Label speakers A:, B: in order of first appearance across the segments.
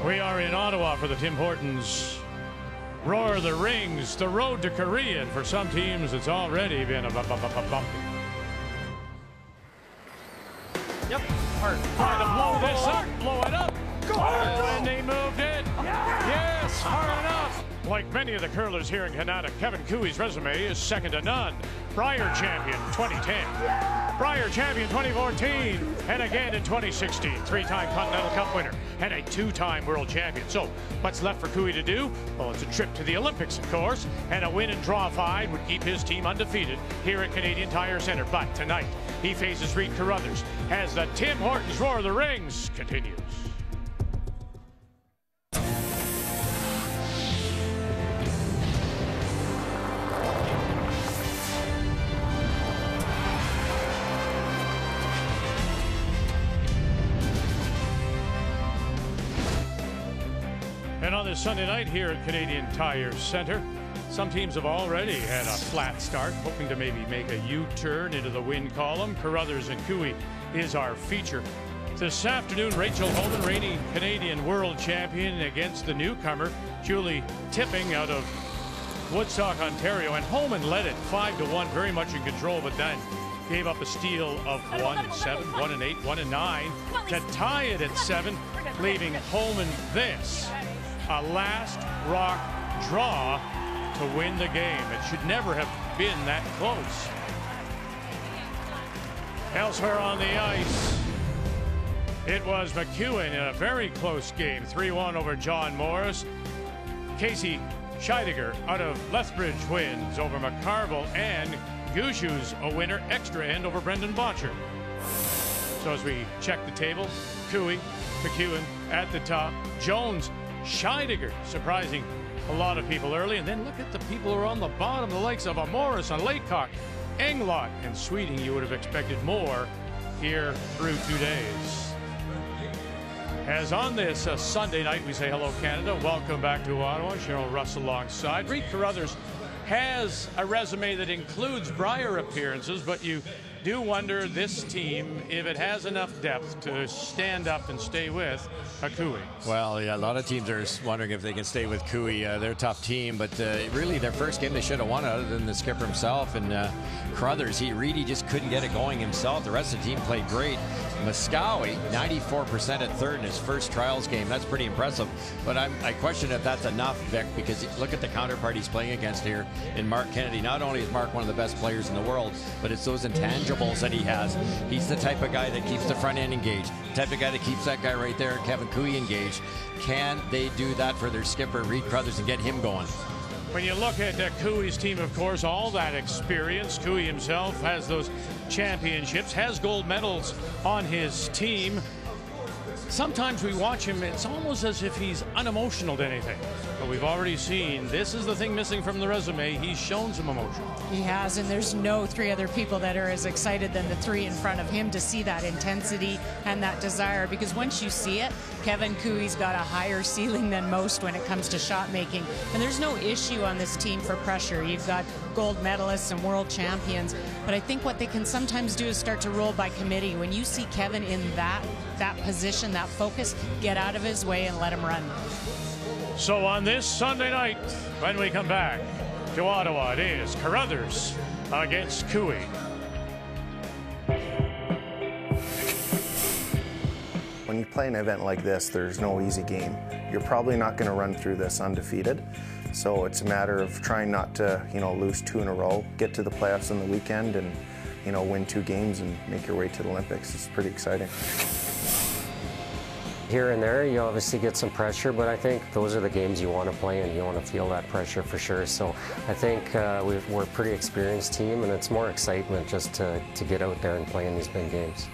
A: We are in Ottawa for the Tim Hortons Roar of the Rings, the road to Korea. And for some teams, it's already been a bumpy.
B: Yep. Hard
A: To blow this up, blow it up.
B: Go
A: And they moved it. Yes, hard enough. Like many of the curlers here in Canada, Kevin Cooey's resume is second to none. Brier champion 2010, Brier champion 2014, and again in 2016. Three-time Continental Cup winner and a two-time world champion. So what's left for Cooey to do? Well, it's a trip to the Olympics, of course, and a win and draw 5 would keep his team undefeated here at Canadian Tire Centre. But tonight, he faces Reed Carruthers as the Tim Hortons Roar of the Rings continues. And on this Sunday night here at Canadian Tire Centre, some teams have already had a flat start, hoping to maybe make a U-turn into the win column. Carruthers and Cooey is our feature. This afternoon, Rachel Homan, reigning Canadian world champion, against the newcomer, Julie Tipping, out of Woodstock, Ontario. And Homan led it 5-1, very much in control, but then gave up a steal of 1-7, 1-8, 1-9 to tie it at 7, leaving Homan this. A last rock draw to win the game. It should never have been that close. Elsewhere on the ice, it was McEwen in a very close game. 3-1 over John Morris. Casey Scheidegger out of Lethbridge wins over McCarville, and Gushu's a winner, extra end over Brendan Botcher. So as we check the table, Cooey, McEwen at the top, Jones, Scheidegger surprising a lot of people early, and then look at the people who are on the bottom, the likes of a Morris, a Laycock, Englot, and Sweeting. You would have expected more here through 2 days. As on this Sunday night, we say hello Canada, welcome back to Ottawa. Cheryl Russ alongside. Reed Carruthers has a resume that includes Brier appearances, but you do wonder this team if it has enough depth to stand up and stay with a Cooey.
C: Well, yeah, a lot of teams are wondering if they can stay with Cooey. They're a tough team, but really their first game they should have won, other than the skipper himself and Carruthers. Reedy just couldn't get it going himself. The rest of the team played great. Muscowie, 94% at third in his first trials game. That's pretty impressive. But I question if that's enough, Vic, because look at the counterpart he's playing against here in Mark Kennedy. Not only is Mark one of the best players in the world, but it's those intangibles that he has. He's the type of guy that keeps the front end engaged, the type of guy that keeps that guy right there, Kevin Cooey, engaged. Can they do that for their skipper, Reed Carruthers, and get him going?
A: When you look at Cooey's team, of course, all that experience. Cooey himself has those championships, has gold medals on his team. Sometimes we watch him, it's almost as if he's unemotional to anything. But we've already seen, this is the thing missing from the resume. He's shown some emotion.
D: He has, and there's no 3 other people that are as excited than the 3 in front of him to see that intensity and that desire. Because once you see it, Kevin Cooey's got a higher ceiling than most when it comes to shot making. And there's no issue on this team for pressure. You've got gold medalists and world champions. But I think what they can sometimes do is start to roll by committee. When you see Kevin in that position, that focus, get out of his way and let him run.
A: So on this Sunday night, when we come back to Ottawa, it is Carruthers against Cooey.
E: When you play an event like this, there's no easy game. You're probably not going to run through this undefeated. So it's a matter of trying not to, lose 2 in a row, get to the playoffs on the weekend, and, win 2 games and make your way to the Olympics. It's pretty exciting.
F: Here and there, you obviously get some pressure, but I think those are the games you want to play, and you want to feel that pressure for sure. So I think we're a pretty experienced team, and it's more excitement just to get out there and play in these big games.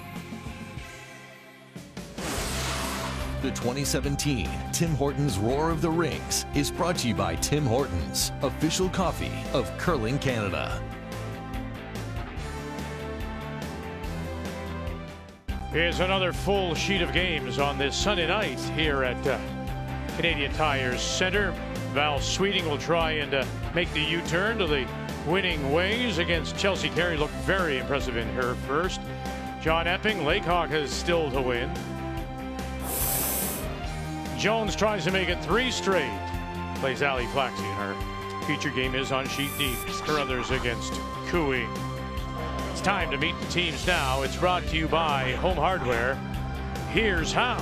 G: The 2017 Tim Hortons Roar of the Rings is brought to you by Tim Hortons, official coffee of Curling Canada.
A: Here's another full sheet of games on this Sunday night here at Canadian Tire Centre. Val Sweeting will try and make the U-turn to the winning ways against Chelsea Carey. Looked very impressive in her first. John Epping, Laycock has still to win. Jones tries to make it 3 straight. Plays Ali Flaxey, and her feature game is on sheet deep. Carruthers against Cooey. It's time to meet the teams now. It's brought to you by Home Hardware. Here's how.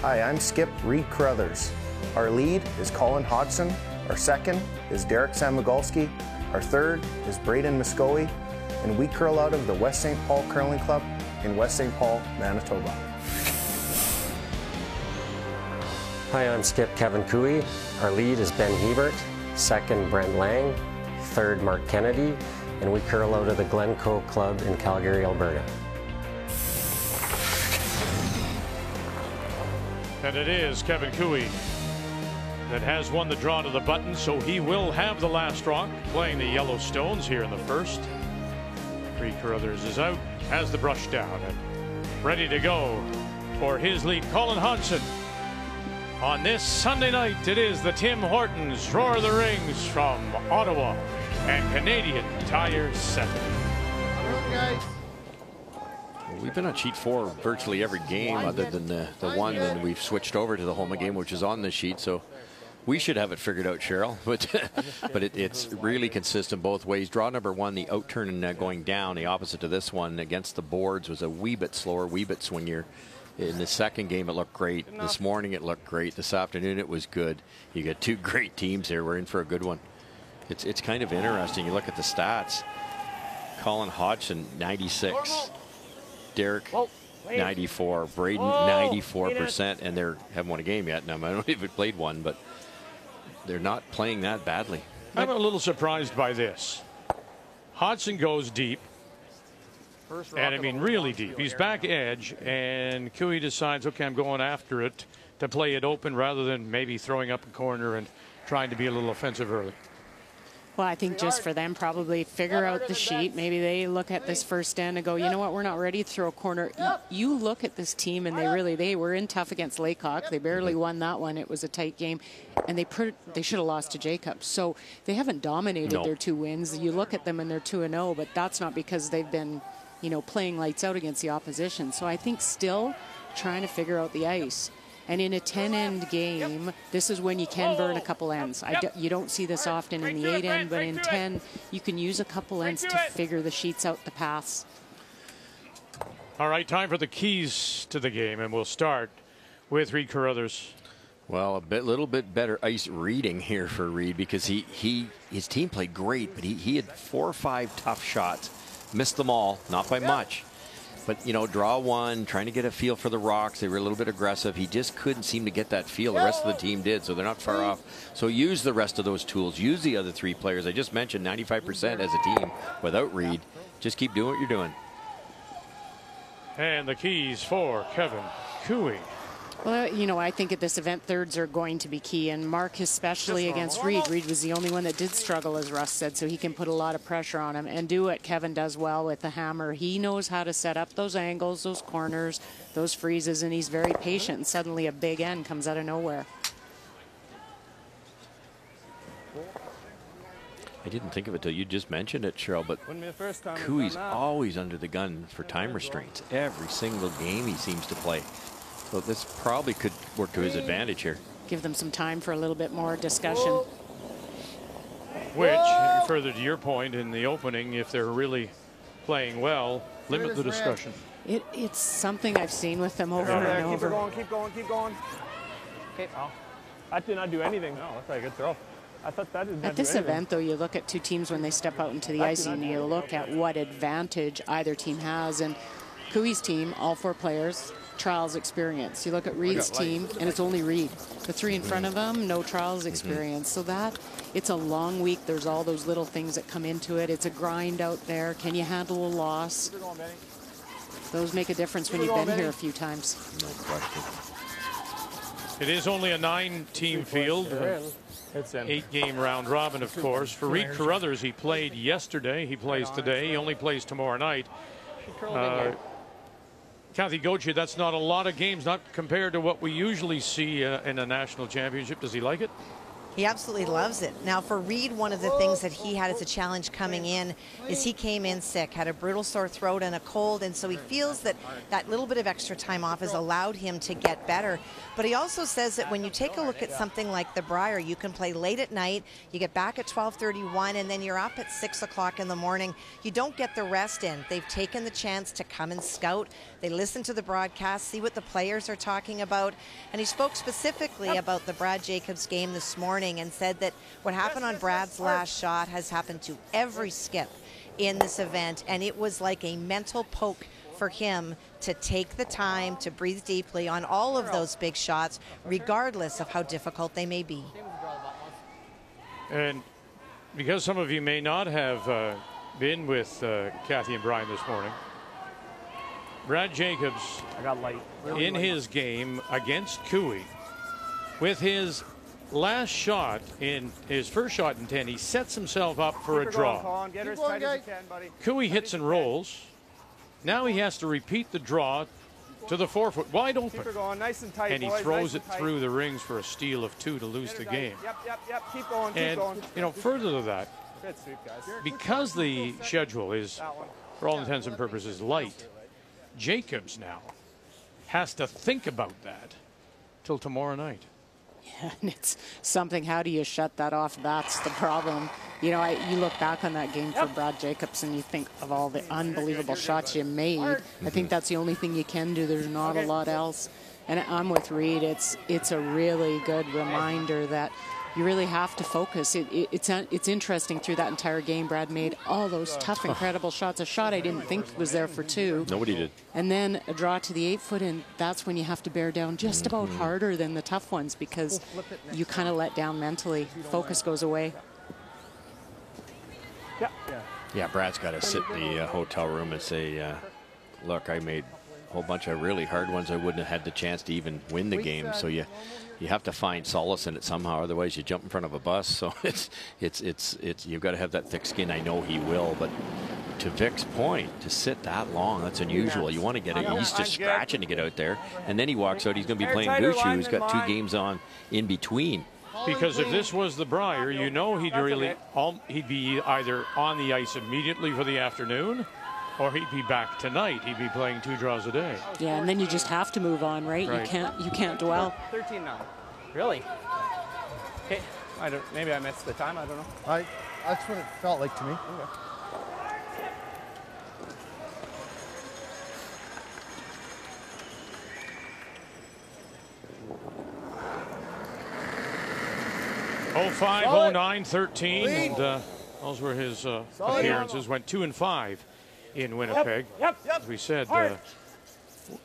E: Hi, I'm Skip Reed Carruthers. Our lead is Colin Hodgson. Our second is Derek Samogolski. Our third is Braden Muskowee. And we curl out of the West St. Paul Curling Club in West St. Paul, Manitoba.
F: Hi, I'm Skip Kevin Cooey. Our lead is Ben Hebert. Second, Brent Lang. Third, Mark Kennedy. And we curl out of the Glencoe Club in Calgary, Alberta.
A: And it is Kevin Cooey that has won the draw to the button, so he will have the last rock, playing the Yellowstones here in the first. Reed Carruthers is out, has the brush down, and ready to go for his lead. Colin Hodgson. On this Sunday night, it is the Tim Hortons Roar of the Rings from Ottawa and Canadian Tire Center.
C: We've been on sheet 4 virtually every game other than the one, and we've switched over to the Homa game, which is on the sheet, so we should have it figured out, Cheryl. But it's really consistent both ways. Draw number 1, the out turn going down, the opposite to this one against the boards, was a wee bit slower, wee bit swingier. In the second game, it looked great. This morning, it looked great. This afternoon, it was good. You got 2 great teams here. We're in for a good one. It's kind of interesting. You look at the stats. Colin Hodgson, 96. Derek, 94. Braden, 94%. And they haven't won a game yet. Now, I don't know if it played one, but they're not playing that badly.
A: I'm a little surprised by this. Hodgson goes deep. And I mean really deep. He's back edge, and Cooey decides, okay, I'm going after it to play it open rather than maybe throwing up a corner and trying to be a little offensive early.
D: Well, I think just for them, probably figure out the sheet. Maybe they look at this first stand and go, you know what, we're not ready to throw a corner. You look at this team, and they were in tough against Laycock. They barely won that one. It was a tight game, and they should have lost to Jacobs. So they haven't dominated their 2 wins. You look at them, and they're 2-0, but that's not because they've been, you know, playing lights out against the opposition. So I think still trying to figure out the ice. And in a 10-end game, this is when you can burn a couple ends. You don't see this often in the 8-end, but in 10, you can use a couple ends to figure the sheets out, the paths.
A: All right, time for the keys to the game, and we'll start with Reed Carruthers.
C: Well, little bit better ice reading here for Reed, because his team played great, but he had 4 or 5 tough shots. Missed them all, not by much. But, you know, draw 1, trying to get a feel for the rocks. They were a little bit aggressive. He just couldn't seem to get that feel. The rest of the team did, so they're not far off. So use the rest of those tools. Use the other 3 players. I just mentioned 95% as a team without Reed. Just keep doing what you're doing.
A: And the keys for Kevin Cooey.
D: Well, you know, I think at this event, thirds are going to be key, and Mark especially against Reed. Reed was the only one that did struggle, as Russ said, so he can put a lot of pressure on him and do what Kevin does well with the hammer. He knows how to set up those angles, those corners, those freezes, and he's very patient, and suddenly a big end comes out of nowhere.
C: I didn't think of it till you just mentioned it, Cheryl, but Cooey's always under the gun for time restraints. Every single game he seems to play. So this probably could work to his advantage here.
D: Give them some time for a little bit more discussion.
A: Which, further to your point in the opening, if they're really playing well, limit the discussion.
D: It's something I've seen with them over and over.
B: Keep going. Okay. Oh, that did not do anything. No, that's a good throw. I thought that didn't.
D: At this event, though, you look at 2 teams when they step out into the ice, and you look at what advantage either team has. And Cooey's team, all 4 players, trials experience. You look at Reed's team, and it's only Reed. The 3 in front of them, no trials experience. So it's a long week. There's all those little things that come into it. It's a grind out there. Can you handle a loss? Those make a difference when you've been here a few times.
C: No question.
A: It is only a 9-team field. It's an 8-game round robin, of course. For Reed Carruthers, he played yesterday. He plays today. He only plays tomorrow night. Kathy Gauthier, that's not a lot of games, not compared to what we usually see in a national championship. Does he like it?
H: He absolutely loves it. Now for Reed, one of the things that he had as a challenge coming in is he came in sick, had a brutal sore throat and a cold, and so he feels that that little bit of extra time off has allowed him to get better. But he also says that when you take a look at something like the Brier, you can play late at night, you get back at 12:31, and then you're up at 6 o'clock in the morning. You don't get the rest in. They've taken the chance to come and scout. They listen to the broadcast, see what the players are talking about, and he spoke specifically about the Brad Jacobs game this morning and said that what happened on Brad's last shot has happened to every skip in this event, and it was like a mental poke for him to take the time to breathe deeply on all of those big shots, regardless of how difficult they may be.
A: And because some of you may not have been with Kathy and Brian this morning, Brad Jacobs,
B: I got light.
A: in his game against Cooey, with his last shot, in his first shot in 10, he sets himself up for a draw.
B: Get her as tight as you can, buddy.
A: Cooey hits and rolls. Now he has to repeat the draw to the 4-foot, wide open.
B: Keep her going, nice and tight,
A: And he
B: boys,
A: throws
B: nice
A: it
B: and tight.
A: through the rings for a steal of 2 to lose the game.
B: Yep. Keep going, keep
A: And,
B: going.
A: you know, further to that,
B: Good sweep, guys.
A: because the schedule is,
B: That one.
A: for all intents and purposes, light, Jacobs now has to think about that till tomorrow night.
D: Yeah, and it's something, how do you shut that off? That's the problem. You know, you look back on that game for Brad Jacobs and you think of all the unbelievable shots you made. I think that's the only thing you can do. There's not a lot else. And I'm with Reed. It's a really good reminder that you really have to focus. It's interesting through that entire game. Brad made all those tough, incredible shots. A shot I didn't think was there for 2.
C: Nobody did.
D: And then a draw to the 8-foot, and that's when you have to bear down just about harder than the tough ones because you kind of let down mentally. Focus goes away.
C: Yeah, Brad's got to sit in the hotel room and say, look, I made a whole bunch of really hard ones. I wouldn't have had the chance to even win the game. So you have to find solace in it somehow. Otherwise, you jump in front of a bus. So it's you've got to have that thick skin. I know he will, but to Vic's point, to sit that long, that's unusual. You want to get it. He's just scratching to get out there, and then he walks out. He's going to be playing Bushu, who's got 2 games on in between.
A: Because if this was the Brier, you know he'd be either on the ice immediately for the afternoon, or he'd be back tonight. He'd be playing 2 draws a day.
D: Yeah, and then you just have to move on, right? You can't dwell.
B: 13 now. Really? Okay. Maybe I missed the time. I don't know.
I: That's what it felt like to me.
B: Okay.
A: Oh, 05, 09, 13, and those were his appearances. Went 2 and 5 in Winnipeg. As we said,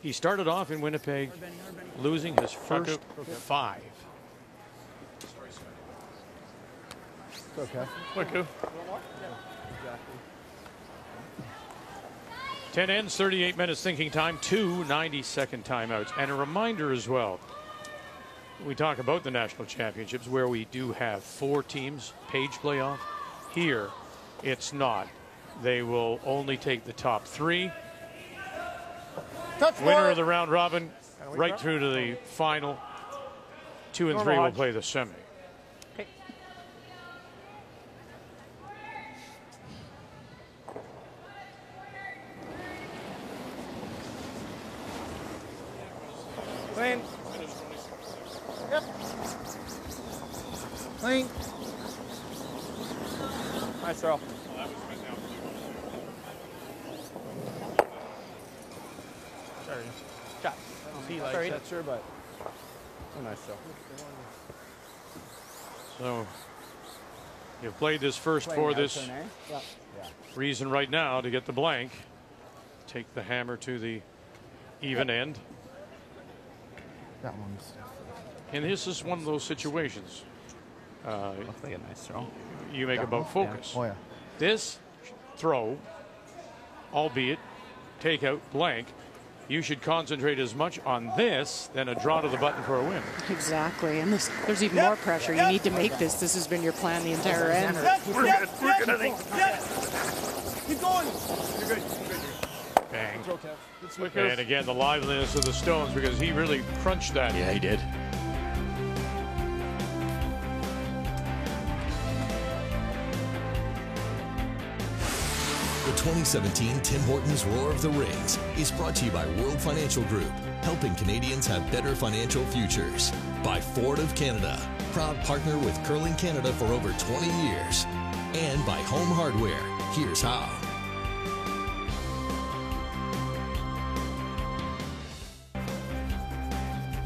A: he started off in Winnipeg losing his first 5.
I: Okay.
A: Wiku. 10 ends, 38 minutes thinking time, 2 90-second timeouts. And a reminder as well, we talk about the national championships where we do have 4 teams page playoff. Here, it's not. They will only take the top 3. Winner of the round robin, right through to the final. 2 and 3 will play the semi.
B: Okay. Clean.
I: Yep. Clean.
B: Nice throw. Sorry. Shot. He likes that, sure, but a nice throw.
A: So you've played this first for this reason right now to get the blank. Take the hammer to the even end.
I: That one's.
A: And this is one of those situations.
B: Looks like a nice throw.
A: You make about focus.
I: Oh, yeah.
A: This throw, albeit take out blank, you should concentrate as much on this than a draw to the button for a win.
D: Exactly, and there's even more pressure. You need to make this. This has been your plan the entire end.
B: We're good, I think. Keep going. You're good.
A: Bang. And again, the liveliness of the Stones, because he really crunched that.
C: Yeah, he did.
G: 2017 Tim Hortons Roar of the Rings is brought to you by World Financial Group, helping Canadians have better financial futures. By Ford of Canada, proud partner with Curling Canada for over 20 years. And by Home Hardware. Here's how.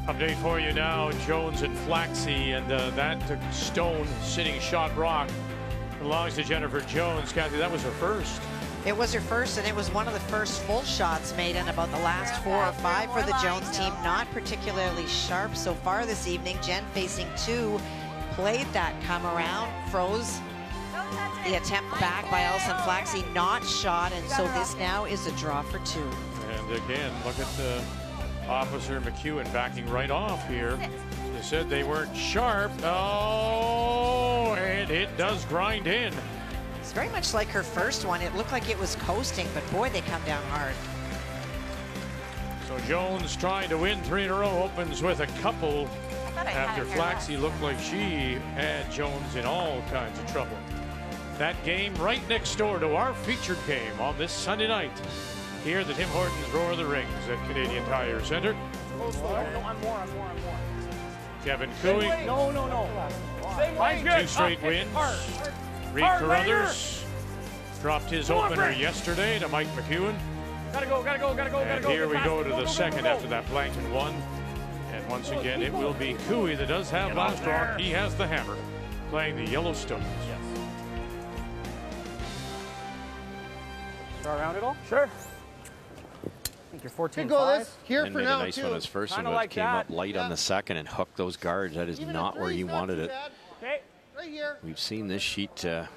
A: Update for you now, Jones and Flaxey, and that stone sitting shot rock belongs to Jennifer Jones. Kathy, that was her first.
H: It was her first, and it was one of the first full shots made in about the last 4 or 5 for the Jones team. Not particularly sharp so far this evening. Jen facing 2, played that come around, froze the attempt back by Alison Flaxey, not shot, and so this now is a draw for 2.
A: And again, look at the Officer McEwen backing right off here. They said they weren't sharp. Oh, and it does grind in.
H: It's very much like her first one. It looked like it was coasting, but boy, they come down hard.
A: So Jones trying to win 3 in a row, opens with a couple after Flaxey looked like she had Jones in all kinds of trouble. That game right next door to our featured game on this Sunday night. Here, the Tim Hortons Roar of the Rings at Canadian Tire Centre.
B: I'm more.
A: Kevin Cooey.
B: No.
A: 2 straight wins. Reed Carruthers dropped his opener yesterday to Mike McEwen.
B: Gotta go.
A: And here we go to the second after that Blanken won. And once again, it will be Cooey that does have last draw. He has the hammer, playing the Yellowstones.
B: Start around it all? Sure. I think you're 14-5.
I: Here
C: And
I: for
C: made
I: now,
C: a nice
I: too.
C: one his first one,
B: Kinda
C: but
B: like
C: came
B: that.
C: up light on the second and hooked those guards. That is
I: Even
C: not
I: a
C: where he
I: three,
C: wanted
I: not
C: it.
I: too bad.
B: Okay.
I: Right here.
C: We've seen this sheet slow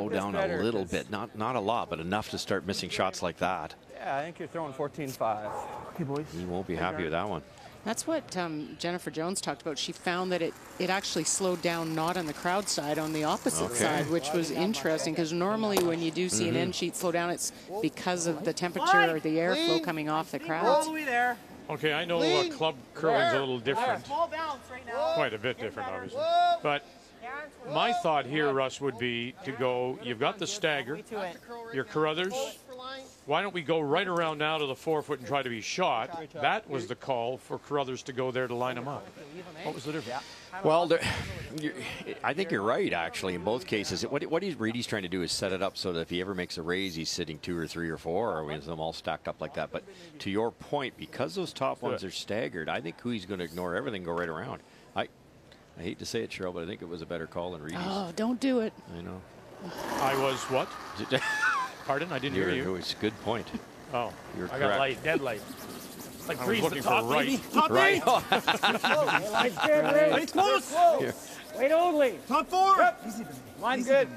B: this
C: down
B: better,
C: a little
B: 'cause-
C: bit, not a lot, but enough to start missing shots like that.
B: Yeah, I think you're throwing 14-5. Okay, boys.
C: He won't be happy with that one.
D: That's what Jennifer Jones talked about. She found that it actually slowed down not on the crowd side, on the opposite side, which was interesting because normally when you do see an end sheet slow down, it's because of the temperature or the airflow coming off the crowds.
B: there.
A: Okay, I know club curling's a little different.
B: Small bounce right now.
A: Quite a bit different, obviously. But my thought here, Russ, would be to go, you've got the stagger, your Carruthers. Why don't we go right around now to the 4-foot and try to be shot? That was the call for Carruthers to go there to line him up. What was the difference?
C: Well, I think you're right, actually, in both cases. What he's really trying to do is set it up so that if he ever makes a raise, he's sitting 2 or 3 or 4, or with them all stacked up like that. But to your point, because those top ones are staggered, I think he's going to ignore everything, go right around. I hate to say it, Cheryl, but I think it was a better call than Reedy's.
D: Oh, don't do it.
C: I know.
A: I was what? Pardon? I didn't hear you.
C: It was a good point.
A: Oh.
C: You're
B: I
C: correct.
B: got light, dead light. Like
A: I was
B: freeze the
A: looking
B: top,
A: for right.
B: baby. Top
C: Right.
B: Light's dead, Wait close. Wait only. Top 4. Yep. Mine's good.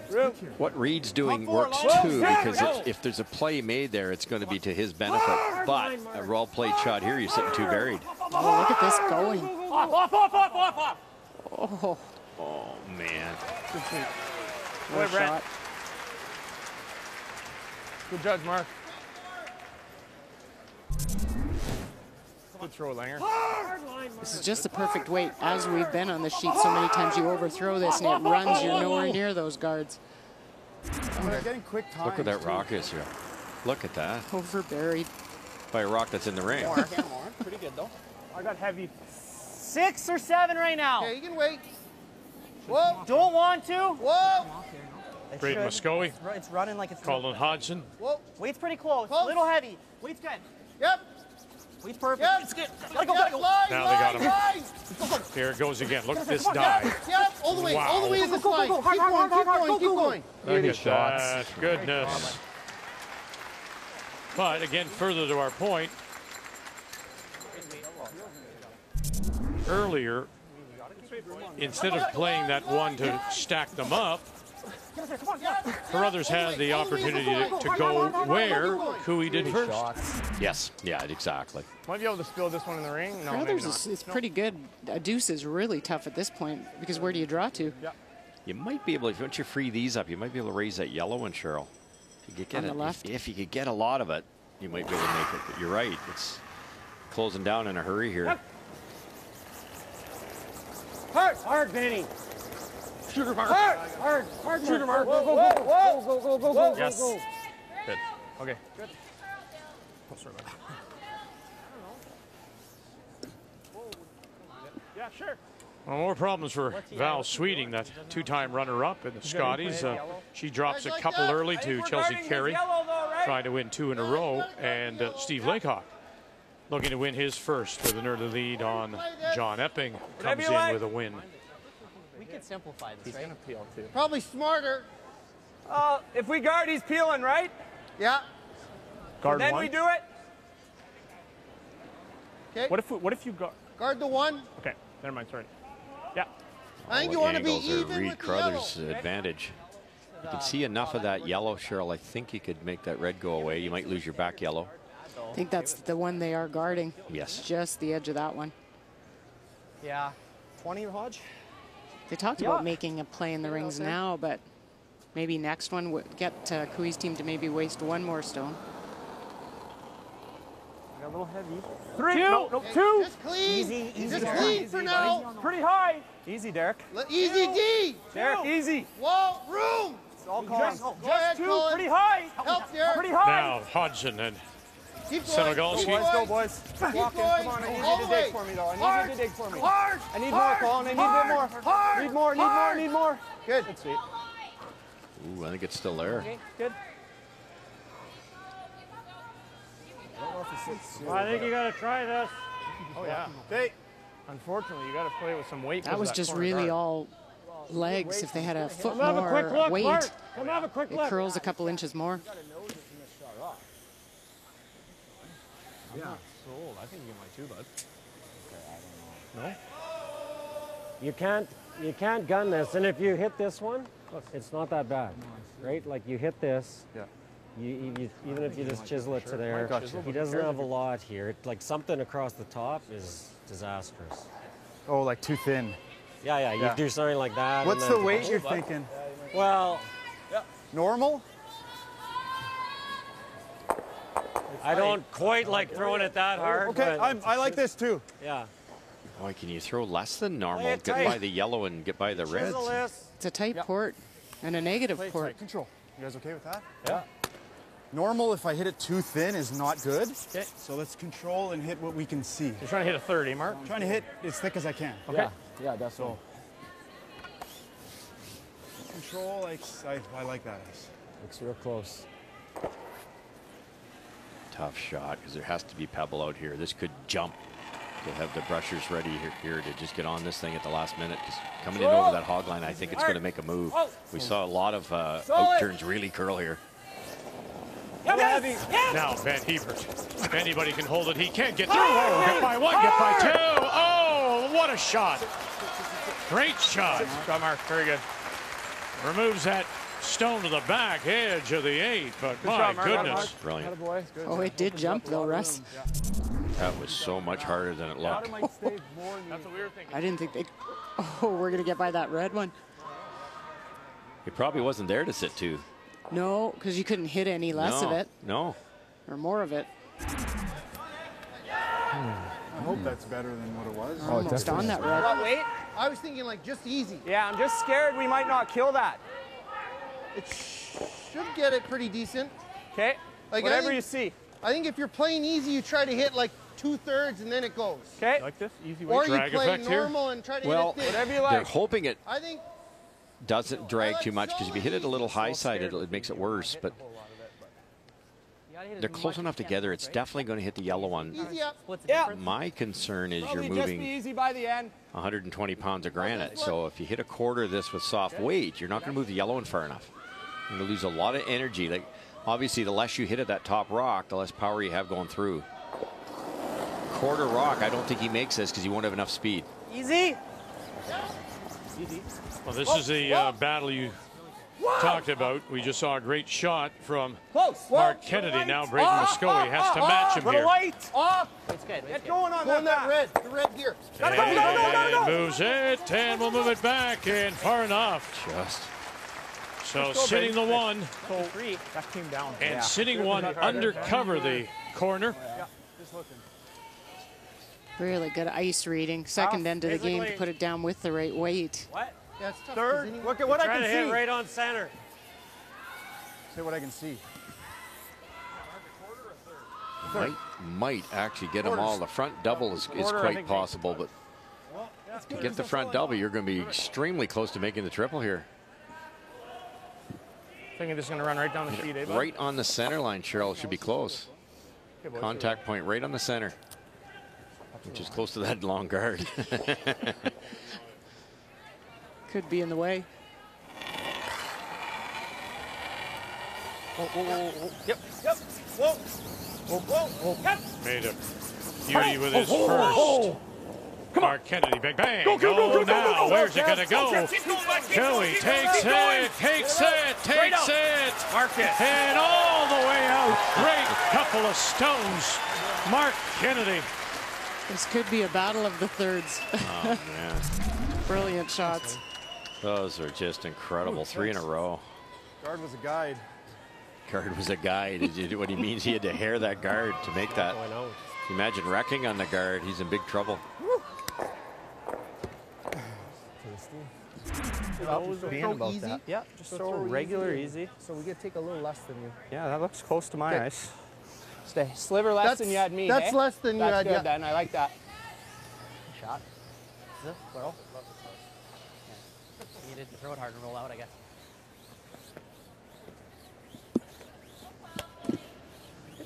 C: What Reed's doing works too, because if there's a play made there, it's going to be to his benefit. But a well-played shot here, you're sitting 2 buried.
D: Oh, look at this going.
B: Off.
C: Oh, man.
B: Boy, Brett. Good judge, Mark. Good throw, Langer.
D: This is just the perfect weight. As we've been on the sheet so many times, you overthrow this and it runs. You're nowhere near those guards.
I: They're getting quick times.
C: Look where that rock is here. Look at that.
D: Overburied.
C: By a rock that's in the ring.
B: Pretty good, though. I got heavy. 6 or 7 right now.
I: Okay, you can wait. Whoa.
B: Don't want to.
I: Whoa.
A: Braden Muscovy,
B: It's running like it's
A: Colin Hodgson.
I: Whoa.
B: Weight's pretty close.
I: Close.
B: Little heavy. Weight's good.
I: Yep.
B: Weight's perfect.
I: Yep.
B: It's good. Gotta go.
I: Line,
A: Now they got him.
I: line.
A: Here it goes again. Look at this dive.
I: Yep. All the way.
A: Wow.
I: All the way in this
B: Go,
I: line.
B: go, go.
I: Keep
B: Hard,
I: going.
B: hard,
I: Keep
B: hard,
I: going.
B: go,
I: Keep
B: go.
I: going.
A: Look at
C: shots.
A: that. Goodness. But again, further to our point, earlier, instead of playing that one to stack them up, Carruthers had the opportunity to go where Cooey did first.
C: Yes. Yeah, exactly.
B: Might be able to spill this one in the ring. No, maybe
D: Carruthers
B: not.
D: is pretty good. A deuce is really tough at this point because where do you draw to?
C: You might be able, once you free these up, you might be able to raise that yellow one, Cheryl. If you could get
D: On the left.
C: if you could get a lot of it, you might be able to make it. But you're right. It's closing down in a hurry here.
B: Hard, Benny. Shooter mark. Hard, shooter mark. Go.
A: Yes. Good.
J: Okay. Good. Oh, sorry about that.
B: Yeah, sure.
A: Well, more problems for Val Sweeting, that two-time runner-up in the Scotties. She drops a couple early to Chelsea Carey, trying to win 2 in a row. And Steve Laycock looking to win his first with an early lead on John Epping. Comes in with a win.
K: We could simplify this, right?
J: He's going to peel, too.
I: Probably smarter.
B: If we guard, he's peeling, right?
I: Yeah.
J: Guard
B: Then
J: one.
B: we do it.
I: Okay.
J: What if you guard?
I: Guard the one.
J: Okay, never mind. Sorry. Yeah.
I: I think you want to be
C: Angles are
I: even
C: Reed
I: with the yellow.
C: Carruthers' advantage. You can see enough of that yellow, Cheryl. I think you could make that red go away. You might lose your back yellow.
D: I think that's the one they are guarding.
C: Yes.
D: Just the edge of that one.
K: Yeah. 20, Hodge?
D: They talked about making a play in the rings now, but maybe next one would get Kui's team to maybe waste one more stone.
B: A little heavy. 3. No, 2.
I: Just clean.
K: Easy,
I: Just
K: Derek.
I: clean for now.
B: Pretty high.
J: Easy, Derek.
I: Easy D.
B: Derek, easy.
I: Whoa, room.
B: It's all
I: Just
B: calm.
I: go ahead,
B: 2.
I: Colin.
B: Pretty high.
I: Help, Derek.
B: Pretty high.
A: Now Hodgson and
I: Keep going.
A: Senegalski.
I: Keep
B: Let's go,
I: going.
B: boys.
I: Keep
B: Walking.
I: going.
B: Come on, I need
I: All
B: you
I: the
B: to dig
I: way.
B: for me, though. I need
I: Hard.
B: you to dig for me.
I: Hard.
B: I need
I: Hard.
B: more, Colin. I need
I: Hard.
B: more.
I: Hard.
B: Need more, need more,
I: Hard.
B: need more.
I: Good.
B: Good, sweet.
C: Ooh, I think it's still there.
B: Okay, good.
L: I think you got to try this.
J: Oh, yeah.
B: Okay.
J: Unfortunately, you got to play with some weight.
D: That was just really all legs. If they had a foot
L: Come have a quick
D: more
L: look,
D: weight,
L: Bart. Come have a quick
D: it
L: look.
D: curls a couple inches more.
J: I'm not sold. I think you get my 2, bud. No?
L: You can't gun this, and if you hit this one, it's not that bad, right? Like you hit this.
J: Yeah.
L: Even if you just chisel it to there,
J: Gotcha.
L: he doesn't have a lot here. Like something across the top is disastrous.
J: Oh, like too thin.
L: Yeah, you do something like that.
I: What's
L: and
I: the
L: then-
I: weight you're thinking?
L: Well,
I: Normal?
L: I don't quite like throwing it that hard.
I: Okay,
L: but
I: I like this too.
L: yeah.
C: Boy, can you throw less than normal?
L: Play it
C: Get
L: tight.
C: by the yellow and get by the reds.
L: Chisel this.
D: It's a tight port and a negative port.
I: Control. You guys okay with that?
J: Yeah.
I: Normal, if I hit it too thin, is not good. Okay. So let's control and hit what we can see.
J: You're trying to hit a 30, Mark?
I: I'm trying to hit as thick as I can.
J: Okay.
L: Yeah, definitely.
I: Control, I like that.
L: Looks real close.
C: Tough shot because there has to be pebble out here. This could jump. They'll have the brushers ready here to just get on this thing at the last minute. Just coming in over that hog line, I think it's going to make a move. We saw a lot of out turns really curl here.
A: Now Van Hebert. If anybody can hold it, he can't get through. Oh, get by 1, get by 2. Oh, what a shot. Great shot.
J: Got Mark. Very good.
A: Removes that stone to the back edge of the 8, but my goodness.
C: Brilliant.
D: Oh, it did jump though, Russ.
C: That was so much harder than it looked.
J: That's a weird thing.
D: I didn't think they. Oh, we're gonna get by that red one.
C: It probably wasn't there to sit to.
D: No, because you couldn't hit any less of it
C: No.
D: or more of it.
I: I hope that's better than what it was.
D: Almost on that red.
B: Wait.
I: I was thinking like just easy.
B: Yeah, I'm just scared we might not kill that.
I: It should get it pretty decent.
B: Okay.
I: Like,
B: Whatever you see.
I: I think if you're playing easy, you try to hit like 2/3 and then it goes.
B: Okay.
J: Like this? Easy
I: Or
J: way.
I: you
A: Drag
I: play
A: effect here?
I: normal and try to
C: Well,
I: hit it thin.
B: Whatever you
C: They're
B: like.
C: hoping it
I: I think
C: doesn't drag too much because if you hit it a little high side, it makes it worse. But they're close enough together. It's definitely going to hit the yellow one.
I: easy up.
B: Yeah.
C: My concern is you're
B: Probably just be
C: moving
B: easy by the end.
C: 120 pounds of granite. So if you hit a quarter of this with soft weight, you're not going to move the yellow one far enough. You're going to lose a lot of energy. Like obviously, the less you hit at that top rock, the less power you have going through. Quarter rock, I don't think he makes this because he won't have enough speed.
B: Easy.
A: Well, this is the battle you talked about. We just saw a great shot from Mark Kennedy. Now Braden Muskowee has to match him here.
B: Light. Off.
K: It's good.
B: Get going on
I: Go on that
B: that.
I: red, the red gear.
A: And moves it, and we'll move it back, and far enough.
C: Just.
A: So sitting the 1
B: So 3. That came down.
A: and sitting 1 undercover the corner.
D: Really good ice reading. Second end of the game to put it down with the right weight.
B: What?
I: Yeah, it's tough.
B: Third. Look at what I
L: Trying
B: can
L: to hit
B: see.
L: right on center.
I: Say what I can see.
C: Might actually get them all. The front double is quite possible, but to get the front double, you're going to be extremely close to making the triple here.
J: Thinking this is going to run right down the sheet, eh, bud?
C: Right on the center line, Cheryl. Should be close.
J: Okay, boys,
C: Contact point right on the center, which is close to that long guard.
D: Could be in the way.
K: Whoa. Yep. Whoa. Yep.
A: Made a beauty with his first. Mark Kennedy, big bang. Go now. Where's it going to go? Joey takes it.
J: Mark it.
A: And all the way out. Great couple of stones. Mark Kennedy.
D: This could be a battle of the thirds.
C: Oh, man.
D: Brilliant shots.
C: Those are just incredible. 3 in a row.
I: Guard was a guide.
C: Guard was a guide. What he means, he had to hair that guard to make that. Imagine wrecking on the guard. He's in big trouble.
K: Being about easy. That. Yeah, just so regular easy. So we get to take a little less than you. Yeah, that looks close to my eyes. Stay sliver less than you had me.
B: That's less than you had.
K: That's good then. I like that. Shot. Is it plural? You didn't throw it hard and roll out, I guess.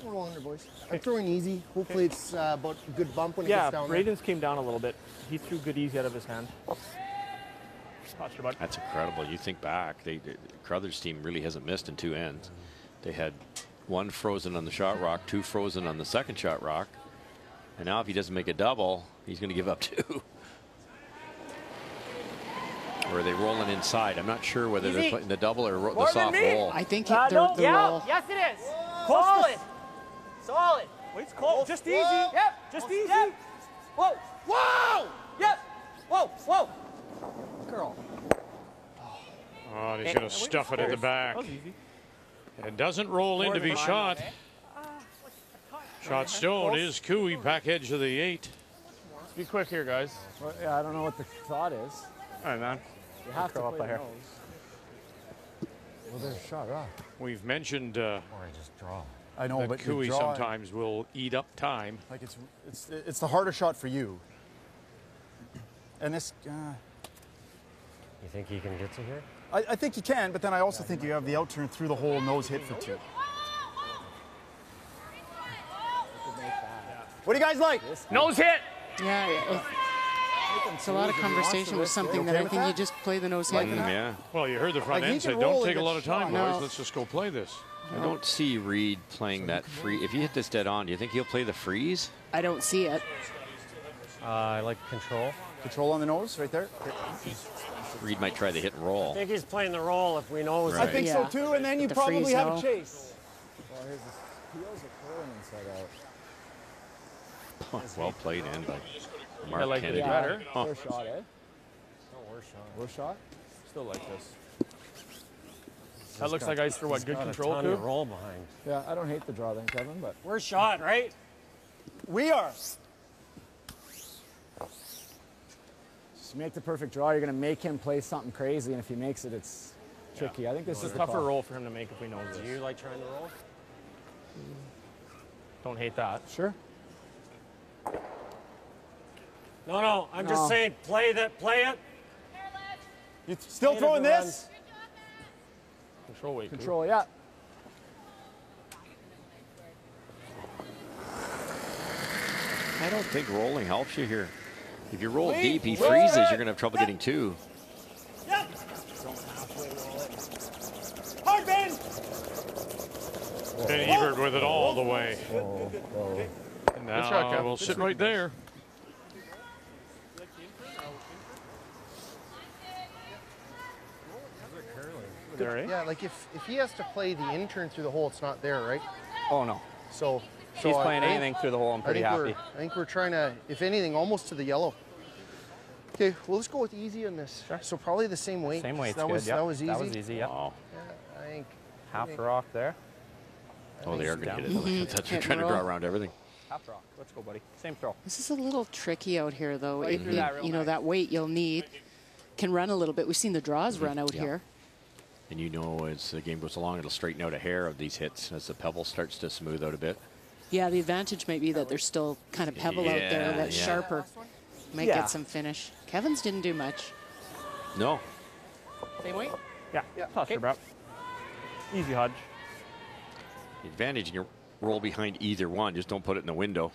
B: Roll under, boys. I'm throwing easy. Hopefully it's about a good bump when it gets down.
J: Yeah, Braden's came down a little bit. He threw good easy out of his hand.
C: That's incredible. You think back, the Carruthers team really hasn't missed in 2 ends. They had 1 frozen on the shot rock, 2 frozen on the second shot rock. And now if he doesn't make a double, he's going to give up 2. Or are they rolling inside? I'm not sure whether they're putting the double or the soft roll.
D: I think they're the roll.
K: Yes, it is. Solid.
J: Wait, it's cold. Just easy.
K: Yep.
J: Just easy.
K: Yep. Whoa. Yep. Whoa. Girl.
A: Oh, and he's going to stuff it in the back. And doesn't roll in to be shot. Shot stone is Cooey, back edge of the 8.
J: Let's be quick here, guys.
L: Well, yeah, I don't know what the thought is.
J: All right, man.
L: You have to
J: curl up
L: play
J: here.
L: Well, there's a shot rock.
A: We've mentioned
L: Or I just draw.
I: I know,
A: that
I: but
A: Cooey sometimes will eat up time.
I: Like it's the harder shot for you. And this.
F: You think he can get to here?
I: I think you can, but then I also think you have the outturn through the hole, nose hit for 2. What do you guys like?
J: Nose hit.
D: Yeah. It's a lot of conversation with something that I think you just play the nose hit.
C: Yeah.
A: Well, you heard the front end say, don't take a lot of time, boys. Let's just go play this.
C: I don't see Reed playing that free. If you hit this dead on, do you think he'll play the freeze?
D: I don't see it.
F: I like control.
I: Control on the nose, right there.
C: Reed might try the hit and roll.
L: I think he's playing the roll if we know.
I: I think so too, and then you probably have a chase.
M: Well, his heels are curling inside out.
C: Well played in by Mark
J: like
C: Kennedy.
J: Better.
M: Worse shot, eh?
F: No worse shot.
M: Worse shot?
J: Still like this. That looks like ice for what? Good control,
F: too? Roll behind.
M: Yeah, I don't hate the draw then, Kevin, but.
L: Worse shot, right?
I: We are.
M: Just make the perfect draw. You're going to make him play something crazy, and if he makes it, it's tricky. I think this is
J: a tougher roll for him to make if we know this.
F: Do you like trying to roll?
J: Don't hate that.
M: Sure.
L: No. I'm just saying, play it.
I: You still throwing this?
J: Control weight.
M: Control, yeah.
C: I don't think rolling helps you here. If you roll deep, he freezes. You're going to have trouble getting 2.
L: Yep. Hard, Ben.
A: Ben Ebert with it all the way. And now we'll sit right there.
B: Yeah, like if he has to play the in-turn through the hole, it's not there, right?
K: Oh, no.
B: So
K: he's playing anything through the hole. I'm pretty happy.
B: I think we're trying to, if anything, almost to the yellow. Okay, well, let's go with easy on this.
K: Sure.
B: So probably the same weight.
K: Same weight.
B: That was easy.
K: That was easy. Yep.
C: Wow.
B: Yeah, I think
K: Half rock there.
C: Oh, they are going to hit it. That's what they're trying to draw around everything.
K: Half rock. Let's go, buddy. Same throw.
D: This is a little tricky out here, though.
K: Play through that real
D: you know,
K: nice.
D: that weight you'll need can run a little bit. We've seen the draws run out here.
C: And you know, as the game goes along, it'll straighten out a hair of these hits as the pebble starts to smooth out a bit.
D: Yeah, the advantage might be that there's still kind of pebble out there that's sharper. Might get some finish. Kevin's didn't do much.
C: No.
K: Same weight?
J: Yeah. Toss her about. Easy hodge.
C: The advantage, you can roll behind either one. Just don't put it in the window.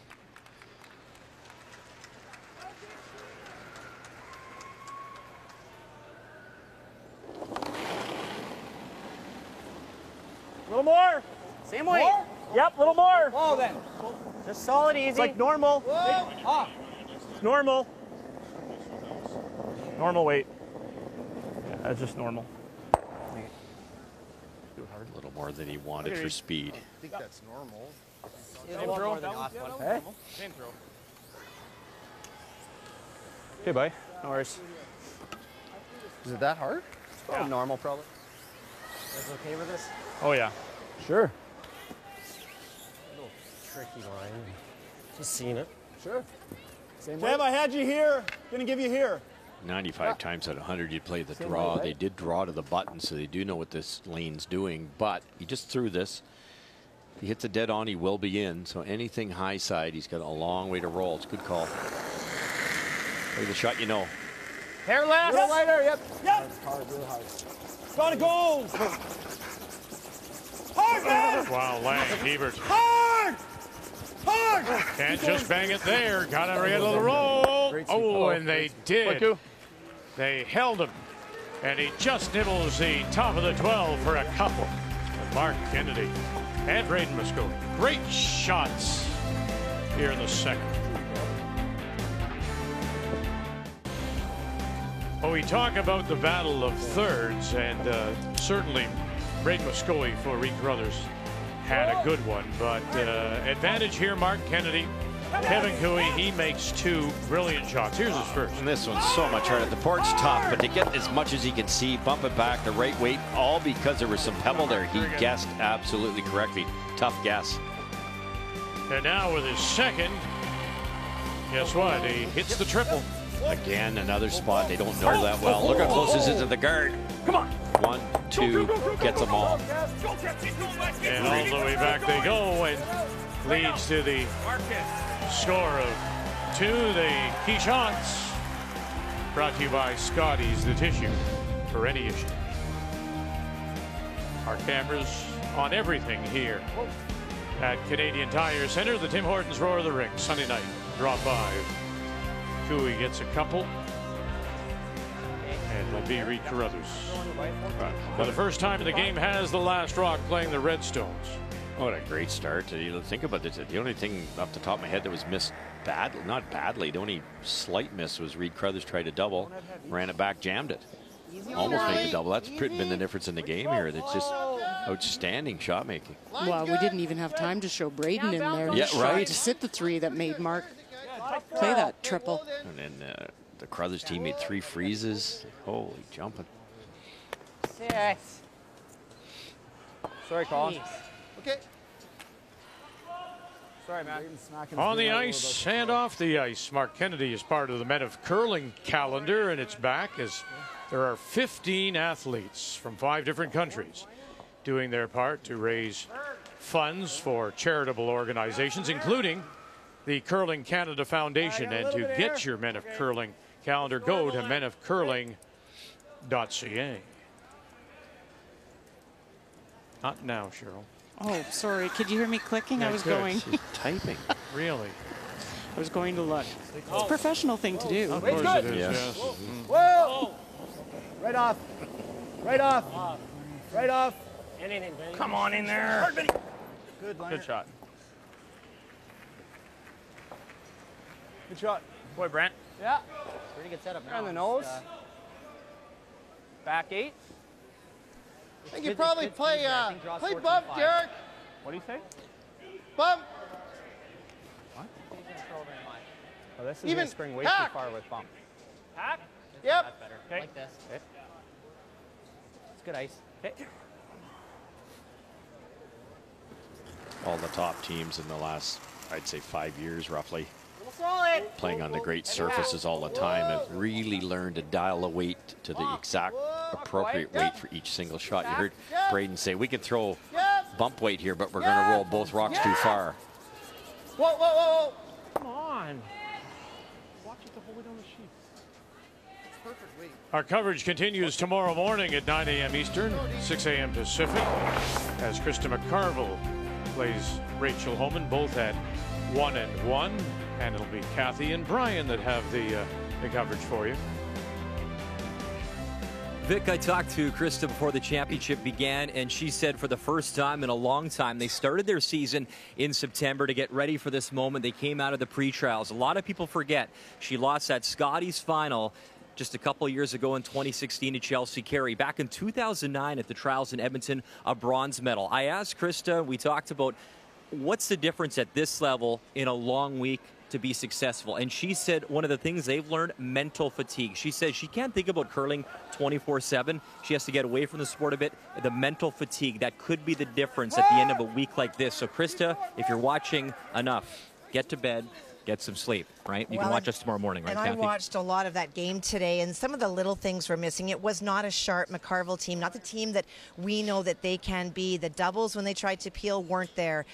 K: A little more. Same weight. More? Yep, a little more. Oh, then. Just solid, easy. It's like normal. It's normal. Normal weight. Yeah, that's just normal.
C: A little more than he wanted for speed.
J: I think that's normal.
K: Same throw. Okay.
J: Same throw.
K: Okay, bye. No worries.
J: Is it that hard?
K: It's probably normal, probably. You guys okay with this?
J: Oh, yeah.
M: Sure.
F: A little tricky line. Just seeing it.
M: Sure. Same
I: Kev, I had you here. Gonna give you here.
C: 95 times out of 100, you play the draw.
M: right?
C: They did draw to the button, so they do know what this lane's doing. But he just threw this. If he hits a dead on, he will be in. So anything high side, he's got a long way to roll. It's a good call. Play the shot, you know.
K: Hair left.
I: Real lighter, yep.
M: It's hard, really hard.
I: Gotta go. Hard, man.
A: Wow, Lance Hebert.
I: Hard. Hard.
A: Can't just bang it there. Gotta get a little roll. Oh, and they did. They held him. And he just nibbles the top of the 12 for a couple. Mark Kennedy and Braden Muscovy. Great shots here in the second. Well, we talk about the battle of thirds, and certainly Braden Muscovy for Reed Carruthers had a good one, but advantage here, Mark Kennedy. Kevin Cooey, he makes two brilliant shots. Here's his first.
C: And this one's so much harder. The port's tough, but to get as much as he can see, bump it back the right weight, all because there was some pebble there. He guessed absolutely correctly. Tough guess.
A: And now with his second, guess what? He hits the triple.
C: Again, another spot. They don't know that well. Look how close this is to the guard. Come on. 1, 2, gets them all.
A: And all the way back they go, and leads to the score of 2. The key shots brought to you by Scotty's The Tissue for any issue. Our cameras on everything here at Canadian Tire Center. The Tim Hortons Roar of the Ring, Sunday night, draw 5. Cooey gets a couple. And it'll be Reed Carruthers. For the first time in the game, has the last rock playing the Redstones.
C: What a great start. You think about this. The only thing off the top of my head that was missed badly, not badly, the only slight miss was Reed Carruthers tried to double, ran it back, jammed it. Almost made the double. That's been the difference in the game here. That's just outstanding shot making.
D: Well, we didn't even have time to show Braden in there.
C: Yeah, right.
D: To sit the 3 that made Mark play that triple.
C: And then the Carruthers team made 3 freezes. Holy jumping.
K: 6. Sorry, Colin. Okay. Sorry, man.
A: On the ice and off the ice, Mark Kennedy is part of the Men of Curling calendar, and it's back as there are 15 athletes from 5 different countries doing their part to raise funds for charitable organizations, including the Curling Canada Foundation. And to get your Men of Curling calendar, go to menofcurling.ca. Not now, Cheryl.
D: Oh, sorry. Could you hear me clicking? I was going.
C: Typing.
A: Really?
D: I was going to look. It's a professional thing to do.
A: Of course it is, yes.
I: Whoa! Right off. Right off. Right off.
K: Anything, Benny.
J: Come on in there.
I: Good
J: Good shot.
I: Good shot.
J: Boy, Brent.
K: Yeah. Pretty good setup now. On the nose. Back 8.
N: I think you probably play bump, Derek.
J: What do you say?
N: Bump.
J: What?
K: Oh, this is
N: Even
K: going to spring way too
N: hack.
K: far with bump.
J: Hack?
N: Yep.
K: That's better.
J: Okay.
K: Like this. Okay. It's good ice. Okay.
C: All the top teams in the last, I'd say, 5 years roughly,
K: Solid.
C: playing on the great surfaces all the time, have really learned to dial the weight to the exact appropriate weight for each single shot. You heard Braden say, we can throw bump weight here, but we're going to roll both rocks too far.
N: Whoa, whoa, whoa, whoa.
K: Come on. Watch it the whole way down the sheet.
N: It's perfect weight.
A: Our coverage continues tomorrow morning at 9 a.m. Eastern, 6 a.m. Pacific, as Krista McCarville plays Rachel Homan, both at 1-1, and it'll be Kathy and Brian that have the coverage for you.
O: Vic, I talked to Krista before the championship began, and she said for the first time in a long time, they started their season in September to get ready for this moment. They came out of the pre-trials. A lot of people forget she lost that Scotties final just a couple years ago in 2016 to Chelsea Carey. Back in 2009 at the trials in Edmonton, a bronze medal. I asked Krista, we talked about what's the difference at this level in a long week to be successful. And she said one of the things they've learned, mental fatigue. She says she can't think about curling 24/7. She has to get away from the sport a bit. The mental fatigue, that could be the difference at the end of a week like this. So Krista, if you're watching enough, get to bed, get some sleep, right? You can watch us tomorrow morning, right,
H: and
O: Kathy?
H: I watched a lot of that game today, and some of the little things were missing. It was not a sharp McCarville team, not the team that we know that they can be. The doubles, when they tried to peel, weren't there.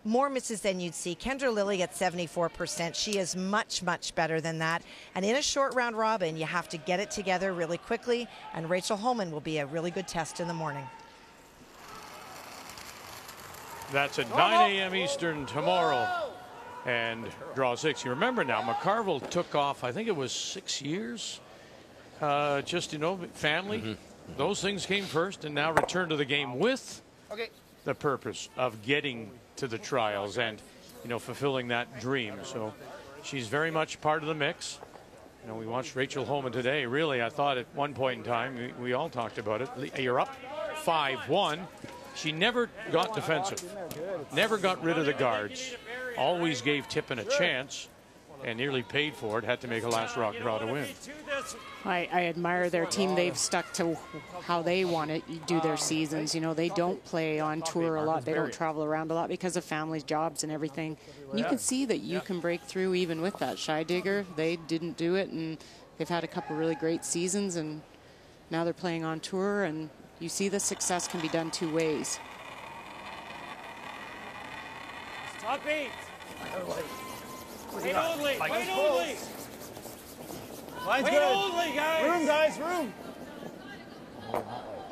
H: More misses than you'd see. Kendra Lilly at 74%. She is much, much better than that. And in a short round robin, you have to get it together really quickly, and Rachel Homan will be a really good test in the morning.
A: That's at 9 a.m. Eastern tomorrow. And draw 6. You remember now, McCarville took off, I think it was 6 years. Just, you know, family. Those things came first, and now return to the game with the purpose of getting to the trials and, you know, fulfilling that dream. So she's very much part of the mix. You know, we watched Rachel Homan today. Really, I thought at one point in time, we all talked about it. You're up 5-1. She never got defensive, never got rid of the guards, always gave Tippin a chance, and nearly paid for it. Had to make a last rock draw to win.
D: I admire their team. They've stuck to how they want to do their seasons. You know, they don't play on tour a lot. They don't travel around a lot because of families, jobs, and everything. And you can see that you can break through even with that. Scheidegger, they didn't do it, and they've had a couple really great seasons, and now they're playing on tour, and you see the success can be done two ways.
B: Top 8. Wait only. Wait only.
I: Line's
B: Wait
I: good.
B: only, guys.
I: Room, guys, room.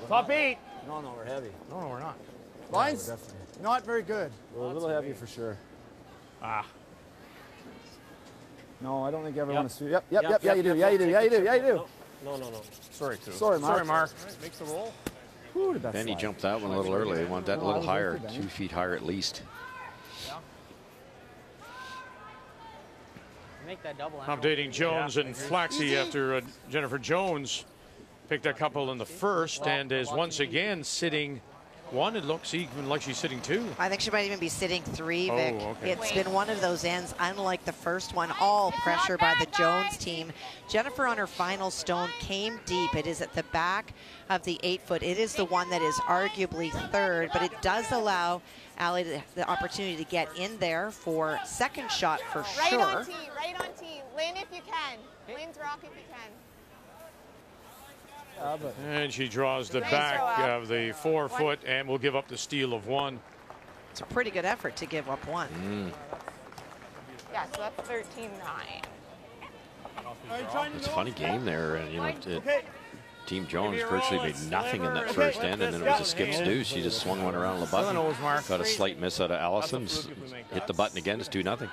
B: Top 8.
J: No, we're heavy.
B: No, we're not.
I: Line's not very good.
M: We're a little heavy for sure.
B: Ah.
M: No, I don't think everyone is. Yep, yeah, you do. Yeah, you do.
J: No.
B: Sorry, too.
M: Sorry, Mark.
B: Sorry, Mark. Makes the roll.
M: Whew, did that
C: Then he
M: slide.
C: jumped that one a little early. He wanted that a little higher, 2 feet higher at least.
K: Make that double.
A: Updating Jones and Flaxey after Jennifer Jones picked a couple in the first and is once again sitting 1. It looks even like she's sitting 2.
H: I think she might even be sitting 3, Vic.
A: Okay.
H: It's been one of those ends, unlike the first one, all pressure by the Jones team. Jennifer on her final stone came deep. It is at the back of the 8-foot. It is the one that is arguably third, but it does allow Allie the opportunity to get in there for second shot for sure.
P: Right on tee. Lynn, if you can. Lynn's rock if you can.
A: And she draws the back of the 4-foot and will give up the steal of 1.
H: It's a pretty good effort to give up 1.
P: Yeah, so that's 13-9.
C: It's a funny game there, and you know, Team Jones virtually made nothing in that first end, and then it was a skip's deuce. She just swung one around the button. Got a slight miss out of Allison. Hit the button again. It's 2-0.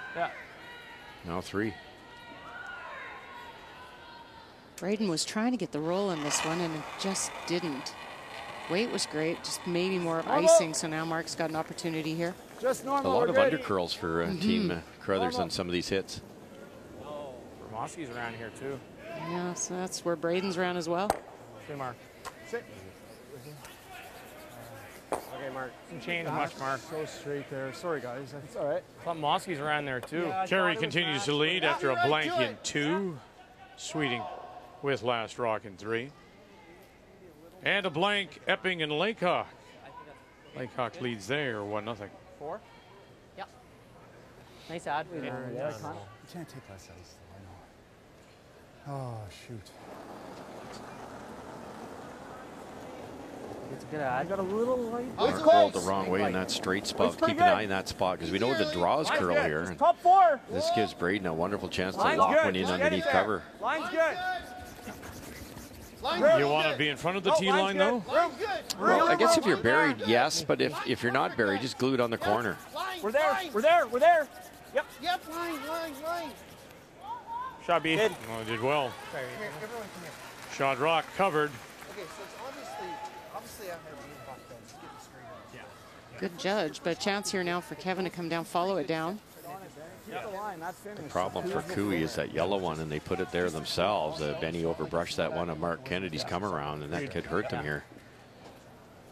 C: Now 3.
D: Braden was trying to get the roll in this one, and it just didn't. Weight was great, just maybe more of icing, so now Mark's got an opportunity here.
M: Just normal.
C: A lot of undercurls for Team Carruthers on some of these hits.
B: Romoski's around here, too.
D: Yeah, so that's where Braden's around as well.
B: Hey, Mark.
M: Sit.
B: Okay, Mark. Some change much, Mark.
M: So straight there. Sorry, guys. That's all right.
B: Moski's around there, too.
M: Yeah,
A: Kerry continues to lead after a blank in 2. Sweeting with last rock in 3. And a blank, Epping and Lakehawk. Lakehawk leads there 1-0.
K: 4? Yep. Nice ad.
M: You can't take less ice. I know. Oh, shoot.
K: It's good. I got a little light.
C: Mark rolled the wrong way in that straight spot. Keep an eye on that spot because we know the draws curl here. And
K: top 4.
C: this gives Braden a wonderful chance to
K: Line's
C: lock
K: good.
C: one in underneath cover.
K: Line's good.
A: You want to be in front of the tee line, though?
C: Well, I guess if you're buried, yes, but if you're not buried, just glue it on the corner.
K: We're there. We're there. We're there. Yep.
N: Yep, line.
K: Shot B.
A: Oh, did well.
N: Here, everyone come here.
A: Shot rock covered.
N: Okay, so it's obviously I have a buck then. Just get it straight on.
D: Good judge, but a chance here now for Kevin to come down, follow it down.
C: The problem for Cooey is that yellow one, and they put it there themselves. Benny overbrushed that one of Mark Kennedy's come around, and that could hurt them here.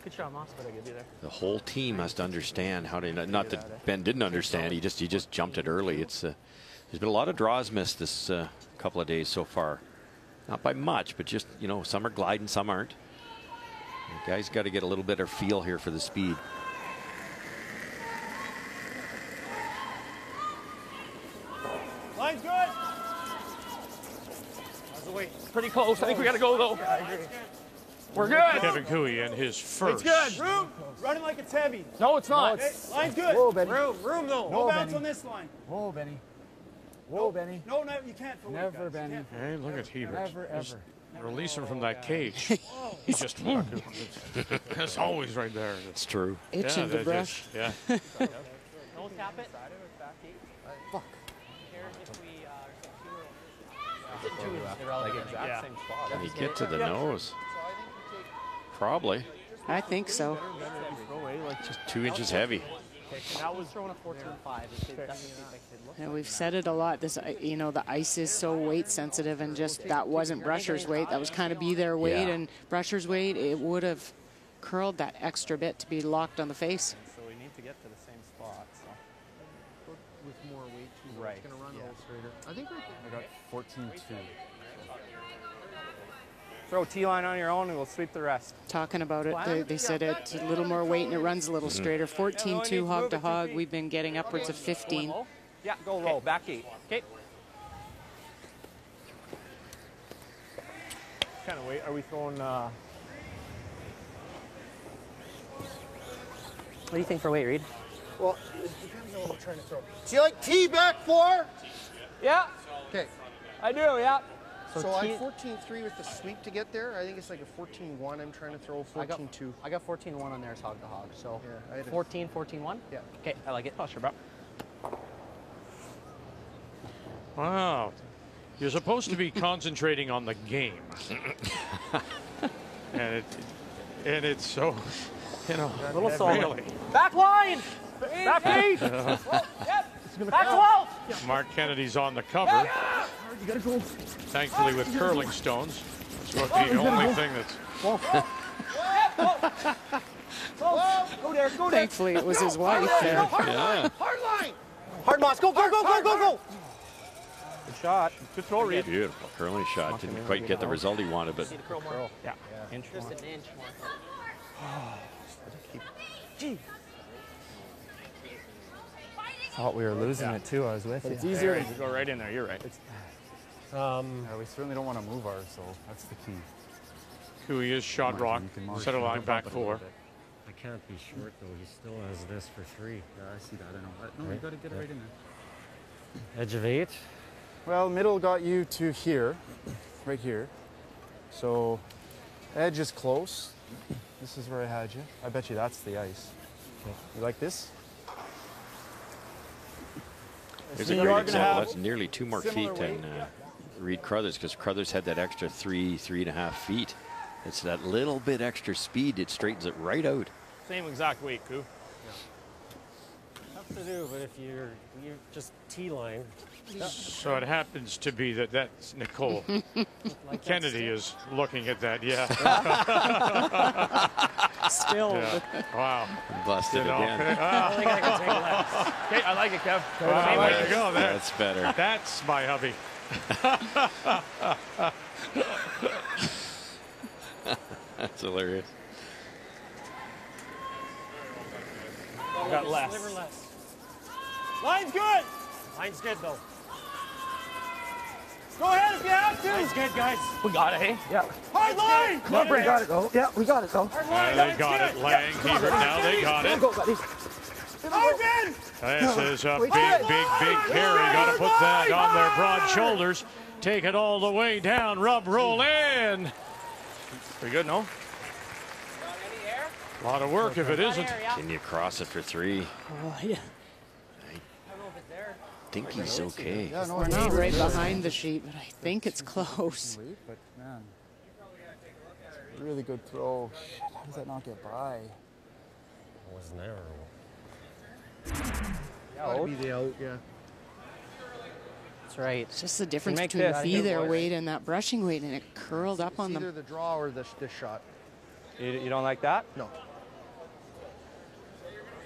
K: Good shot, Moss, but I give you there.
C: The whole team has to understand how to. Not that Ben didn't understand. He just jumped it early. It's there's been a lot of draws missed this couple of days so far. Not by much, but just some are gliding, some aren't. The guys got to get a little better feel here for the speed.
K: Line's good. Pretty close. I think we got to go, though. We're good.
A: Kevin Cooey and his first.
K: It's good. Room. Running like it's heavy. No, it's not. Line's good.
M: Whoa, Benny.
K: Room, though. No bounce on this line.
M: Whoa, Benny. Whoa, Benny.
K: No, you can't.
M: Never, Benny.
A: Hey, look at Hebert.
M: Never, ever.
A: Release him from that cage. He's just. That's always right there.
C: It's true.
D: Itching to brush.
A: Yeah.
K: Don't tap it.
M: Fuck.
C: Can he get to the nose? Probably.
D: I think so.
C: Just 2 inches heavy.
K: That was throwing a 14.5.
D: And we've said it a lot. This, the ice is so weight sensitive, and just that wasn't Brusher's weight. That was kind of be their weight,
C: Yeah.
D: and Brusher's weight, it would have curled that extra bit to be locked on the face.
K: So we need to get to the same spot. So.
N: With more weight, too.
K: Right.
N: It's going to run a little straighter. I think
M: I got 14.2.
K: Throw T-line on your own and we'll sweep the rest.
D: Talking about it, they said it's a little more weight and it runs a little straighter. 14.2 hog to hog. We've been getting upwards of 15.
K: Yeah, go low. Back 8. Okay. Kind of weight are we throwing? What do you think for weight, Reed?
N: Well, it depends on what we're trying to throw. Do you like T back 4?
K: Yeah.
N: Okay.
K: I do, yeah.
N: So I 14.3 with the sweep to get there. I think it's like a 14.1. I'm trying to throw 14.2.
K: I got 14.1 on there as hog to hog. So
N: yeah,
K: 14.1? Yeah. Okay, I like it. Oh, sure, bro.
A: Wow. You're supposed to be concentrating on the game. and it's so,
K: a little solid.
A: really.
K: Back line! Back 8! Back 12!
A: Mark Kennedy's on the cover.
M: You gotta go.
A: Thankfully with curling stones. That's what the only thing that's...
K: Go there, go there.
D: Thankfully it was his wife there.
C: Yeah.
N: Hard line!
K: Hard Moss, go, go, go, go, go, go! Good shot. Good throw, Reed.
C: Beautiful curling shot. Didn't quite get the result he wanted, but
K: Yeah. Inch more. Just an inch more. Gee. Thought we were losing it too. I was with you.
M: It's easier
K: to go right in there. You're right.
M: we certainly don't want to move ours, so that's the key.
A: Cooey is shot rock. Center line back 4.
L: I can't be short, though. He still has this for 3.
M: Yeah, I see that. I know. No, you got to get it right in there.
L: Edge of 8.
M: Well, middle got you to here, right here. So, edge is close. This is where I had you. I bet you that's the ice. Okay. You like this?
C: there's a great example. That's nearly 2 more feet than Reed Carruthers, because Carruthers had that extra 3.5 feet. It's that little bit extra speed. It straightens it right out.
K: Same exact weight, Coo.
L: Tough to do, but if you're just T-line.
A: So it happens to be that's Nicole. Kennedy is looking at that, yeah.
D: Still.
A: Yeah. Wow.
C: Busted again.
K: Okay, I like it, Kev.
A: Wow, there you go.
C: That's better.
A: That's my hubby.
C: That's hilarious.
K: Got less. Line's good.
L: Line's good, though.
B: Go ahead if you have to. That's good, guys.
K: We got it, hey? Yeah.
B: Hard line.
K: Come on, Brent. Got it, though. Yeah, we got it, though.
A: They got it. Lang, Hebert, now they got it.
K: Go, buddy.
A: This is a big carry. Got to put that on their broad shoulders. Take it all the way down. Rub, roll in.
K: Pretty good, no?
A: A lot of work if it isn't.
C: Can you cross it for 3?
D: Oh, yeah.
C: I think he's okay.
D: We're not right behind the sheet, but I think it's close.
M: But man, really good throw. Shit, how does that not get by?
L: It wasn't there.
N: Gotta be the out, yeah.
K: That's right.
D: It's just the difference between be there weight and that brushing weight, and it curled up on them.
N: Either the draw or this shot.
K: You don't like that?
N: No.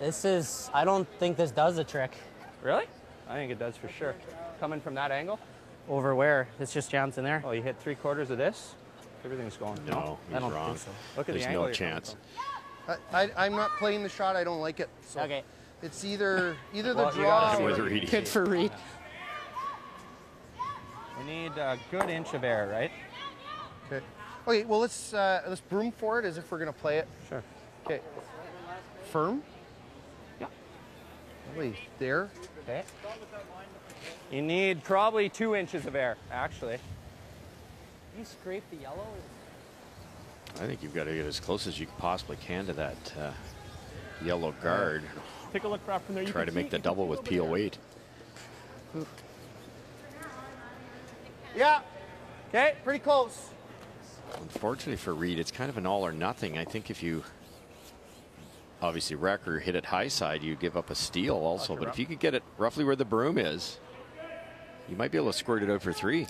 K: This is, I don't think this does the trick. Really? I think it does for sure. Coming from that angle? Over where? It's just jams in there. Oh, you hit 3/4 of this? Everything's going.
C: No, he's
K: I don't
C: wrong.
K: think so. Look at
C: There's
K: the angle.
C: no chance.
N: I'm not playing the shot. I don't like it. So
K: okay.
N: It's either the
K: Well,
N: draw or
D: Good for Reed.
K: We need a good inch of air, right?
N: Okay. Okay. Well, let's broom for it as if we're gonna play it.
K: Sure.
N: Okay. Firm.
K: Yeah.
N: Really there.
K: Okay. You need probably 2 inches of air, actually. You scrape the yellow?
C: I think you've got to get as close as you possibly can to that yellow guard.
K: Take a look from there.
C: Try to make the double with peel weight.
N: Yeah. Okay. Pretty close.
C: Unfortunately for Reed, it's kind of an all or nothing. I think if you obviously wreck or hit it high side, you give up a steal also. But if you could get it roughly where the broom is, you might be able to squirt it out for 3.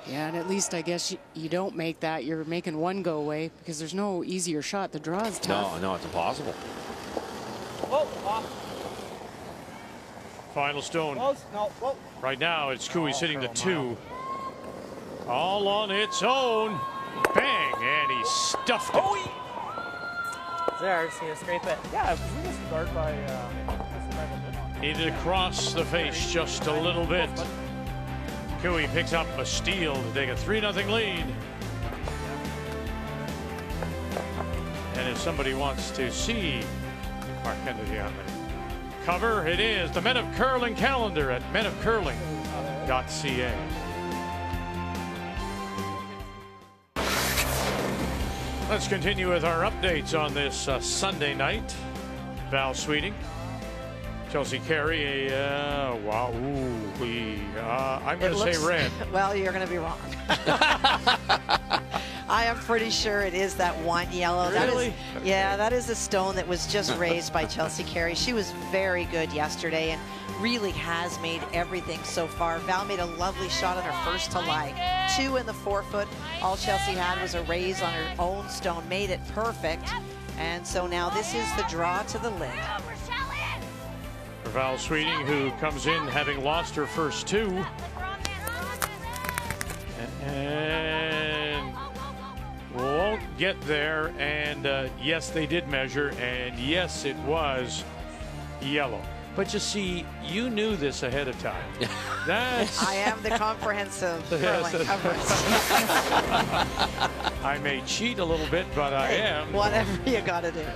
D: Yeah, and at least I guess you don't make that. You're making one go away because there's no easier shot. The draw is tough.
C: No, it's impossible.
K: Whoa, off.
A: Final stone.
K: Close. No, whoa.
A: Right now, it's Cooey sitting the 2. All on its own. Bang, and he stuffed it.
K: There, just need to scrape it. Yeah, we just start by.
A: Needed to cross the face just a little bit. Cooey picks up a steal to take a 3-0 lead. And if somebody wants to see Mark Kennedy on the cover, it is the Men of Curling calendar at menofcurling.ca. Let's continue with our updates on this Sunday night. Val Sweeting, Chelsea Carey, wow, I'm going to say red.
H: Well, you're going to be wrong. I am pretty sure it is that one yellow.
A: Really?
H: That is a stone that was just raised by Chelsea Carey. She was very good yesterday and really has made everything so far. Val made a lovely shot on her first to lie. 2 in the 4-foot. All Chelsea had was a raise on her own stone. Made it perfect. And so now this is the draw to the lid.
A: For Val Sweeting, who comes in having lost her first 2. And won't get there. And yes, they did measure. And yes, it was yellow. But you see, you knew this ahead of time. That's...
H: I am the comprehensive curling coverage.
A: I may cheat a little bit, but I am.
H: Whatever you got to do.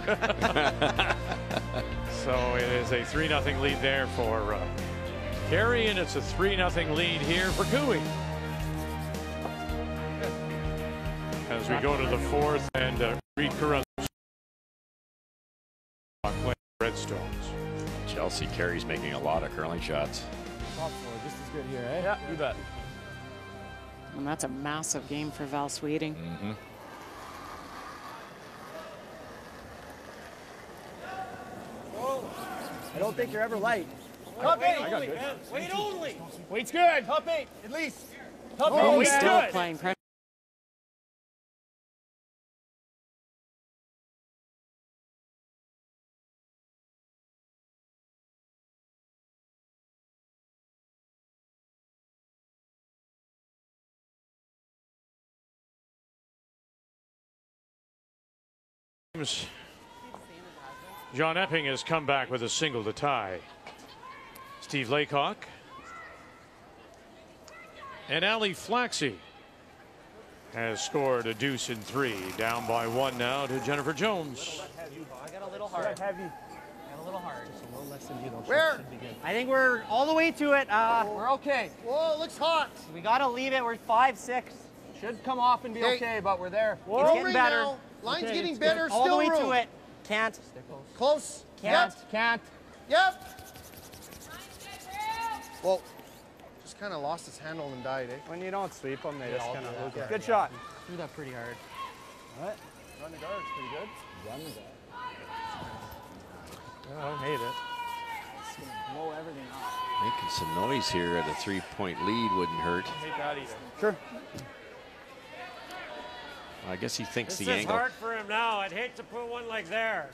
A: So it is a 3-0 lead there for Carey, and it's a 3-0 lead here for Cooey. As we go to the 4th, and Reed Carruthers playing Redstones.
C: Chelsea Carey's making a lot of curling shots.
K: Top 4, just as good here, eh? Yeah, you bet.
D: And that's a massive game for Val Sweeting.
C: Mm-hmm.
K: I don't think you're ever light.
B: Top 8.
K: I got good.
B: Wait only. Weight's good. Top 8, at least. Top 8.
D: Oh,
B: Weight's
D: he's still
B: good.
D: applying pressure.
A: John Epping has come back with a single to tie. Steve Laycock And Ali Flaxey has scored a deuce in 3. Down by 1 now to Jennifer Jones.
K: I got a little hard. Heavy. I got a little hard. So a little less than you though.
N: Where?
K: Should be good. I think we're all the way to it. We're okay.
N: Whoa, it looks hot.
K: We got to leave it. We're 5-6. Should come off and be okay, but we're there.
N: Whoa.
K: It's getting better.
N: Now. Line's
K: okay,
N: getting better.
K: All
N: Still
K: the way
N: room.
K: to it. Can't.
N: Close.
K: Can't.
N: Yep.
K: Can't.
N: Yep. Whoa. Just kind of lost his handle and died, eh?
K: When you don't sweep them, they just kind of lose it.
N: Good
K: shot. Threw that pretty hard.
M: What? Run the guard's pretty good. Run the guard.
K: I don't hate it.
M: It's going to blow everything up.
C: Making some noise here at a 3-point lead wouldn't hurt.
K: I hate that either.
M: Sure.
C: I guess he thinks
B: This
C: the
B: is
C: angle.
B: hard for him now. I'd hate to put one like there.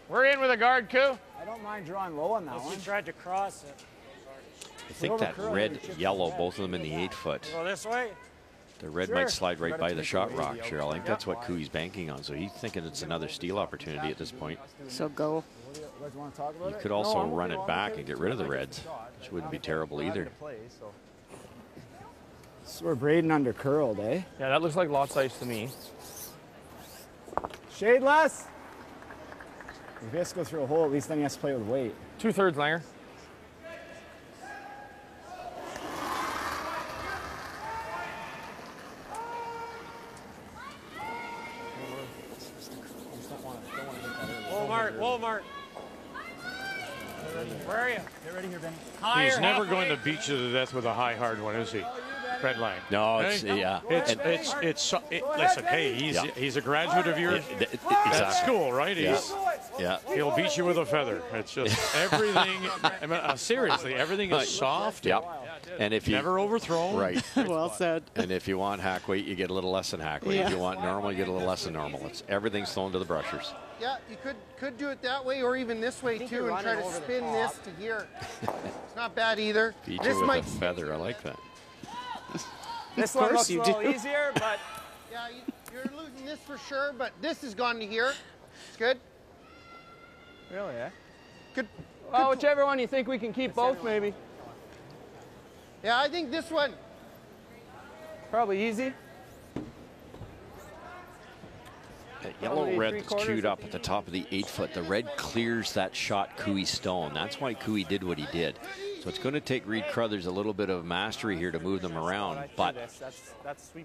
K: We're in with a guard, Koo.
M: I don't mind drawing low on that
B: Unless
M: one.
B: he tried to cross it.
C: I think that red, yellow, both of them in the 8-foot.
B: Go this way?
C: The red might slide right by the shot rock, Cheryl. I think that's what Cooey's banking on. So he's thinking it's another steal opportunity at this point.
D: So go.
C: You could also run it back and get rid of the reds, which wouldn't be terrible either.
M: So we're Braden under curled, eh?
K: Yeah, that looks like lots ice to me.
M: Shade less. If he has to go through a hole, at least then he has to play with weight.
K: 2/3, Langer.
B: Walmart. Where are you?
M: Get ready here, Benny.
A: He's never going to beat you to death with a high, hard one, is he? Fred Lang.
C: No,
A: hey?
C: it's, yeah.
A: Listen, hey, he's a graduate of your
C: exactly.
A: school, right?
C: Yeah. Yeah.
A: He'll beat you with a feather. It's just everything. I mean, seriously, everything is soft.
C: Yep. And if you
A: never overthrown.
C: Right.
D: Well said.
C: And if you want hack weight, you get a little less than hack weight.
D: Yeah.
C: If you want normal, you get a little less than normal. It's everything's thrown to the brushers.
N: Yeah, you could do it that way or even this way too and try to spin this to here. It's not bad either.
C: Beat
N: This
C: you with
N: might.
C: a feather. I like that.
K: This one looks a little easier, but
N: Yeah, you're losing this for sure, but this has gone to here. It's good.
K: really, eh?
N: Good.
K: Well, whichever one you think we can keep both, maybe.
N: Yeah, I think this one.
K: Probably easy.
C: That yellow red that's queued up at the top of the 8-foot. The red clears that shot Cooey stone. That's why Cooey did what he did. So it's going to take Reed Carruthers a little bit of mastery here to move them around. But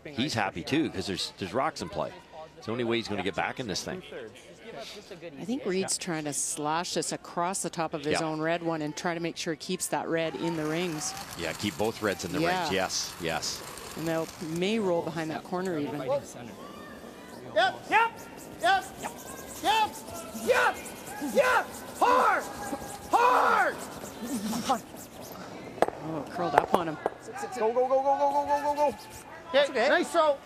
C: he's happy too because there's rocks in play. It's the only way he's going to get back in this thing.
D: I think Reed's trying to slash this across the top of his own red one and try to make sure he keeps that red in the rings.
C: Yeah, keep both reds in the rings. Yes, yes.
D: And they may roll behind that corner even.
N: Yep. Hard.
D: Oh, curled up on him.
N: Go. Okay, nice throw.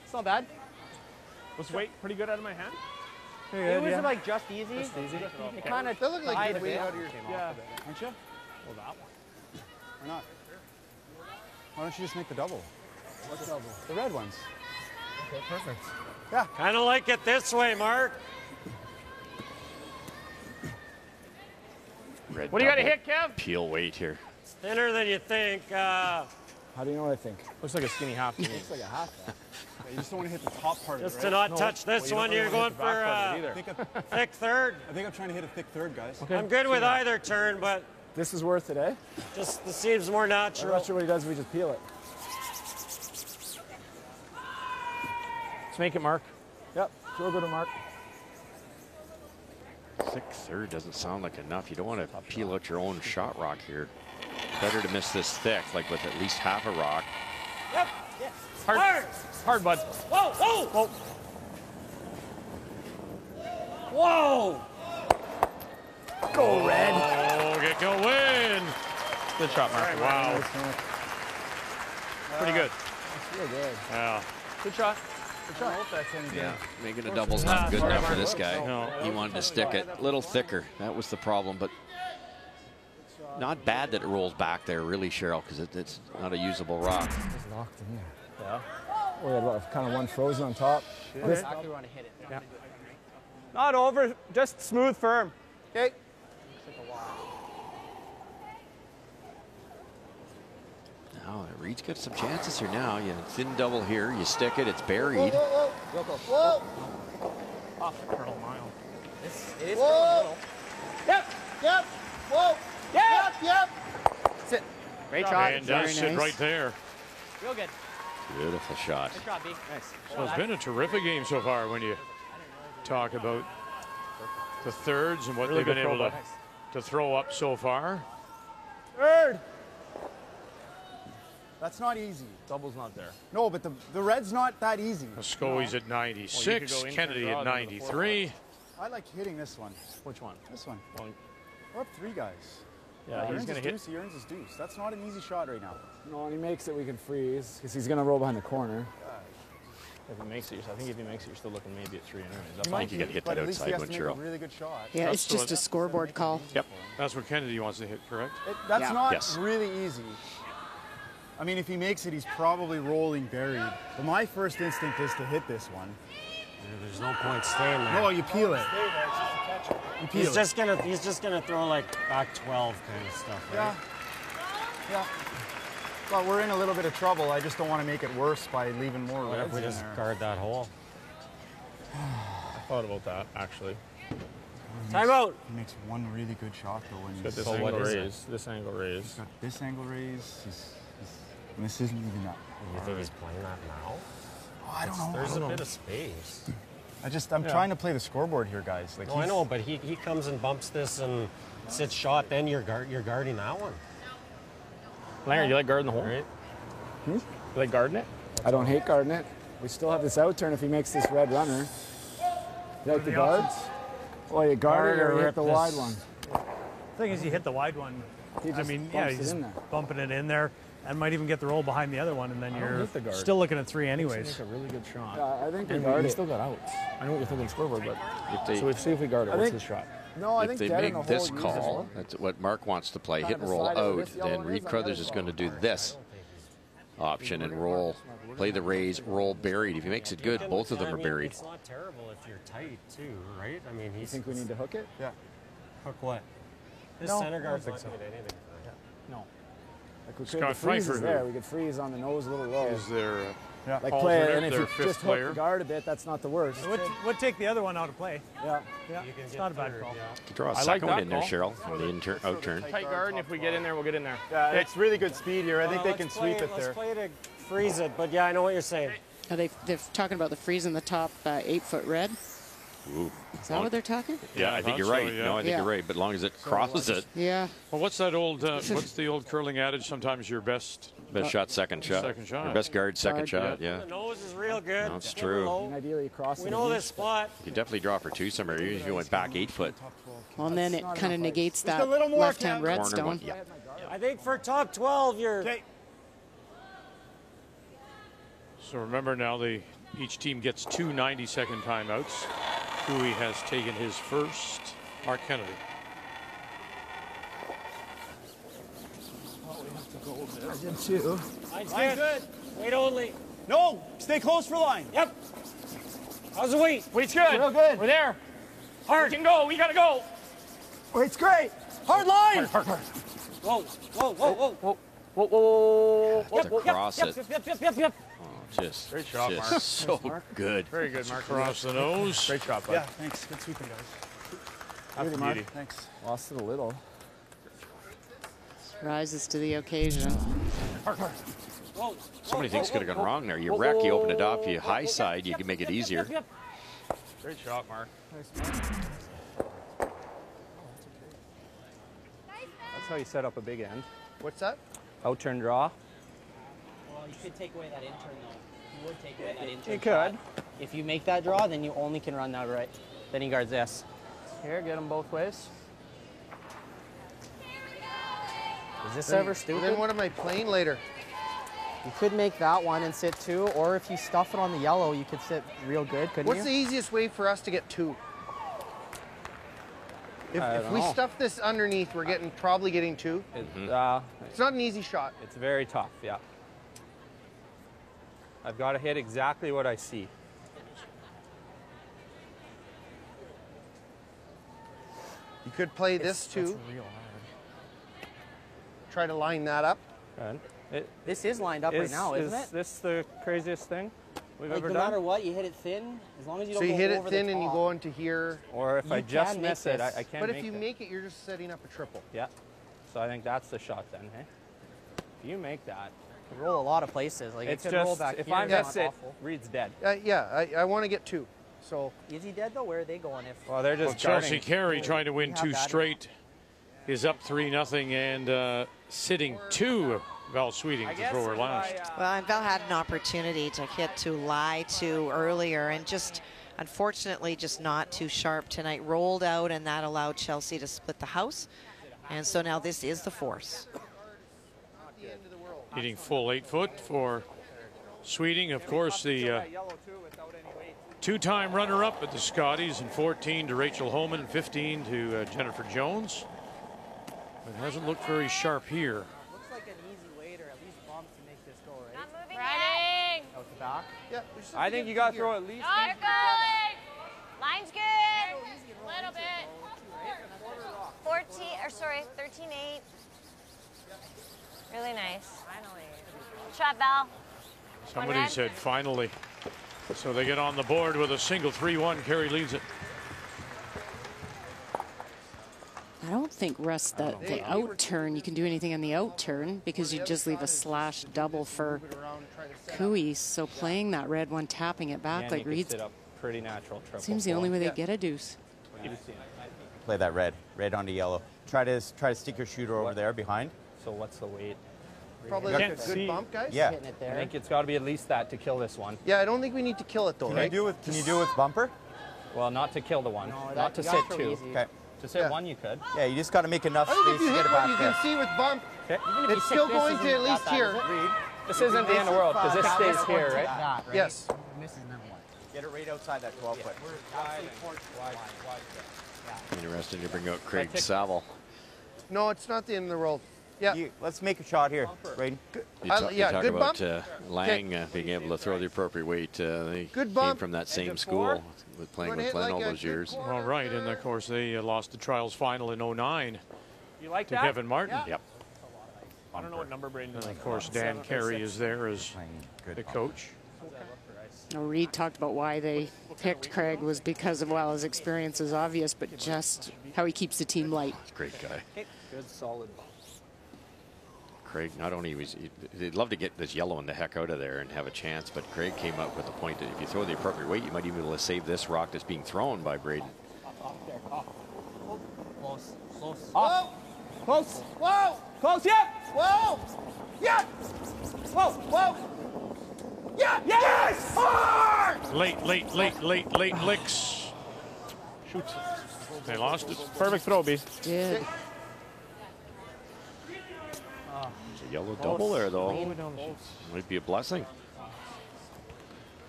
K: It's not bad.
J: Was weight pretty good out of my hand?
K: It was like just easy. It kind of
N: looked like good weight out of your
K: Yeah.
M: Aren't you?
J: Well, that one.
M: Why not? Why don't you just make the double? What double? The red ones. Okay, perfect. Yeah.
B: Kind of like it this way, Mark.
C: Red
K: What do you got to
C: double.
K: hit, Kev?
C: Peel weight here.
B: It's thinner than you think.
M: How do you know what I think?
J: Looks like a skinny half to me.
M: Looks like a half. Yeah, you just don't want to hit the top part
B: Just
M: of
B: to
M: it, right?
B: not touch this one, you're going for thick third.
M: I think I'm trying to hit a thick third, guys.
B: Okay. I'm good with either turn, but
M: this is worth it, eh?
B: just this seems more natural.
M: I'm not sure what he does if we just peel it.
J: Let's make it, Mark.
M: Yep, sure, go to Mark.
C: Thick third doesn't sound like enough. You don't want to peel out your own shot rock here. Better to miss this thick, like with at least half a rock.
B: Yep.
J: Hard, bud.
B: Whoa. Whoa.
J: Go red.
A: Oh, get going.
J: Good shot, Mark.
A: Wow.
J: Pretty good.
M: That's real good.
A: Yeah.
J: Good shot.
M: I hope that's any good.
C: Yeah, making a double's not good enough for this guy. No. He wanted to stick it a little thicker. That was the problem, but not bad that it rolls back there, really, Cheryl, because it's not a usable rock.
M: It's locked in there. Yeah. We had kind of one frozen on top.
K: Exactly want to hit it. Yeah. Not over, just smooth, firm.
N: Okay.
C: Oh, Reed's got some chances here now. You thin double here. You stick it. It's buried.
N: Whoa.
K: Off the curl mile. It is
N: Whoa. Yep. Whoa. Yep.
K: Sit. Great shot.
A: And does sit right there.
K: Real good.
C: Beautiful shot.
K: Good job, B. Nice.
A: So it's been a terrific game so far when you talk about the thirds and what
K: Really
A: they've been
K: good
A: able
K: throw,
A: to throw up so far.
M: Third. That's not easy.
J: Double's not there.
M: No, but the red's not that easy.
A: Muskoge's at 96, Kennedy at 93.
M: I like hitting this one.
J: Which one?
M: This one.
J: Well,
M: we're up 3 guys.
J: Yeah,
M: he
J: he's going to hit.
M: He earns his deuce. That's not an easy shot right now.
I: No, and he makes it, we can freeze, because he's going to roll behind the corner.
J: If he makes it, I think if he makes it, you're still looking maybe at 3 anyways.
C: I think you got to hit that outside one, Cheryl.
M: Really good shot.
D: Yeah, it's just a scoreboard call.
A: Yep. That's what Kennedy wants to hit, correct?
M: That's not really easy. I mean, if he makes it, he's probably rolling buried. But my first instinct is to hit this one.
F: There's no point staying there.
M: No, you peel it. You peel
F: He's just gonna throw like back 12 kind of stuff, right?
M: Yeah. But we're in a little bit of trouble. I just don't want to make it worse by leaving more
F: What if
M: reds
F: we
M: in
F: just
M: there.
F: guard that hole?
J: I thought about that, actually.
F: Time out!
M: He makes one really good shot, though. When
J: He's got this
F: So
J: angle
F: what is
J: raise. This angle raise.
M: He's got this angle raise. And this isn't even that.
F: You think he's playing that now?
M: Oh, I don't know.
F: There's a bit of space.
M: I'm trying to play the scoreboard here, guys. Like,
F: No, I know, but he comes and bumps this and sits shot, then you're guarding that one.
J: Larry, you like guarding the hole?
F: Right?
J: You like guarding it?
I: I don't hate guarding it. We still have this out turn if he makes this red runner. You like the guards? Oh, you guard it or you hit the wide one?
B: The thing is, you hit the wide one.
I: He just
B: he's
I: bumps it in there.
B: bumping it in there, and might even get the roll behind the other one, and then you're still looking at 3 anyways.
J: It's a really good shot.
I: Yeah, I think we
J: And
I: guard
J: we
I: it.
J: still got outs. I know what you're thinking scoreboard, but
C: If
J: so see if we guard it. What's the shot?
I: No, I
C: if
I: think
C: they
I: dead in the
C: make
I: hole
C: this
I: uses
C: call,
I: one.
C: that's what Mark wants to play,
I: Kind
C: hit
I: of
C: and roll
I: decided
C: out,
I: this yellow
C: then
I: one
C: Reed
I: is,
C: Carruthers is going to do this option and roll, play the raise, roll buried. If he makes it good, both of them are buried.
F: It's not terrible if you're tight, too, right? I mean,
I: You think we need to hook it?
M: Yeah.
F: Hook what? His
I: No,
F: center
I: I
F: guard's
I: don't
F: not
I: think
F: good at anything.
I: No. Like we could,
A: Scott
I: the freeze
A: Pfeiffer,
I: is there. We could freeze on the nose a little low.
A: Is there
I: like play it, and if
A: their
I: you
A: fifth
I: just hook
A: player?
I: the guard a bit, that's not the worst.
B: Would take the other one out of play.
I: Yeah.
B: It's not a bad call.
C: Draw a
J: I like
C: second one
J: that
C: in there,
J: call.
C: Cheryl, on the out turn.
J: Tight guard, and if we get in there, we'll get in there.
M: Yeah, it's really good speed here. I think they
F: Let's
M: can
F: play
M: sweep it
F: Let's
M: there.
F: play to freeze it, but yeah, I know what you're saying.
D: Are they're talking about the freeze in the top 8-foot red?
C: Ooh.
D: Is that what they're talking?
C: Yeah, I think you're right. No, I think
D: Yeah.
C: you're right. But as long as it crosses it,
D: Yeah.
A: Well, what's that old? What's the old curling adage? Sometimes your best
C: shot, second shot.
A: Second shot.
C: Your best guard, second
A: Guard,
C: shot. Yeah.
F: The nose is real good.
C: That's
F: Never
C: true.
F: low.
I: And ideally, cross
F: We
I: it
F: know
I: in.
F: this spot.
C: You definitely draw for 2 somewhere. Even if you went back 8 foot.
D: Well, and then it kind of negates
M: Just a
D: that
M: little more,
D: left-hand
M: Cam.
D: redstone.
C: Corner one, yeah.
F: I think for top 12, you're.
M: Okay.
A: So remember now, each team gets 2 90-second timeouts. Cooey has taken his first. Mark Kennedy.
I: I did too.
F: Line's
M: Line's
F: good. Wait only.
M: No, stay close for line.
F: Yep. How's the weight?
J: Weight's good.
I: Real good.
J: We're there.
F: Hard.
J: We can go. We got to go.
I: Weight's great.
M: Hard line.
F: Whoa, whoa, whoa, whoa.
J: Whoa, whoa, whoa.
C: To cross it.
F: Yep.
C: Oh, just
J: Great shot, Mark.
C: so good.
J: Very good, Mark.
A: Across the nose.
J: Great shot, bud.
M: Yeah, thanks. Good sweeping, guys.
J: That's
I: Really, Mark.
J: beauty.
M: Thanks.
I: Lost it a little.
D: Rises to the occasion.
F: Whoa.
C: So many things could have gone wrong there. You wreck, you open it up, you high side, you can make it easier.
J: Great shot, Mark.
K: That's how you set up a big end.
N: What's that?
K: Out turn draw.
Q: Well, you could take away that in turn though. You would take away that in turn.
K: You could.
Q: If you make that draw, then you only can run that right. Then he guards this.
K: Here, get them both ways.
Q: Is this ever stupid?
N: Then what am I playing later?
Q: You could make that one and sit 2, or if you stuff it on the yellow, you could sit real good, couldn't
N: What's
Q: you?
N: the easiest way for us to get 2? If we stuff this underneath, we're probably getting 2. It's not an easy shot.
K: It's very tough, yeah. I've got to hit exactly what I see.
N: You could play this too.
Q: Real hard.
N: Try to line that up.
Q: This is lined up right now, isn't it?
K: Is this the craziest thing we've ever
Q: no
K: done?
Q: matter what, you hit it thin, as long as you don't
N: So you
Q: go
N: hit it
Q: over
N: thin
Q: the
N: and you
Q: top.
N: go into here.
K: Or if I just miss it, I can't
N: But
K: make
N: if you
K: that.
N: make it, you're just setting up a triple.
K: Yeah. So I think that's the shot then, hey? If you make that.
Q: You roll a lot of places. Like
K: It's
Q: it could roll
K: just,
Q: back
K: if
Q: here,
K: I
Q: it's
K: miss
Q: not
K: it,
Q: awful.
K: Reed's dead.
N: I want to get 2. So
Q: is he dead though? Where are they going? If
K: well, they're just
A: Chelsea Carey trying to win
Q: We have
A: 2
Q: that in
A: straight is up 3-0 and sitting 2 Val Sweeting to throw her last.
H: Well, and Val had an opportunity to hit to lie to earlier and just unfortunately just not too sharp tonight. Rolled out and that allowed Chelsea to split the house. And so now this is the force.
A: Hitting full 8 foot for Sweeting. Of course, the 2-time runner-up at the Scotties in 14 to Rachel Holman and 15 to Jennifer Jones. It hasn't looked very sharp here.
Q: looks like an easy weight or at least bump to make this go, right?
P: Not moving yet.
Q: Out the back?
N: Yeah.
K: I think you got to throw at least.
P: You're going. Line's good. A little bit. 13-8. Really nice. Finally. Shot, Val.
A: Somebody said finally. So they get on the board with a single 3-1. Carey leads it.
D: I don't think, Russ, that the out turn, you can do anything on the out turn because you just leave a slash double for Cooey. So playing that red one, tapping it back like Reed's,
K: pretty natural triple.
D: seems the only way they get a deuce.
R: Play that red onto yellow. Try to stick your shooter over there behind.
K: So what's the weight?
N: Probably like a good bump, guys.
R: Yeah.
K: I think it's got to be at least that to kill this one.
N: Yeah, I don't think we need to kill it though,
R: Can
N: right?
R: you do it with bumper?
K: Well, not to kill the one.
Q: No,
K: not to
Q: you
K: sit
Q: got it
K: 2.
Q: easy.
R: Okay.
K: To sit 1, you could.
R: Yeah, you just got to make enough
N: I think
R: space
N: if
R: to
N: you
R: get
N: hit
R: it
N: what
R: back
N: you
R: there.
N: can see with bump,
K: Okay.
N: it's still going to at least here.
K: This isn't the end of the world because this stays here, right?
N: Yes.
Q: Misses never one.
R: Get it right outside that 12 foot.
C: Interesting to bring out Craig Saville.
N: No, it's not the end of the world. Yeah.
R: Let's make a shot here, Brady.
C: You talk
N: good
C: about
N: bump.
C: Lang being able to throw the appropriate weight. They
N: Good
C: came
N: bump.
C: from that same school with playing with Glenn all those years.
A: All right, and of course they lost the trials final in 09
K: You like
A: to
K: that?
A: Kevin Martin.
C: Yep.
K: I don't know what number Braden
A: And
K: is.
A: of course Dan Carey is there as the coach.
D: Now, Reed talked about why they picked Craig was because of, well, his experience is obvious, but just how he keeps the team light.
C: Great guy.
K: Good, solid.
C: Craig, not only was they'd love to get this yellow one the heck out of there and have a chance, but Craig came up with the point that if you throw the appropriate weight, you might even be able to save this rock that's being thrown by Braden.
Q: Close. Close.
N: Whoa!
Q: Close.
N: Whoa!
Q: Close. Yeah.
N: Whoa! Yeah!
Q: Whoa.
N: Whoa! Yeah! Yes! Hard!
A: Late licks. Shoot. They lost it.
K: Perfect throw, B.
D: Did.
C: It's a yellow double there, though. Might be a blessing.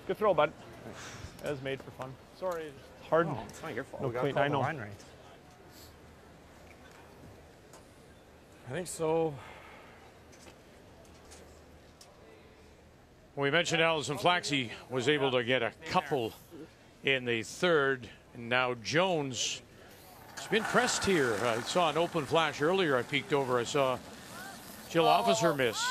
K: Good throw, bud. That was made for fun. Sorry. Hard.
Q: No, it's not your fault.
K: No,
Q: We gotta
K: wait,
Q: call
K: I
Q: the
K: know.
Q: line right.
K: I think so.
A: We mentioned Allison Flaxey was able to get a couple in the third, and now Jones has been pressed here. I saw an open flash earlier. I peeked over. I saw Jill Officer miss.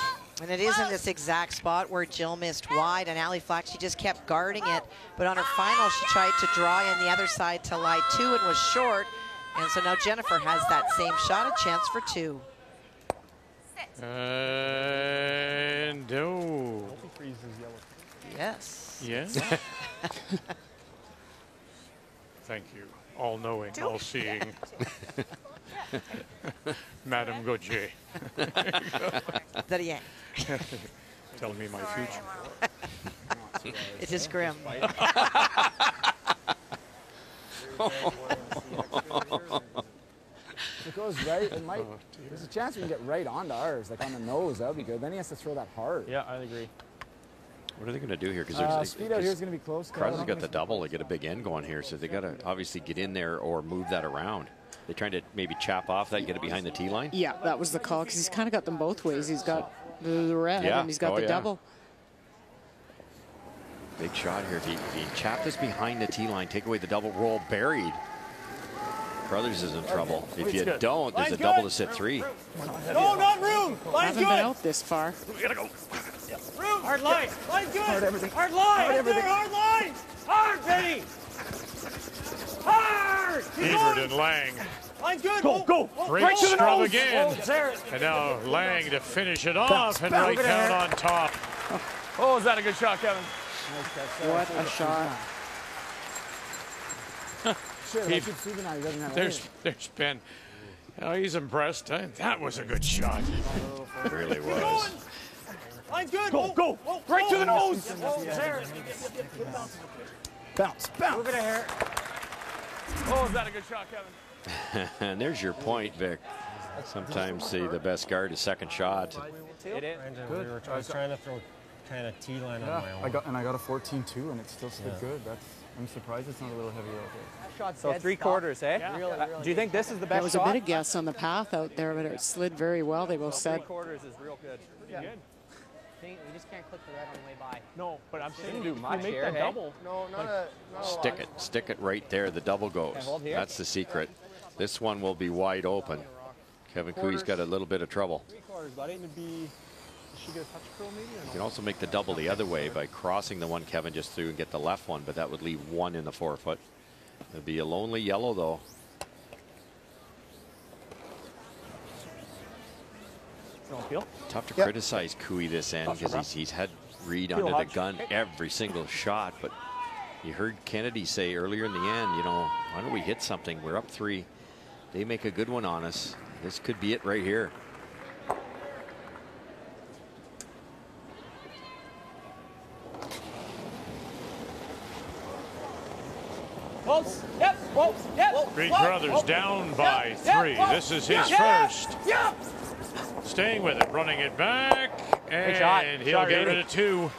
H: And it is in this exact spot where Jill missed wide, and Allie Flack, she just kept guarding it. But on her final, she tried to draw in the other side to lie 2 and was short. And so now Jennifer has that same shot, a chance for 2.
A: And oh.
H: Yes.
A: Yes. Thank you. All-knowing, all-seeing. Madame Gauthier. Telling me my future.
H: It is grim.
I: If it goes right, it might. There's a chance we can get right onto ours, like on the nose. That would be good. Then he has to throw that hard.
K: Yeah, I agree.
C: What are they going to do here? Because
I: speed out here is going to be close.
C: Carruthers got the double. They get a big end going here, so they got to obviously get in there or move that around. They're trying to maybe chap off that and get it behind the tee line.
D: Yeah, that was the call because he's kind of got them both ways. He's got the red and he's got the double.
C: Big shot here. If he chap this behind the tee line, take away the double roll, buried. Carruthers is in trouble. If you
B: good.
C: don't, there's a
B: Line's
C: double
B: good.
C: to sit 3.
B: No, not room. Line's
D: Haven't
B: good.
D: been out this far.
B: We gotta go. Room. Hard line. Line's good. Hard everything. Hard line. Hard everything. Hard line. Hard, Benny. Hard.
A: Ebert and Lang.
B: Line's good. Go.
A: Great scrub again.
B: Oh, there.
A: And now Lang to finish it off and right down on top.
J: Oh, is that a good shot, Kevin?
D: What a shot.
A: There's Ben. Oh, he's impressed. That was a good shot. It really was.
B: Line's good. Go. Right to the nose.
I: Bounce.
B: Move it here.
J: Oh, is that a good shot, Kevin?
C: And there's your point, Vic. Sometimes the best guard is second shot.
J: It is.
L: Good. I was trying to throw kind of T-line on my own.
M: I got a 14-2, and it still stood good. I'm surprised it's not a little heavier out there.
K: So 3/4, eh?
J: Yeah.
K: Really, do you think this is the best
D: There was
K: shot?
D: a bit of guess on the path out there, but it slid very well, they both said.
K: 3/4 is real good.
J: Pretty good.
Q: We just can't click the red on the way by.
J: No, but I'm saying
K: do
J: you
K: much
J: make
K: here,
J: that
K: hey?
J: double.
N: No, not a
C: Stick it right there. The double goes.
K: hold here.
C: That's the secret. This one will be wide open. Kevin Cooey's got a little bit of trouble.
J: 3/4, buddy. It'd be. Should get a touch curl maybe?
C: You can also make the double the other way by crossing the one Kevin just threw and get the left one, but that would leave one in the 4-foot. It'd be a lonely yellow though. Tough to criticize Cooey this end because he's had Reed under the gun every single shot, but you heard Kennedy say earlier in the end, you know, why don't we hit something? We're up 3. They make a good one on us. This could be it right here.
A: Reed Carruthers down by 3. This is his first. Staying with it, running it back, and he'll get rid of 2.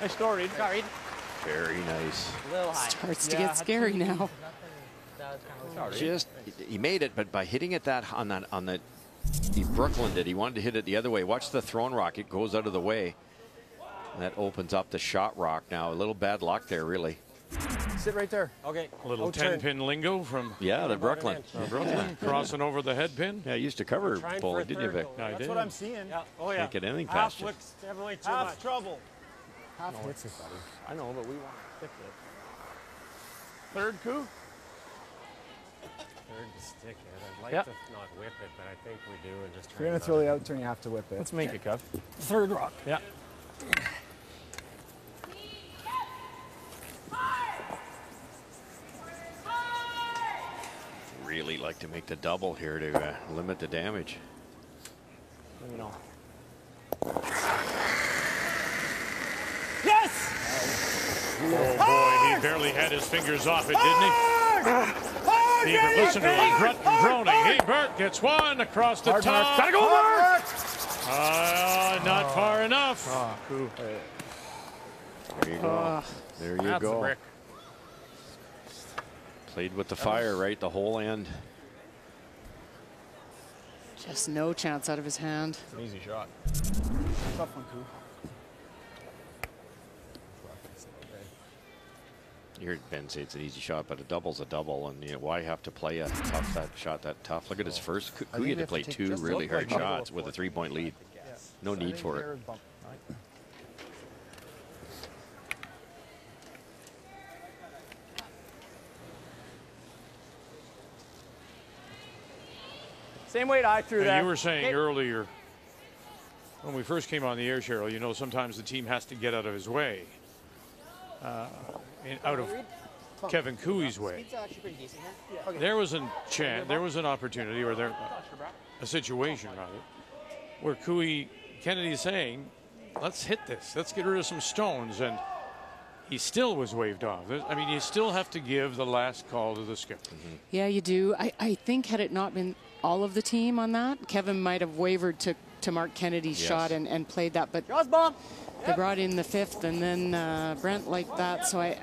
J: Nice story.
C: Very nice.
D: Starts to get scary now.
C: Just he made it, but by hitting it on the Brooklyn did. He wanted to hit it the other way. Watch the thrown rock. It goes out of the way. That opens up the shot rock now. A little bad luck there, really.
M: Sit right there.
L: Okay.
A: A little 10-pin lingo from
C: the Brooklyn.
A: Crossing over the head pin.
C: Yeah, I used to cover bowling, didn't you, Vic?
A: I did.
M: That's what I'm seeing.
L: Yeah. Oh, yeah.
C: Can't get anything
L: Half
C: past you.
L: looks definitely too
M: Half
L: much.
M: trouble.
L: Half hits it, buddy.
J: I know, but we want to stick it. Third coup?
L: Third to stick it. I'd like
J: Yep.
L: to not whip it, but I think we do and just
I: If you're going to throw the out turn, you have to whip it.
J: Let's make it, Kev.
L: Third rock.
J: Yeah.
C: Really like to make the double here to limit the damage.
J: You know.
A: Oh boy, he barely had his fingers off it, didn't he? Ebert, listen to him, grunt and groaning. Ebert gets one across the top.
J: Gotta go, Mark!
A: Not far enough.
C: There you go. There you
J: That's
C: go.
J: a brick.
C: Played with the fire right the whole end.
D: Just no chance out of his hand.
J: It's an easy shot.
M: Tough one, Coo.
C: You heard Ben say it's an easy shot, but a double's a double, and you know why have to play a tough shot that tough? Look at his first. Coo had to play 2 really hard shots with a 3-point lead. No need for it.
K: Same weight I threw that.
A: You were saying earlier, when we first came on the air, Cheryl, you know, sometimes the team has to get out of his way. Out of Kevin Cooey's way. There was a chance, there was an opportunity, or a situation rather, where Kennedy's saying, let's hit this, let's get rid of some stones, and he still was waved off. I mean, you still have to give the last call to the skipper.
D: Yeah, you do. I think had it not been all of the team on that, Kevin might have wavered to Mark Kennedy's shot and played that, but they brought in the 5th and then Brent like that, so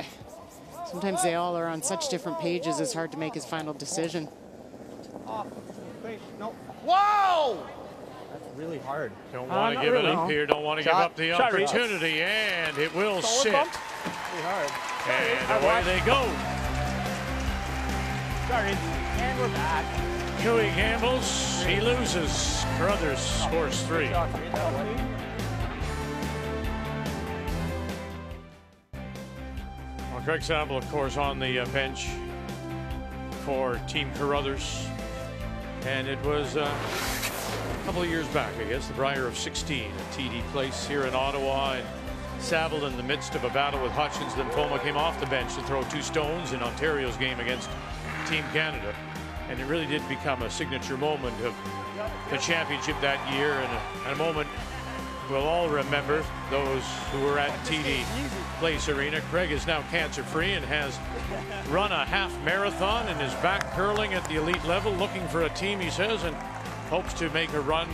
D: sometimes they all are on such different pages, it's hard to make his final decision.
N: Whoa!
K: That's really hard.
A: Don't want to give it up here, don't want to give up the opportunity, and it will sit.
K: Pretty hard.
A: And away they go.
J: Sorry. And we're back.
A: Cooey gambles. He loses. Carruthers scores 3. Well, Craig Saville, of course, on the bench for Team Carruthers. And it was a couple of years back, I guess, the Briar of 16 at TD Place here in Ottawa. And Saville, in the midst of a battle with Hodgkin's lymphoma, came off the bench to throw 2 stones in Ontario's game against Team Canada. And it really did become a signature moment of the championship that year, and a moment we'll all remember, those who were at TD Place Arena. Craig is now cancer-free and has run a half marathon and is back curling at the elite level, looking for a team, he says, and hopes to make a run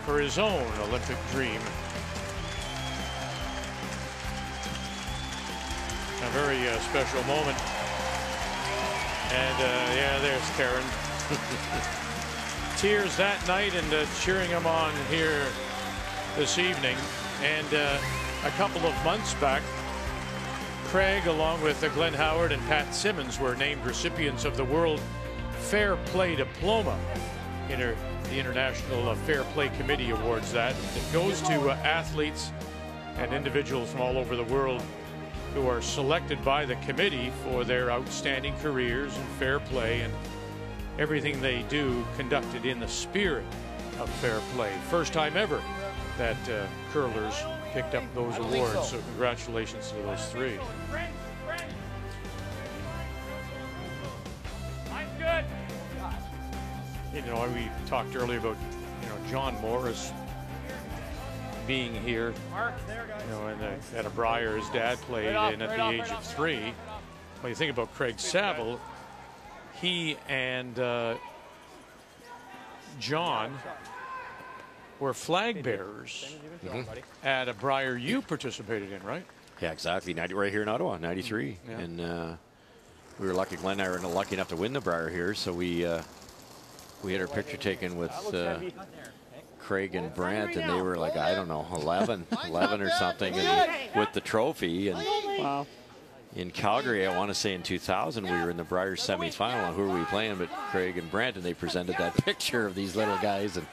A: for his own Olympic dream. A very special moment. And yeah, there's Karen. Tears that night, and cheering him on here this evening. And a couple of months back, Craig, along with Glenn Howard and Pat Simmons, were named recipients of the World Fair Play Diploma. The International Fair Play Committee awards that. It goes to athletes and individuals from all over the world who are selected by the committee for their outstanding careers and fair play, and everything they do conducted in the spirit of fair play. First time ever that curlers picked up those awards, so congratulations to those 3.
J: Mine's good.
A: You know, we talked earlier about, John Morris being here, at a Briar his dad played in at the age of 3. When you think about Craig Saville, he and John were flag bearers at a Briar you participated in, right?
C: Yeah, exactly. Right here in Ottawa, 93.
A: Yeah.
C: And we were lucky, Glenn and I were lucky enough to win the Briar here, so we had our picture taken with Craig and Brant, and they were like, I don't know, 11 or something, and with the trophy. And
D: wow.
C: In Calgary, I want to say in 2000, we were in the Briar semifinal. Who were we playing? But Craig and Brant, and they presented that picture of these little guys, and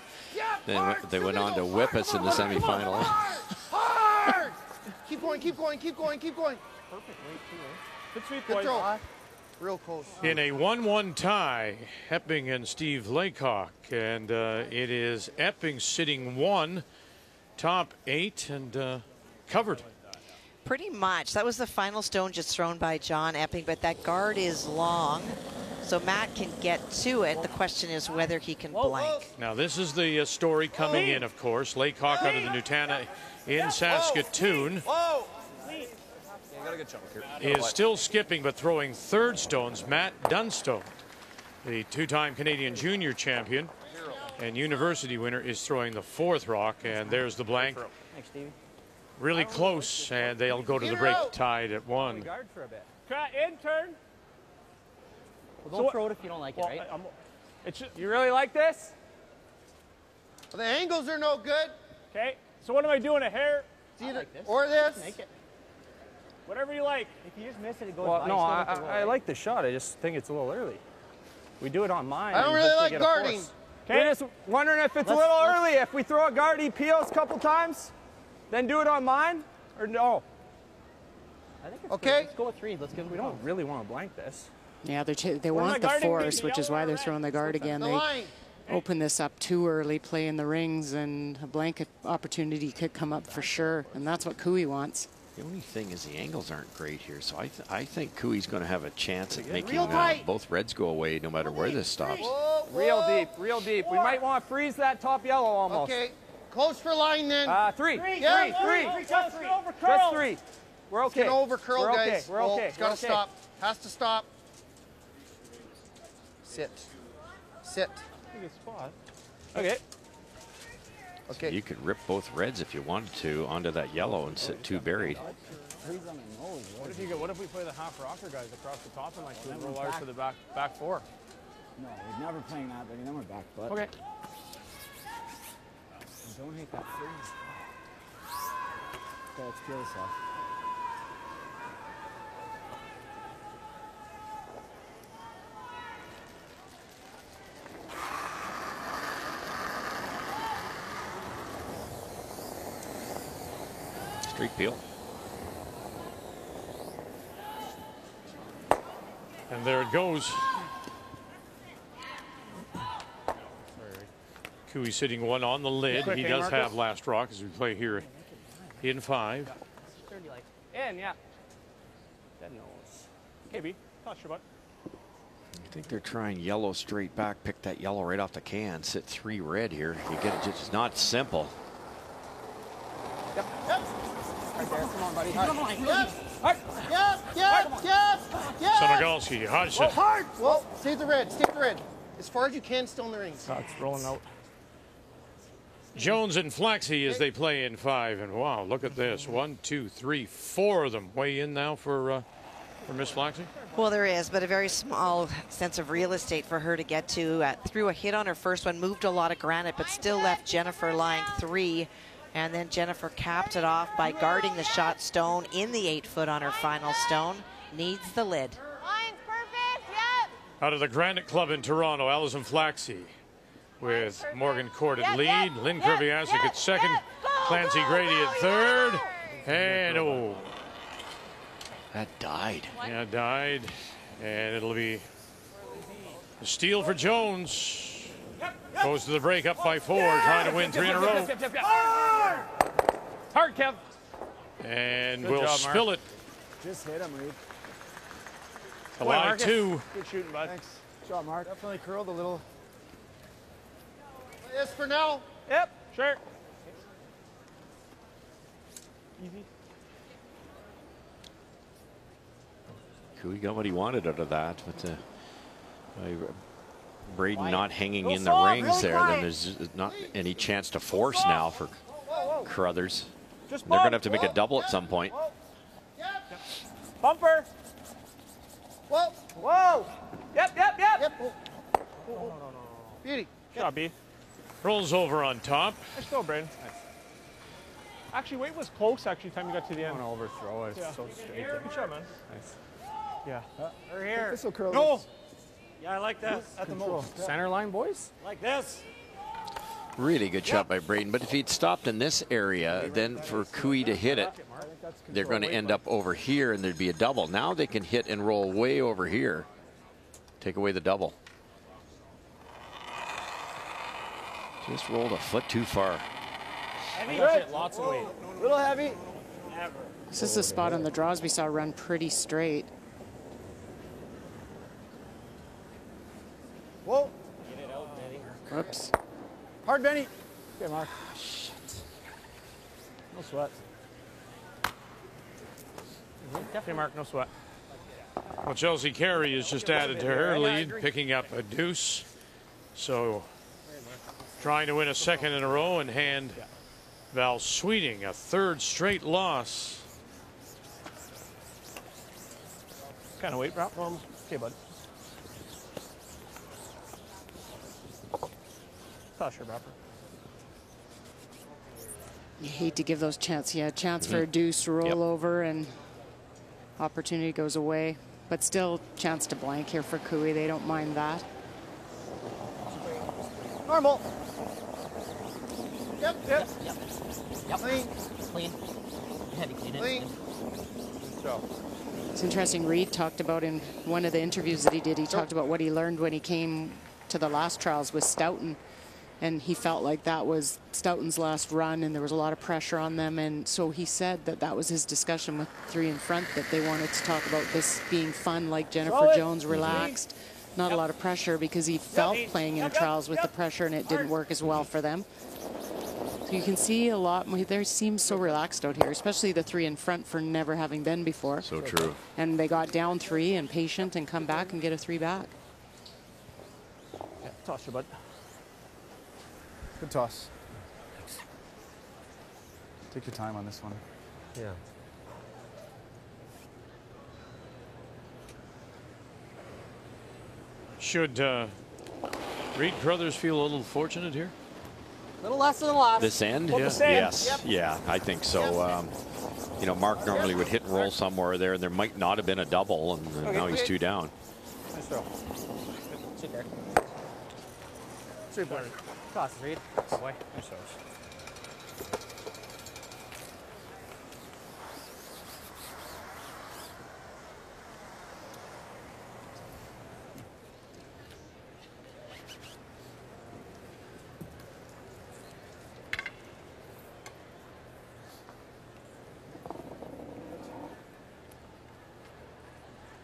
C: then they went on to whip us in the semifinal.
N: Hard! Keep going, keep going, keep going, keep going.
J: Perfect. Good sweep,
N: Good
J: boys.
N: throw. Real close.
A: In a 1-1 tie, Epping and Steve Laycock, and it is Epping sitting 1, top 8, and covered.
H: Pretty much. That was the final stone just thrown by John Epping, but that guard is long, so Matt can get to it. The question is whether he can blank.
A: Now, this is the story coming in, of course. Laycock out of the Nutana in Saskatoon is still skipping but throwing third stones. Matt Dunstone, the 2-time Canadian junior champion and university winner, is throwing the 4th rock, and there's the blank.
Q: Thanks, Stevie.
A: Really close, and they'll go to the break tied at 1.
J: Guard for a bit. In turn.
Q: Well, don't throw it if you don't like it, right?
J: You really like this?
N: The angles are no good.
J: Okay. So what am I doing? A hair?
N: It's either
Q: like this.
N: or this.
Q: Make it.
J: Whatever you like.
Q: If you just miss it, it goes
J: Well,
Q: by.
J: no, I like the shot. I just think it's a little early. We do it on mine.
N: I don't really like guarding.
J: Okay, just wondering if it's a little early. If we throw a guard, he peels a couple times, then do it on mine, or no?
Q: I think it's okay. Let's go with 3. Let's give them.
J: We don't really want to blank this.
D: Yeah, they want the force, which is why they're throwing the guard again. They open this up too early, play in the rings, and a blanket opportunity could come up for sure, and that's what Cooey wants.
C: The only thing is the angles aren't great here, so I think Cooey's going to have a chance at making both reds go away no matter where this stops.
J: Real deep, real deep. We might want to freeze that top yellow almost.
N: Okay, close for line then.
J: 3.
N: Yeah,
J: 3. Just 3. We're okay.
N: It's gonna over curl,
J: We're okay.
N: guys.
J: We're okay.
N: It's gotta stop. Has to stop. Sit. Sit.
J: Good spot. Okay.
C: Okay. So you could rip both reds if you wanted to onto that yellow and sit 2 buried.
J: What if we play the half rocker guys across the top and like roll ours to the back 4?
I: No, we're never playing that, but then we're back foot.
J: Okay.
I: Don't hate that freeze. Okay, let's peel this off.
C: Streak peel.
A: And there it goes. Cooey sitting one on the lid. He does have last rock as we play here in 5.
J: In, yeah. Dead nose. KB, toss your butt.
C: I think they're trying yellow straight back, pick that yellow right off the can, sit 3 red here. You get it, it's not simple.
J: Yep. Right there. Come on, buddy. Come on.
A: Sonogalski, Hodgson.
N: Hard. Well, save the red. Stick the red. As far as you can, still in the rings.
J: It's rolling out.
A: Jones and Flaxey as they play in 5. And wow, look at this. 1, 2, 3, 4 of them. Way in now for Miss Flaxey.
H: Well, there is, but a very small sense of real estate for her to get to. Threw a hit on her first one, moved a lot of granite, but still left Jennifer lying 3. And then Jennifer capped it off by guarding the shot stone in the 8-foot on her final stone. Needs the lid.
P: Line's perfect, yep.
A: Out of the Granite Club in Toronto, Alison Flaxey with Morgan Court at lead. Lynn Kurviasek at second. Clancy Grady at third. And oh.
C: That died.
A: Yeah, died. And it'll be a steal for Jones. Goes to the break up by 4, trying to win 3 in a row.
J: Hard, Kev.
A: And
J: Good
A: we'll
J: job,
A: spill
J: Mark.
A: it.
I: Just hit him, Reed.
A: To line 2.
J: Good shooting, bud.
M: Thanks. Good job, Mark. Definitely curled a little.
N: Yes, for now.
J: Yep, sure. Easy.
C: Cooey got what he wanted out of that, but Braden not hanging in the
J: soft,
C: rings
J: really
C: there,
J: quiet.
C: then there's not any chance to force now for Carruthers.
J: Just
C: They're going to have to make a double at some point.
J: Bumper.
N: Whoa.
J: Whoa. Yep.
N: Beauty.
J: Good job, B.
A: Rolls over on top.
J: Nice go, Braden. Nice. Actually, weight was close, actually, time you got to the end.
M: I want to overthrow it.
J: Yeah.
M: So straight.
J: Good shot, man.
M: Nice.
J: Yeah.
L: We're here.
M: This will curl.
L: No. Yeah, I like that.
M: At the most.
J: Center line, boys.
L: Like this.
C: Really good shot by Braden, but if he'd stopped in this area, then for Cooey to hit it, they're going to end up over here and there'd be a double. Now they can hit and roll way over here. Take away the double. Just rolled a foot too far.
L: Heavy.
J: Lots of weight.
L: Little heavy. Never.
D: This is the spot on the draws we saw run pretty straight.
N: Whoa.
L: Get it out, Benny.
D: Whoops.
N: Hard, Benny.
M: Okay, Mark.
J: No sweat. Definitely, Mark, no sweat.
A: Well, Chelsea Carey has just added to her lead, picking up a deuce. So trying to win a 2nd in a row and hand Val Sweeting a 3rd straight loss.
J: Kind of weight drop for him. Okay, bud. Toss your bropper.
D: You hate to give those chances. Yeah, chance for a deuce roll over and opportunity goes away. But still, chance to blank here for Cooey. They don't mind that.
N: Normal. Yep. Clean.
K: Heavy clean it.
N: Clean.
J: So.
D: It's interesting. Reed talked about in one of the interviews that he did, he talked about what he learned when he came to the last trials with Stoughton. And he felt like that was Stoughton's last run and there was a lot of pressure on them. And so he said that that was his discussion with 3 in front, that they wanted to talk about this being fun, like Jennifer Jones, relaxed, not a lot of pressure, because he felt playing in the trials with the pressure and it didn't work as well for them. So you can see a lot more. They seem so relaxed out here, especially the 3 in front for never having been before.
C: So true.
D: And they got down 3 and patient and come back and get a 3 back.
J: Yeah, toss your butt.
M: Good toss. Take your time on this one.
L: Yeah.
A: Should Reed Carruthers feel a little fortunate here?
Q: A little less than the last.
C: This end?
A: Yeah.
C: Yes.
Q: Yep.
C: Yeah, I think so. You know, Mark normally would hit and roll somewhere there, and there might not have been a double, and now he's 2 down.
J: Nice throw.
Q: Sit there.
J: Straight boy. Toss, Reed. Boy. Nice throws.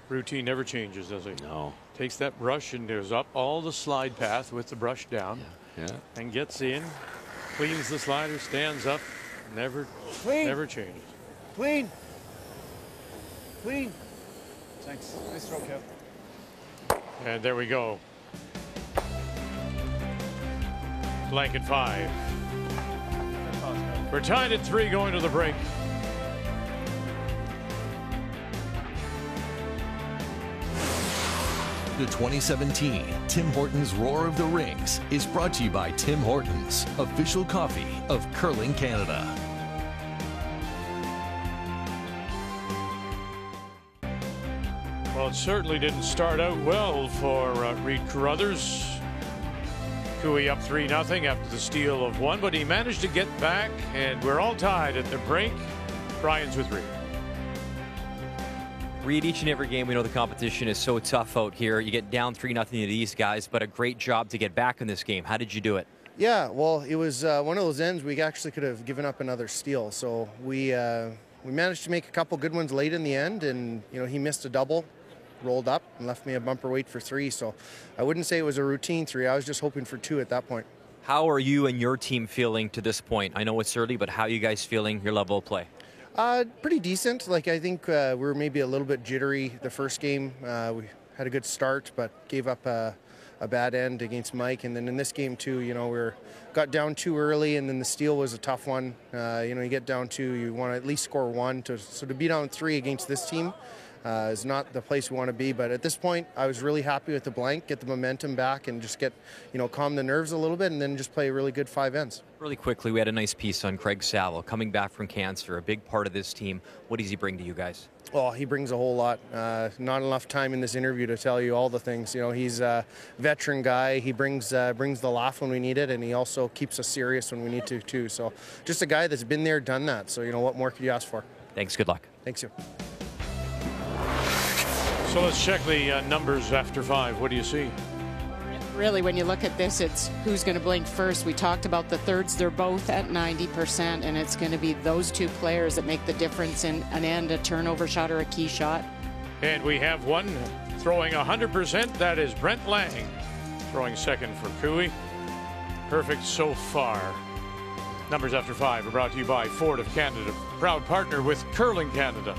A: Routine never changes, does it?
C: No.
A: Takes that brush and goes up all the slide path with the brush down.
C: Yeah.
A: And gets in, cleans the slider, stands up, never changes.
N: Clean.
I: Thanks. Nice throw, Kev.
A: And there we go. Blanket 5. We're tied at 3 going to the break.
G: The 2017 Tim Hortons Roar of the Rings is brought to you by Tim Hortons, official coffee of Curling Canada.
A: Well, it certainly didn't start out well for Reed Carruthers. Cooey up 3-0 after the steal of 1, but he managed to get back, and we're all tied at the break. Brian's with Reed.
O: Reed, each and every game, we know the competition is so tough out here. You get down 3-0 to these guys, but a great job to get back in this game. How did you do it?
E: Yeah, well, it was one of those ends we actually could have given up another steal. So we managed to make a couple good ones late in the end, and he missed a double, rolled up, and left me a bumper weight for 3. So I wouldn't say it was a routine 3. I was just hoping for 2 at that point.
O: How are you and your team feeling to this point? I know it's early, but how are you guys feeling, your level of play?
E: Pretty decent. Like, I think we were maybe a little bit jittery the first game. We had a good start, but gave up a bad end against Mike. And then in this game too, we got down too early, and then the steal was a tough one. You get down 2, you want to at least score 1. So to be down 3 against this team is not the place we want to be. But at this point, I was really happy with the blank, get the momentum back, and just get, calm the nerves a little bit, and then just play really good 5 ends.
O: Really quickly, we had a nice piece on Craig Saville coming back from cancer, a big part of this team. What does he bring to you guys?
E: Oh, he brings a whole lot. Not enough time in this interview to tell you all the things. He's a veteran guy. He brings the laugh when we need it, and he also keeps us serious when we need to too. So just a guy that's been there, done that. So what more could you ask for?
O: Thanks. Good luck.
E: Thanks, you.
A: So let's check the numbers after 5. What do you see?
D: Really, when you look at this, it's who's going to blink first. We talked about the thirds. They're both at 90%, and it's going to be those 2 players that make the difference in an end, a turnover shot or a key shot.
A: And we have one throwing 100%. That is Brent Lang, throwing second for Cooey. Perfect so far. Numbers after 5 are brought to you by Ford of Canada, proud partner with Curling Canada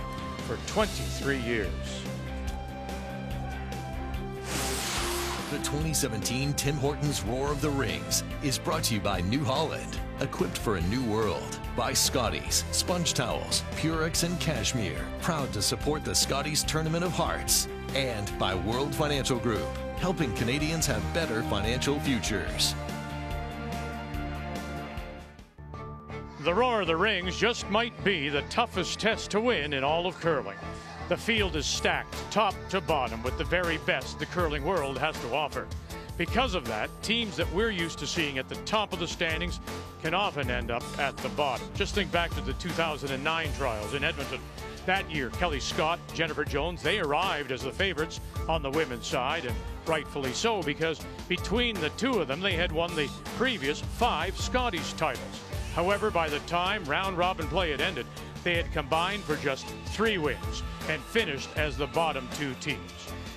A: for 23 years.
G: The 2017 Tim Hortons Roar of the Rings is brought to you by New Holland, equipped for a new world. By Scotties, Sponge Towels, Purex and Cashmere, proud to support the Scotties Tournament of Hearts. And by World Financial Group, helping Canadians have better financial futures.
A: The Roar of the Rings just might be the toughest test to win in all of curling. The field is stacked top to bottom with the very best the curling world has to offer. Because of that, teams that we're used to seeing at the top of the standings can often end up at the bottom. Just think back to the 2009 trials in Edmonton. That year, Kelly Scott, Jennifer Jones, they arrived as the favorites on the women's side, and rightfully so, because between the 2 of them, they had won the previous 5 Scotties titles. However, by the time round-robin play had ended, they had combined for just 3 wins and finished as the bottom 2 teams.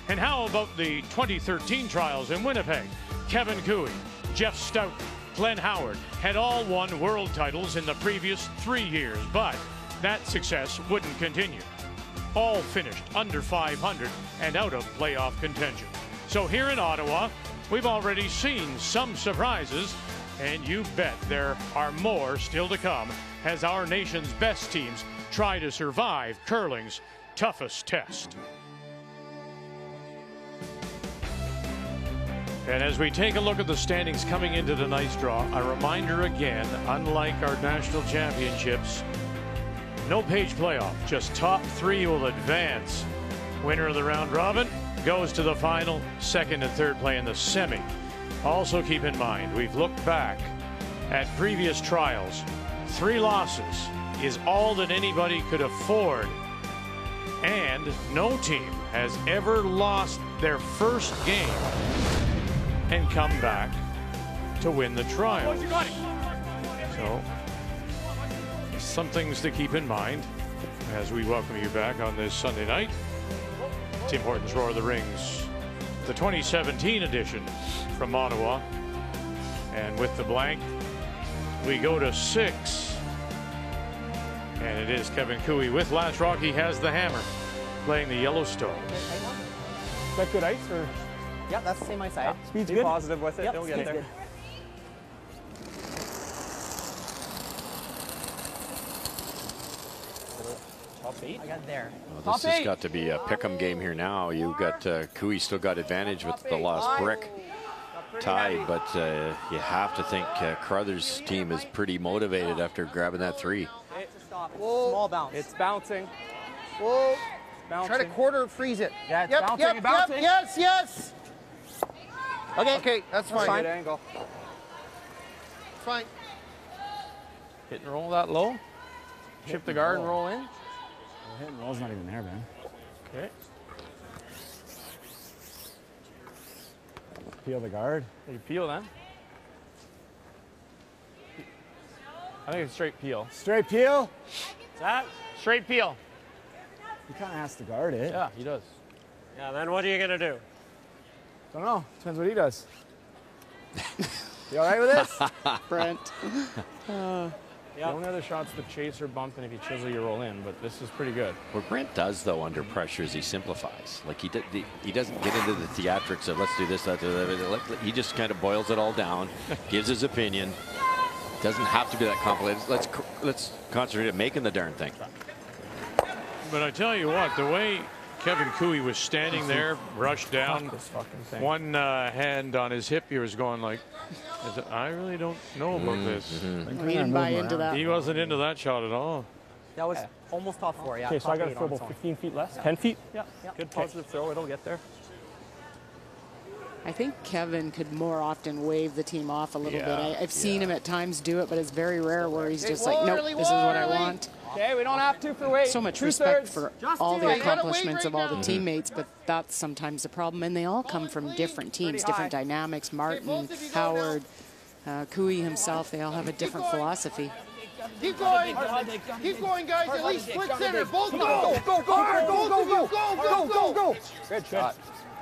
A: And how about the 2013 trials in Winnipeg? Kevin Cooey, Jeff Stoughton, Glenn Howard had all won world titles in the previous 3 years, but that success wouldn't continue. All finished under 500 and out of playoff contention. So here in Ottawa, we've already seen some surprises, and you bet there are more still to come as our nation's best teams try to survive curling's toughest test. And as we take a look at the standings coming into tonight's draw, a reminder again, unlike our national championships, no page playoff, just top 3 will advance. Winner of the round robin goes to the final, 2nd and 3rd play in the semi. Also keep in mind, we've looked back at previous trials. 3 losses is all that anybody could afford. And no team has ever lost their first game and come back to win the trial. So, some things to keep in mind as we welcome you back on this Sunday night Tim Hortons Roar of the Rings, the 2017 edition from Ottawa. And with the blank, we go to 6. And it is Kevin Cooey with Last Rock. He has the hammer, playing the Yellowstone.
J: Is that good ice or?
Q: Yeah, that's the same ice I had.
J: Speed's good. Be positive with it. You'll get there.
Q: Good. Top 8. I got there.
C: Well, this has got to be a pick'em game here now. You got Cooey still got advantage with the lost brick tied, but you have to think Carruthers' team is pretty motivated after grabbing that 3.
Q: Small bounce.
J: It's bouncing.
N: Whoa.
J: Bouncing.
N: Try to quarter freeze it.
J: Yeah, it's bouncing. Bouncing.
N: Yes, yes.
Q: Okay.
N: Okay, that's fine.
J: Good angle.
N: Fine.
J: Hit and roll that low. Chip the guard and roll in.
I: Well, hit and roll's not even there, man.
J: Okay.
I: Peel the guard.
J: You peel then. I think it's straight peel.
I: Straight peel?
J: What's that? Straight peel.
I: He kind of has to guard it.
J: Yeah, he does.
L: Yeah, then what are you going to do?
I: Don't know. Depends what he does. You all right with this?
D: Brent.
J: The only other shot's the chase or bump, and if you chisel, you roll in, but this is pretty good.
C: What Brent does, though, under pressure is he simplifies. Like, he doesn't get into the theatrics of let's do this, that, that. He just kind of boils it all down, gives his opinion. Doesn't have to be that complicated. Let's concentrate on making the darn thing.
A: But I tell you what, the way Kevin Cooey was standing there, brushed down, one hand on his hip, he was going like, I really don't know about this.
D: He didn't buy into that.
A: He wasn't into that shot at all.
Q: That was almost top 4, yeah.
J: Okay, so I got to throw about 15 feet less. 10 feet? Yeah. Good positive throw. It'll get there.
D: I think Kevin could more often wave the team off a little bit. I've seen him at times do it, but it's very rare where he's just like, nope, this is what I want.
J: Okay, we don't have to for weight.
D: So much respect for all the accomplishments of all the teammates, but that's sometimes the problem. And they all come from different teams, different dynamics. Martin, Howard, Cooey himself, they all have a different philosophy.
N: Keep going. Keep going, guys. At least split center. Both go. Go.
J: Good shot.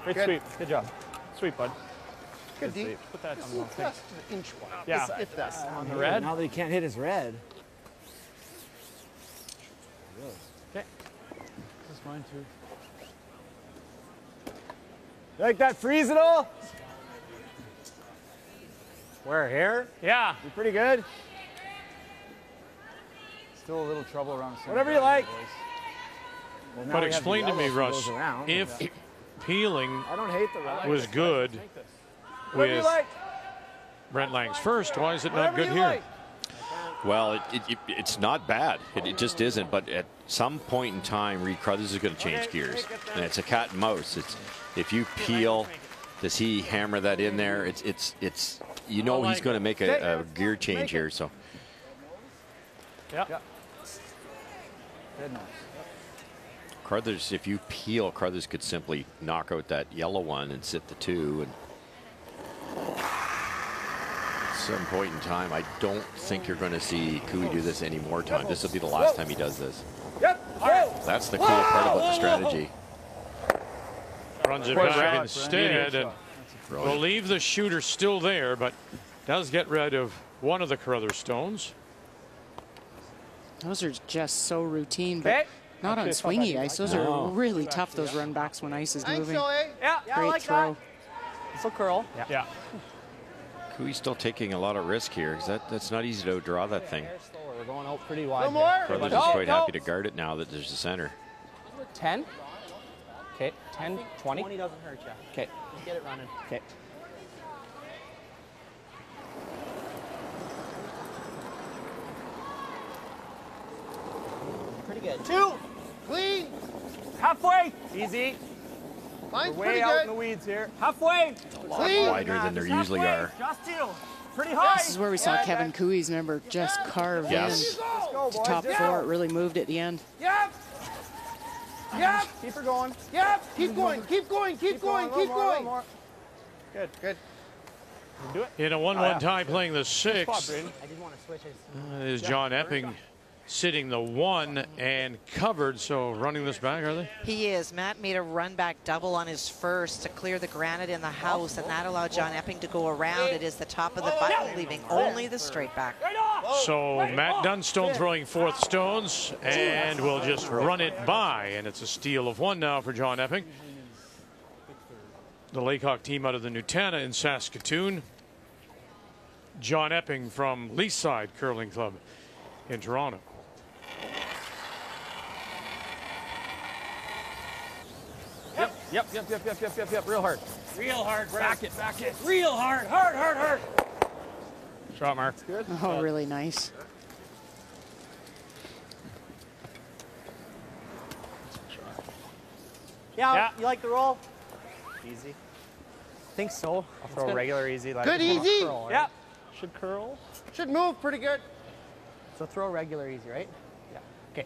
J: Great sweep. Good job. Sweep, bud.
N: Good deep.
J: Put that on the
N: inch one.
J: Yeah.
N: If that's
J: on the red.
I: Now that he can't hit his red.
J: Okay.
I: This is mine too. You like that freeze at all?
L: Where, here?
J: Yeah.
I: You're pretty good.
M: Still a little trouble around center.
I: Whatever you like.
M: Well,
A: But explain to me, Russ, if peeling was good with Brent Lang's first, why is it not good here?
C: Well, it's not bad. It just isn't. But at some point in time, Reed Carruthers is going to change gears. And it's a cat and mouse. It's if you peel, does he hammer that in there? It's you know he's going to make a gear change here. So.
J: Yeah.
C: Carruthers, if you peel, Carruthers could simply knock out that yellow one and sit the 2. And at some point in time, I don't think you're going to see Cooey do this any more time. This will be the last time he does this. That's the cool part about the strategy.
A: Runs it back instead, and will leave the shooter still there, but does get rid of one of the Carruthers stones.
D: Those are just so routine, but not on swingy ice. Those are really tough, those run backs when ice is moving. Great throw.
Q: It's a curl.
J: Yeah.
C: Cooey's still taking a lot of risk here because that's not easy to draw that thing.
Q: We're going out pretty wide.
C: Carruthers is quite happy to guard it now that there's a center.
Q: 10. Okay, 10, 20. 20 doesn't hurt you. Okay. Just get it running. Okay. Pretty good.
N: 2. Clean.
J: Halfway. Easy.
N: Mine's
J: We're
N: pretty
J: way out
N: good.
J: in the weeds here. Halfway.
C: A lot wider than there usually are.
J: Just you. Pretty high.
D: This is where we saw Kevin Cooey's number just carve in to top 4. It really moved at the end.
N: Yep.
J: Keep her going.
N: Yep. Keep going. Keep going. Keep going. Keep going.
J: Good.
N: Good.
J: Do it.
A: In a 1-1 tie playing the 6.
Q: I didn't want to switch.
A: Is John Epping sitting the 1 and covered. So running this back, are they?
H: He is. Matt made a run back double on his first to clear the granite in the house, and that allowed John Epping to go around. It is the top of the button, leaving only the straight back.
A: So Matt Dunstone throwing 4th stones, and will just run it by, and it's a steal of 1 now for John Epping. The Laycock team out of the Nutana in Saskatoon. John Epping from Leaside Curling Club in Toronto.
K: Yep. Real hard.
B: Real hard, Brad.
K: Back it.
B: Real hard. Hard.
K: Shot mark.
B: Good.
D: Oh, really nice.
Q: Yeah, you like the roll? Easy. Think so. I'll throw regular easy. Like
N: Good easy.
Q: Curl, right?
N: Yep.
Q: Should curl.
N: Should move pretty good.
Q: So throw regular easy, right? Yeah. Okay.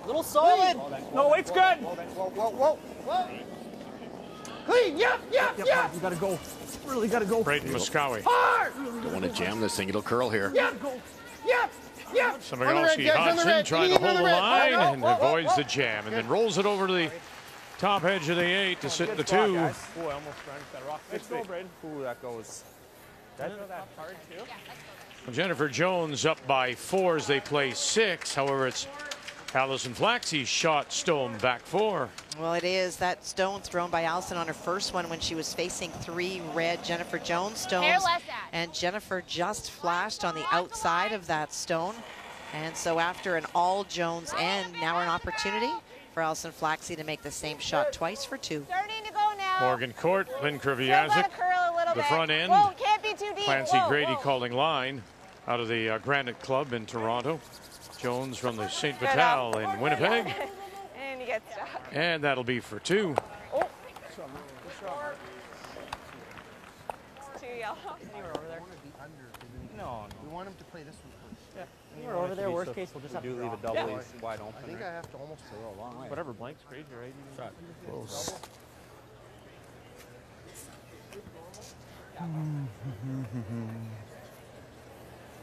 Q: Little solid.
J: No, weight's good.
N: Whoa. Clean. Yep.
J: You gotta go. Really gotta go.
A: Brayden Moskowy.
N: Hard.
C: Don't want to jam this thing. It'll curl here.
N: Yep.
A: Samagalski Hodgson trying to hold the line and avoids the jam, and then rolls it over to the top edge of the 8 to sit the 2.
J: Boy, I almost ran into that rock. Let's go, Brayden. Ooh, that goes. That hard too?
A: Jennifer Jones up by 4 as they play 6. However, it's Allison Flaxey's shot stone back 4.
H: Well, it is that stone thrown by Allison on her first one when she was facing 3 red Jennifer Jones stones. And Jennifer just flashed on the outside of that stone. And so after an all Jones end, now an opportunity for Allison Flaxey to make the same shot twice for 2.
P: Starting to go now.
A: Morgan Court, Lynn Kraviazik, the front end.
P: Whoa, can't be too deep.
A: Clancy
P: Whoa,
A: Grady
P: whoa.
A: calling line out of the Granite Club in Toronto. Jones from the St. Vital in Winnipeg.
P: And you get stuck.
A: And that'll be for 2.
P: Oh. It's too yellow.
Q: You were over there. No.
N: We want him to play this one first.
Q: Yeah. You were over there. Worst case, we'll just have to
J: leave a
Q: draw.
J: double wide open.
N: I think I have to almost throw a long way.
J: Whatever, blank's crazy, right? Shot.
N: Close.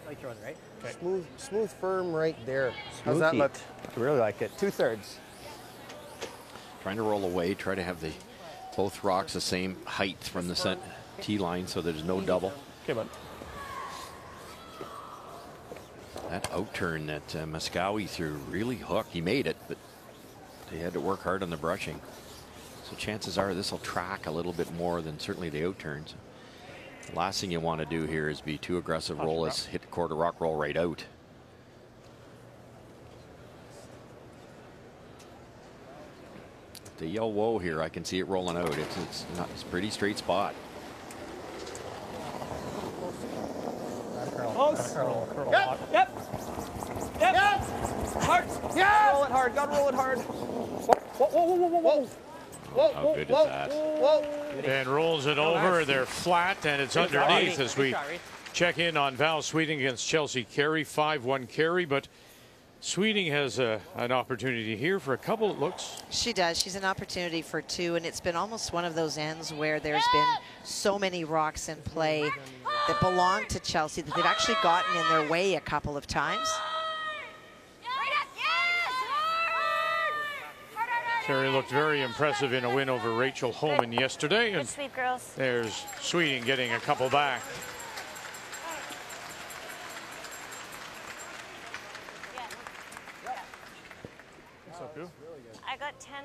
Q: Like throwing, right?
N: Okay. Smooth, firm right there. How's that look?
J: I really like it. 2/3.
C: Trying to roll away, try to have both rocks the same height from the tee line so there's no double.
J: Okay, bud.
C: That out-turn that Moskowy threw really hooked. He made it, but they had to work hard on the brushing. So chances are this will track a little bit more than certainly the out-turns. The last thing you want to do here is be too aggressive. Roll us, hit the quarter rock, roll right out. The yell whoa here, I can see it rolling out. It's a pretty straight spot.
J: Close.
B: Yep.
J: Hard. Yeah. Roll it hard. Gotta roll it hard. Whoa.
C: How good is that?
A: And rolls it over. They're flat, and it's underneath as we check in on Val Sweeting against Chelsea Carey. 5-1 Carey, but Sweeting has an opportunity here for a couple, it looks.
H: She does. She's an opportunity for 2, and it's been almost one of those ends where there's been so many rocks in play that belong to Chelsea that they've actually gotten in their way a couple of times.
A: Carey looked very impressive in a win over Rachel Homan yesterday. And
P: Sweet girls.
A: there's Sweeting getting a couple back.
P: I got 10-1.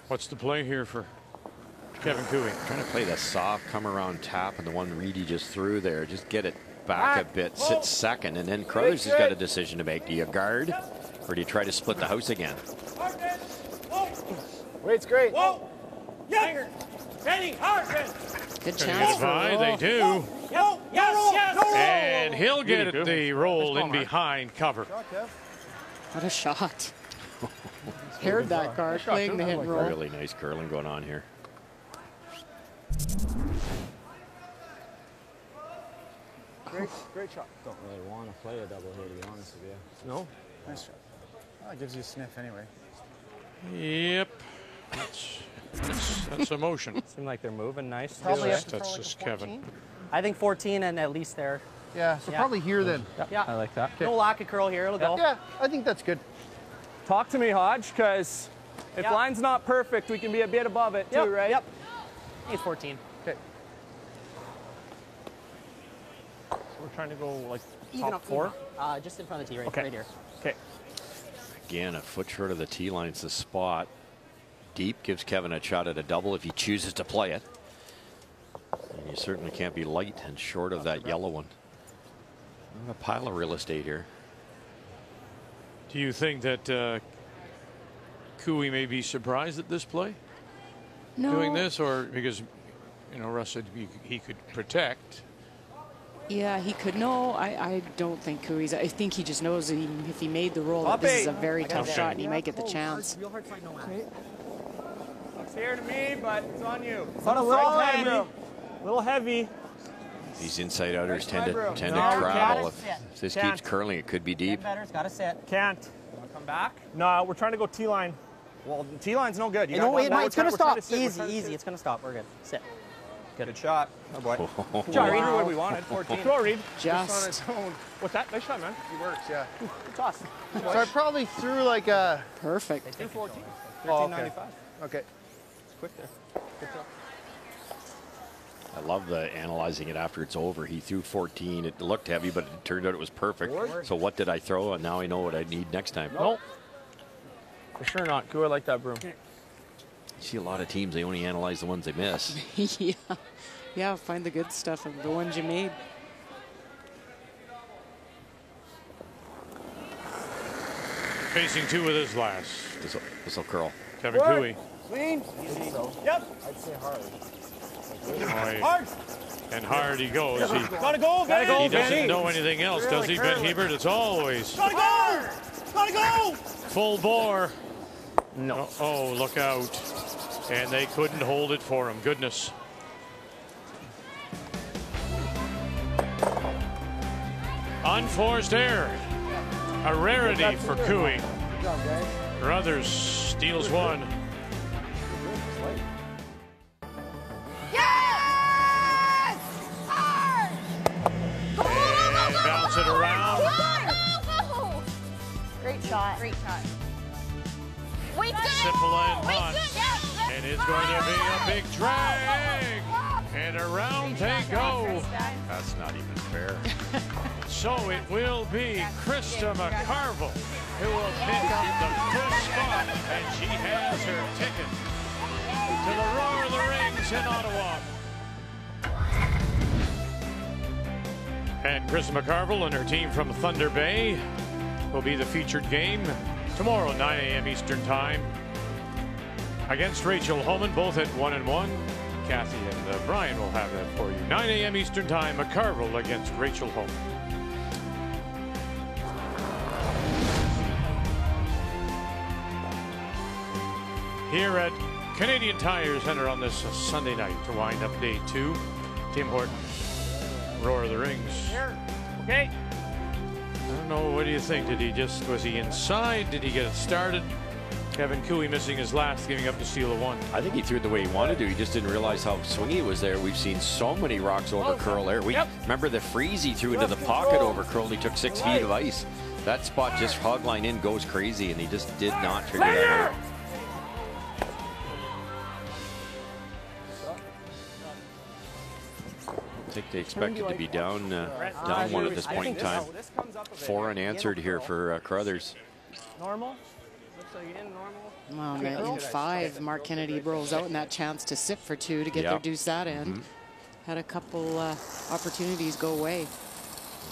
A: What's the play here for Kevin Cooey?
C: Trying to play the soft come around tap, and the one Reedy just threw there. Just get it back a bit, sit second, and then Carruthers has got a decision to make. Do you guard, or do you try to split the house again?
I: Weight's great.
B: Whoa. Yeah. Ready. Hard.
H: Good chance.
A: They do.
B: Yes.
A: And he'll get the roll in behind cover.
D: What a shot. Paired that guard playing the hit and roll.
C: Really nice curling going on here.
I: Great shot. Don't really want to play a double here, to be honest with you.
J: No?
I: Nice shot.
M: Oh, it gives you a sniff anyway.
A: Yep. That's a motion.
K: Seem like they're moving nice.
H: Probably
A: That's just Kevin.
K: I think 14 and at least there.
N: Yeah, so probably here then.
K: Yeah, I like that. No lack of curl here. It'll go.
N: Yeah, I think that's good.
J: Talk to me, Hodge, because if line's not perfect, we can be a bit above it too, right?
K: Yep. I think it's 14.
J: Okay. So we're trying to go like
K: Even
J: top
K: up,
J: 4?
K: Just in front of the tee, right,
J: Okay.
K: right here.
J: Okay.
C: Again, a foot short of the tee line's the spot. Deep gives Kevin a shot at a double if he chooses to play it. And you certainly can't be light and short of that yellow one. A pile of real estate here.
A: Do you think that Cooey may be surprised at this play?
D: No.
A: Doing this, or because, Russ said he could protect.
D: Yeah, he could. No, I don't think Cooey's. I think he just knows that if he made the roll, that this is a very tough shot and he might get the chance.
K: Real hard fight, no ass.
J: It's here to me, but it's on you.
K: It's on a little heavy.
J: A little heavy.
C: These inside outers tend to
J: No,
C: travel.
J: can't.
C: If this
J: Can't.
C: keeps curling, it could be deep.
K: Better, it's got to sit.
J: Can't.
K: Come back.
J: No, we're trying to go T-line. Well, T-line's no good. You
K: No,
J: got
K: it's going to stop. Easy.
J: Easy.
K: It's going to stop. We're good. Sit.
J: Good shot. Oh, boy.
K: Job,
J: Reed,
K: Reed.
J: what we wanted. 14. Go, Reed.
N: Just on its own.
J: What's that? Nice shot, man.
N: He works, yeah.
J: Good toss.
N: So I probably threw like a...
D: Perfect.
J: 214.
N: Oh, okay.
J: 13.95.
N: Okay.
J: It's quick there. Good job.
C: I love the analyzing it after it's over. He threw 14. It looked heavy, but it turned out it was perfect. So what did I throw? And now I know what I need next time.
J: Nope. For sure not. Cool, I like that broom.
C: You see a lot of teams, they only analyze the ones they miss.
D: Yeah, find the good stuff of the ones you made.
A: Facing two with his last.
C: This will curl.
A: Kevin Cooey.
J: Clean. Yep.
I: I'd say hard.
J: Hard.
A: And hard he goes.
J: Gotta go, Vinny.
A: He doesn't know anything else, does he, Ben Hebert? It's always
J: Gotta go. Gotta go.
A: full bore.
J: No.
A: Oh, look out. And they couldn't hold it for him. Goodness. Unforced error. A rarity for Cooey.
I: Good job, guys.
A: Carruthers steals one.
P: Yes! Hard!
A: And bounce it around.
P: Go! Great shot. Great shot. Wait,
A: Simple and Hunt. And it's going to be a big drag. And around they go.
C: That's not even fair.
A: So it will be Krista McCarville who will pick up the first spot. And she has her ticket to the Roar of the Rings in Ottawa. And Krista McCarville and her team from Thunder Bay will be the featured game tomorrow, 9 a.m. Eastern Time, against Rachel Homan, both at 1-1. Kathy and Brian will have that for you. 9 a.m. Eastern Time, McCarville against Rachel Homan. Here at Canadian Tire Center on this Sunday night to wind up day 2. Tim Horton, Roar of the Rings.
J: Okay.
A: I don't know, what do you think? Was he inside? Did he get it started? Kevin Cooey missing his last, giving up the steal of one.
C: I think he threw it the way he wanted to. He just didn't realize how swingy it was there. We've seen so many rocks over curl there. Remember the freeze he threw into the pocket over curl. He took 6 feet of ice. That spot just hog line in goes crazy, and he just did not figure that out. I think they expect it to be down one at this point in time. 4 unanswered here for Carruthers.
K: Normal. Looks like in normal.
D: Well, in 5, Mark Kennedy rolls out in that chance to sit for 2 to get their deuce that end. Had a couple opportunities go away.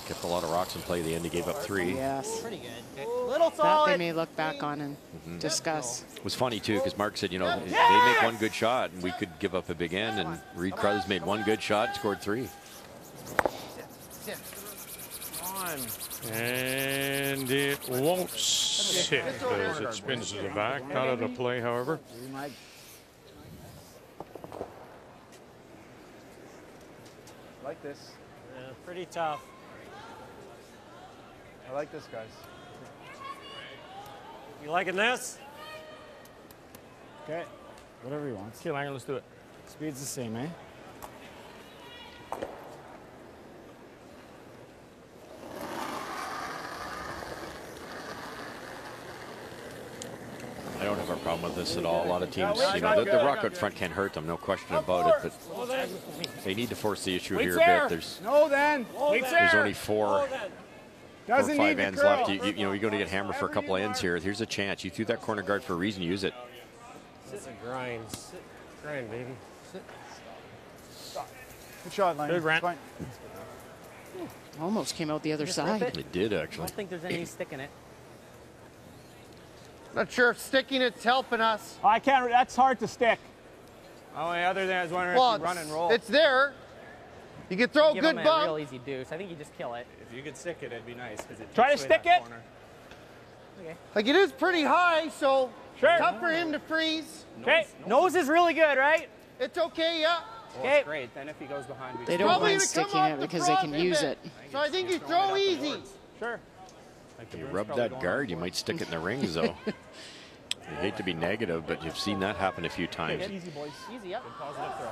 C: Kept a lot of rocks in play. The end, he gave up 3.
D: Yes.
K: Pretty good. Little solid.
D: That they may look back on and discuss.
C: It was funny, too, because Mark said, they make one good shot, and we could give up a big end, and Reed Carruthers made one good shot and scored 3.
A: And it won't sit as it spins to the back. Not out of play, however.
M: Like this.
L: Yeah, pretty tough.
M: I like this, guys.
L: You liking this?
I: Okay. Whatever he wants.
J: Okay, Langer, let's do it.
I: Speed's the same, eh?
C: I don't have a problem with this at all. A lot of teams, you know, the rock out front can't hurt them, no question about it, but they need to force the issue here a bit. There's only four or five ends left. You know, you're going to get hammered for a couple of ends here. Here's a chance. You threw that corner guard for a reason. Use it.
L: It's a grind. Grind, baby.
M: Good shot, Langer.
J: Good, Grant.
D: Almost came out the other side.
C: It did,
K: I
C: actually.
K: don't think there's any stick in it.
N: Not sure if sticking it's helping us.
J: I can't. That's hard to stick. Only other than I was wondering if you run and roll.
N: It's there. You can throw a
K: Give
N: good
K: him
N: bump.
K: a real easy deuce. I think you just kill it.
J: If you could stick it, it'd be nice.
K: Try to stick it.
N: Okay. Like it is pretty high, so tough for him to freeze.
K: Okay. Nose is really good, right?
N: It's okay, yeah.
J: Well, it's great. Then if he goes behind, we
D: They don't mind sticking it because they can use it.
N: So I think you throw easy.
J: Sure.
C: You rub that guard, you might stick it in the rings, though. I hate to be negative, but you've seen that happen a few times.
K: Easy, boys. Easy, yep. Good positive throw.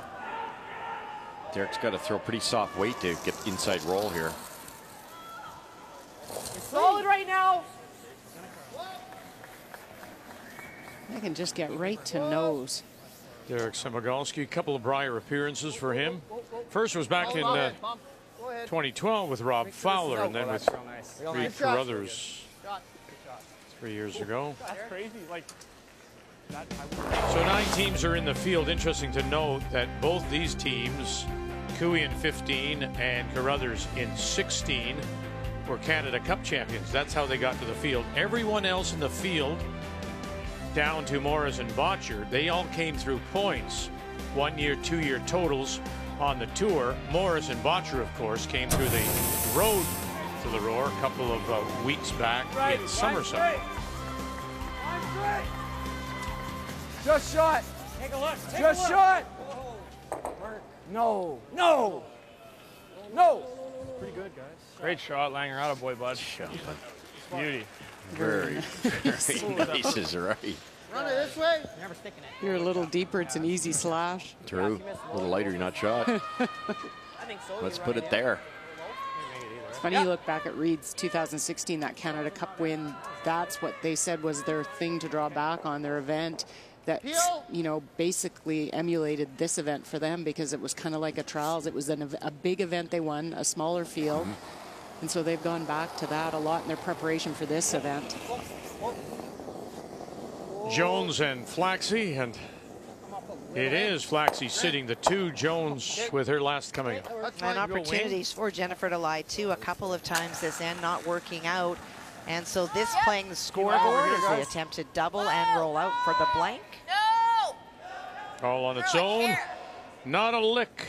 C: Derek's got to throw pretty soft weight to get inside roll here.
K: It's solid right now.
D: They can just get right to nose.
A: Derek Semigalski, a couple of Brier appearances for him. First was back in 2012 with Rob Fowler, and then with Reed Carruthers 3 years ago.
J: That's crazy. Like.
A: So 9 teams are in the field. Interesting to note that both these teams, Cooey in 15 and Carruthers in 16, were Canada Cup champions. That's how they got to the field. Everyone else in the field, down to Morris and Botcher, they all came through points. 1 year, 2 year totals on the tour. Morris and Botcher, of course, came through the road to the Roar a couple of weeks back in Somerset.
J: Just shot.
L: Take a look.
J: Just shot. No. No. No.
M: Pretty good, guys.
J: Great shot, Langer. Out of boy, bud. Beauty.
C: Very nice is right.
N: Run it this way.
K: Never sticking it.
D: You're a little deeper, it's an easy slash.
C: True. A little lighter, you're not shot.
K: I think so.
C: Let's put it there.
D: It's funny you look back at Reed's 2016, that Canada Cup win. That's what they said was their thing to draw back on, their event. That, you know, basically emulated this event for them because it was kind of like a trials. It was a big event they won, a smaller field. And so they've gone back to that a lot in their preparation for this event.
A: Jones and Flaxey, and it is Flaxey sitting the 2. Jones with her last coming up.
H: And opportunities for Jennifer to lie too a couple of times this end, not working out. And so this playing the scoreboard as they attempt to double and roll out for the blank.
A: All on its own, not a lick.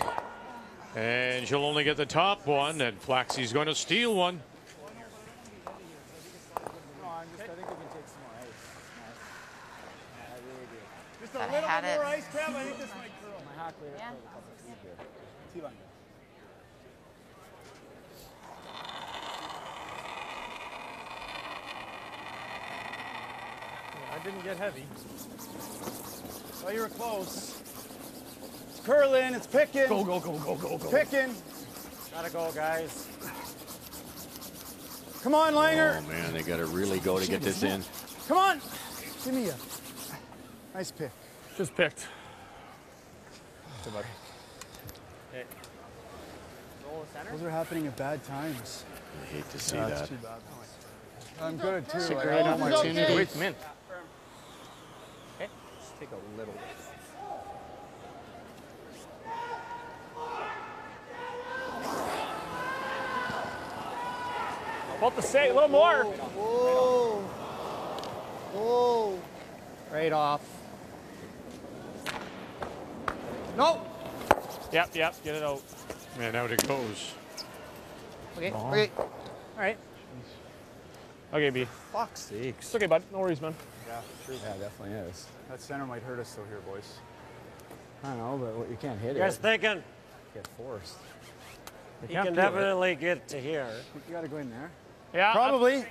A: And she'll only get the top one, and Flaxey's going to steal one.
M: Just a little bit more ice, Kev. I think this might throw.
J: I didn't get heavy.
M: Oh, you were close. It's curling. It's picking.
J: Go, go, go, go, go, go.
M: Picking.
L: Gotta go, guys.
M: Come on, Langer.
C: Oh, man, they got to really go to get this in.
M: Come on. Give me a nice pick.
J: Just picked.
K: Hey. Roll the center.
M: Those are happening at bad times.
C: I hate to see
M: Yeah,
C: that.
M: that's too bad. I'm good, too.
D: It's a great opportunity.
J: Wait a minute.
K: Okay. Just take a little bit.
J: About to say a little more.
N: Whoa. Whoa.
K: Right off.
J: No. Yep, get it out.
A: And out it goes.
K: Okay.
N: Okay.
K: All right.
J: Okay, B.
M: Fuck's sakes.
J: It's okay, bud. No worries, man.
M: Yeah, sure. Yeah, definitely is. That center might hurt us though here, boys.
I: I don't know, but you can't hit
L: You guys
I: it.
L: thinking?
I: Get forced.
L: He can definitely get to here.
I: You got to go in there.
J: Yeah.
M: Probably.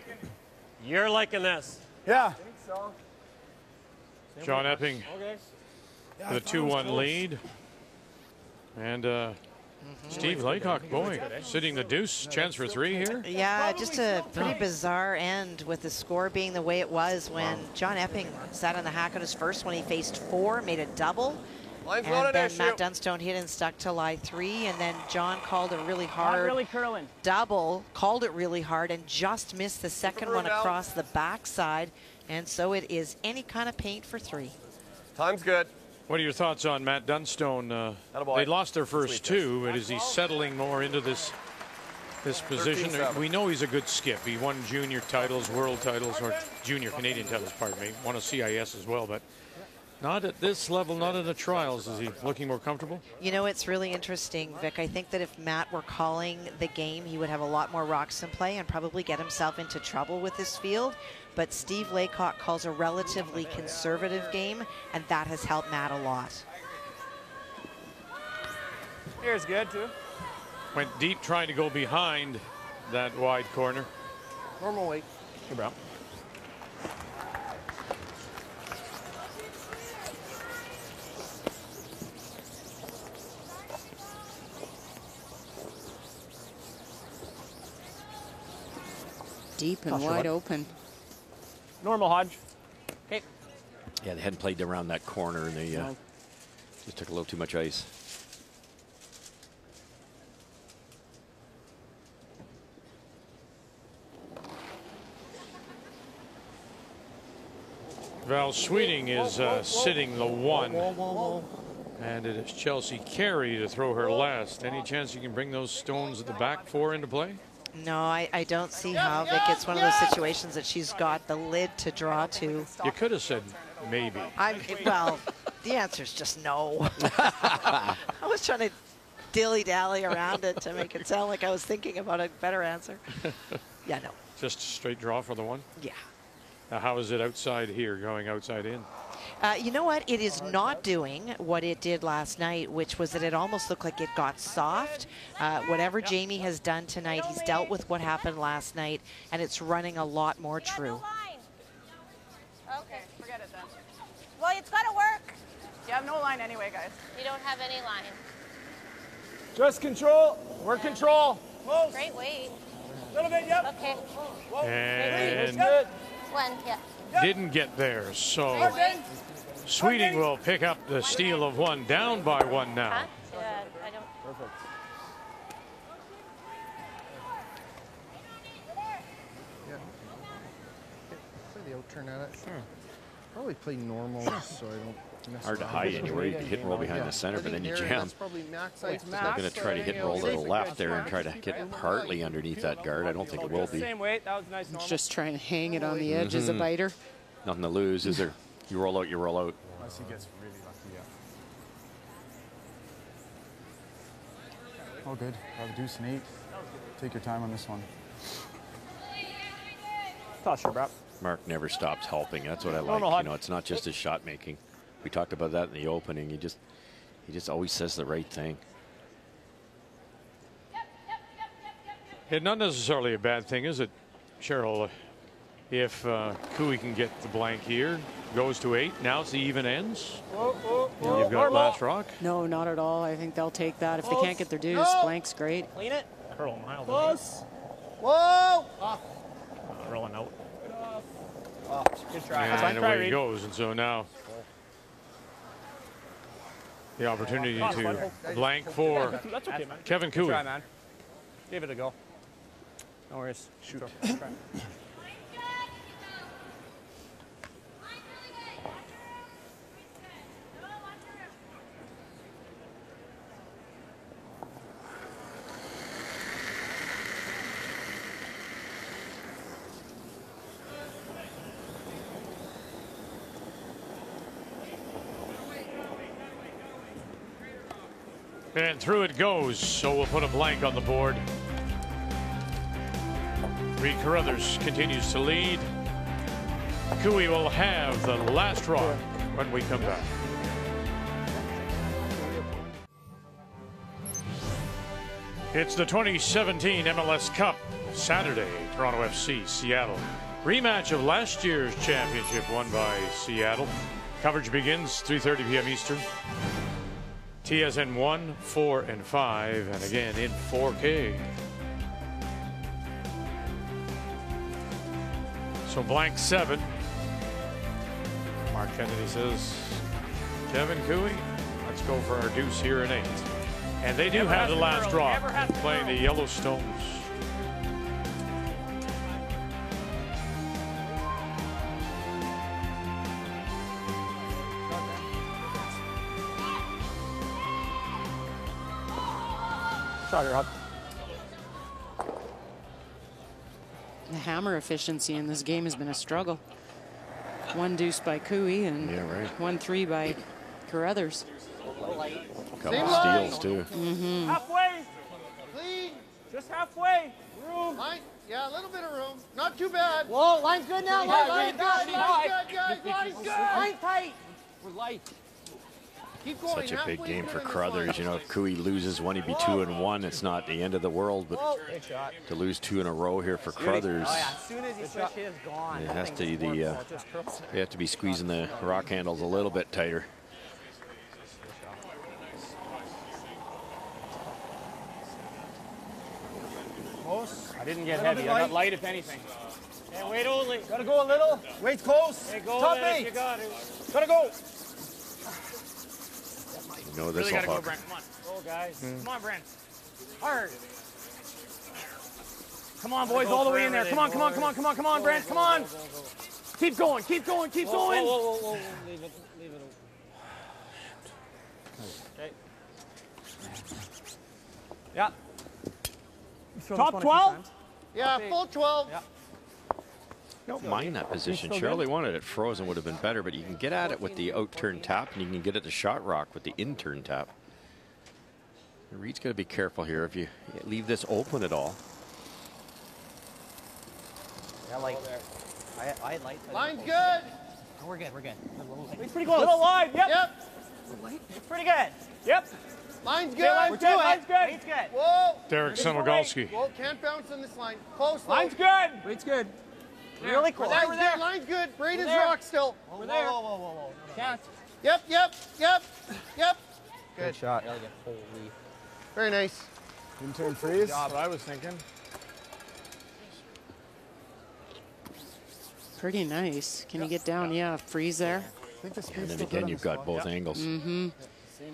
L: You're liking this.
M: Yeah.
J: so.
A: John Epping
J: Okay.
A: with a 2-1 lead. And Steve Laycock, boy, sitting the deuce. Chance for 3 here.
H: Yeah, just a pretty bizarre end with the score being the way it was when John Epping sat on the hack on his first when he faced 4, made a double.
J: Line's
H: And
J: loaded,
H: then
J: shoot.
H: Matt Dunstone hit and stuck to lie 3, and then John called a really hard
B: really curling.
H: double, called it really hard, and just missed the second one across the backside. And so it is any kind of paint for 3.
J: Time's good.
A: What are your thoughts on Matt Dunstone? They lost their first 2, but is he settling more into this position? We know he's a good skip. He won junior titles, world titles, or junior Canadian titles, pardon me. Won a CIS as well, but not at this level, not in the trials. Is he looking more comfortable?
H: You know, it's really interesting, Vic. I think that if Matt were calling the game, he would have a lot more rocks in play and probably get himself into trouble with this field. But Steve Laycock calls a relatively conservative game, and that has helped Matt a lot.
J: Here's good, too.
A: Went deep trying to go behind that wide corner.
N: Normal weight.
A: Hey, bro.
D: Deep and wide open.
J: Normal, Hodge. Okay.
C: Yeah, they hadn't played around that corner, and they just took a little too much ice.
A: Val Sweeting is sitting the 1. And it is Chelsea Carey to throw her last. Any chance you can bring those stones at the back 4 into play?
H: No, I don't see how, Vic. It's one of those situations that she's got the lid to draw to.
A: You could have said maybe.
H: Well, the answer is just no. I was trying to dilly-dally around it to make it sound like I was thinking about a better answer. Yeah, no.
A: Just a straight draw for the 1?
H: Yeah.
A: Now, how is it outside here, going outside in?
H: You know what? It is not doing what it did last night, which was that it almost looked like it got soft. Whatever Jamie has done tonight, he's dealt with what happened last night, and it's running a lot more true.
P: Okay, forget it then.
S: Well, it's got to work.
P: You have no line anyway, guys.
S: You don't have any line.
J: Just control. Work control.
S: Great weight.
J: Little bit, yep.
S: Okay.
A: And
S: One, yeah.
A: didn't get there, so Sweeting will pick up the steal of 1, down by 1 now.
S: Huh? Yeah, I don't.
J: Perfect.
N: Yeah. Play the out turn at it. Sure. Probably play normal so I don't mess
C: Hard to
N: around.
C: hide anyway. You hit and roll behind the center, but then you jam.
N: That's probably max.
C: He's not going to try to hit and roll to the left there and try to get partly underneath that guard. I don't think it will be.
J: Same weight. That was nice. Normal.
D: Just trying to hang it on the edge as a biter.
C: Nothing to lose, is there? You roll out, you roll out.
M: Unless he gets really lucky, yeah. All good. Have a deuce and 8. Take your time on this one.
J: Toss your brap.
C: Mark never stops helping. That's what I like. You know, it's not just his shot making. We talked about that in the opening. He just always says the right thing.
A: It's not necessarily a bad thing, is it, Cheryl? If Cooey can get the blank here, goes to 8. Now it's the even ends. You've got last rock.
D: No, not at all. I think they'll take that. If they can't get their deuce, blank's great.
J: Clean it.
B: Curl mild.
J: Close.
N: Whoa!
B: Rolling out.
J: Good try.
A: And away he goes. And so now the opportunity to blank for
J: That's okay, man.
A: Kevin Cooey.
J: Good try, man. Give it a go. No worries. Shoot. Try.
A: And through it goes, so we'll put a blank on the board. Reed Carruthers continues to lead. Cooey will have the last rock when we come back. It's the 2017 MLS Cup, Saturday, Toronto FC, Seattle. Rematch of last year's championship won by Seattle. Coverage begins 3:30 p.m. Eastern. TSN 1, 4, and 5, and again in 4K. So blank 7. Mark Kennedy says, Kevin Cooey, let's go for our deuce here in 8. And they do have the last draw, playing the Yellowstones.
J: Shot her up.
D: The hammer efficiency in this game has been a struggle. 1 deuce by Cooey and 1-3 by Carruthers.
C: Couple steals too.
J: Halfway.
N: Clean.
J: Just halfway. Room.
N: Line. Yeah, a little bit of room. Not too bad.
Q: Whoa, line's good now.
N: Line's good, guys. Line's good.
Q: Line's tight.
J: We're light.
N: Keep going.
C: Such a big game for Carruthers. You know, if Cooey loses one, he'd be 2-1. It's not the end of the world, but to lose 2 in a row here for Carruthers,
Q: Oh, yeah. As soon as he switches, his gone.
C: it has to they have to be squeezing the rock handles a little bit tighter.
J: Close. I didn't get heavy. I got light, if anything.
B: Hey, wait only.
J: Gotta go a little. Wait close.
B: Hey, go
J: Top
B: then
J: me.
B: if you got it.
J: Gotta go.
C: You know this
B: Really
C: will
B: gotta go,
C: hook.
B: Brent. Come on. Go, guys. Come on, Brent. Hard.
J: Come on, boys, all the way in there. Come on, come on, come on, come on, come on, Brent. Come on. Keep going, keep going, keep going.
B: Whoa. Leave it. Okay.
J: Yeah. Top 12?
N: Yeah, full 12.
J: Yeah.
C: Don't mind that position. Shirley wanted it frozen, would have been better, but you can get at it with the out-turn tap, and you can get it to shot rock with the in-turn tap. Reed's got to be careful here if you leave this open at all.
Q: Yeah, like, I like that.
N: Line's good.
Q: Oh, we're good.
J: It's pretty close. Little wide, yep.
Q: It's pretty good.
J: Yep.
N: Line's good.
J: Line's good, line's good.
Q: It's good.
N: Whoa.
A: Derek Somogalski.
N: Whoa, can't bounce on this line. Close.
J: Line's good.
Q: It's good. Really close.
N: Line's good. Line's good. Braden's rock still.
Q: We're there. Whoa. Can't.
N: Yep.
Q: Good shot. Holy.
N: Very nice.
M: In-turn freeze.
J: That's what I was thinking.
D: Pretty nice. Can you get down? Yeah, freeze there.
C: And then again, you've got both angles.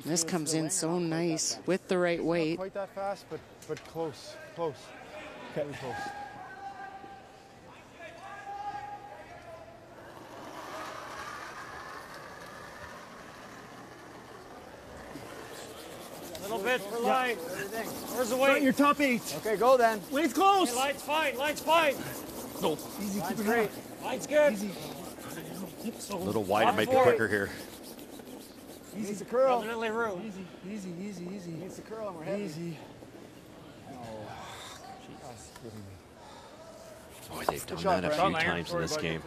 D: This comes in so nice with the right weight.
M: Not quite that fast, but close. Very close.
B: Little bit for line. Where's the weight?
J: Your top 8. Okay, go then. Weight's close.
B: Hey, line's fine.
J: No.
B: Easy, keep it great. Line's good. Easy.
C: A little wider might be quicker here.
J: Easy to curl.
B: Definitely room.
M: Easy.
J: Needs to curl and we're heavy.
M: Easy.
C: Boy, they've done that a few times in this game.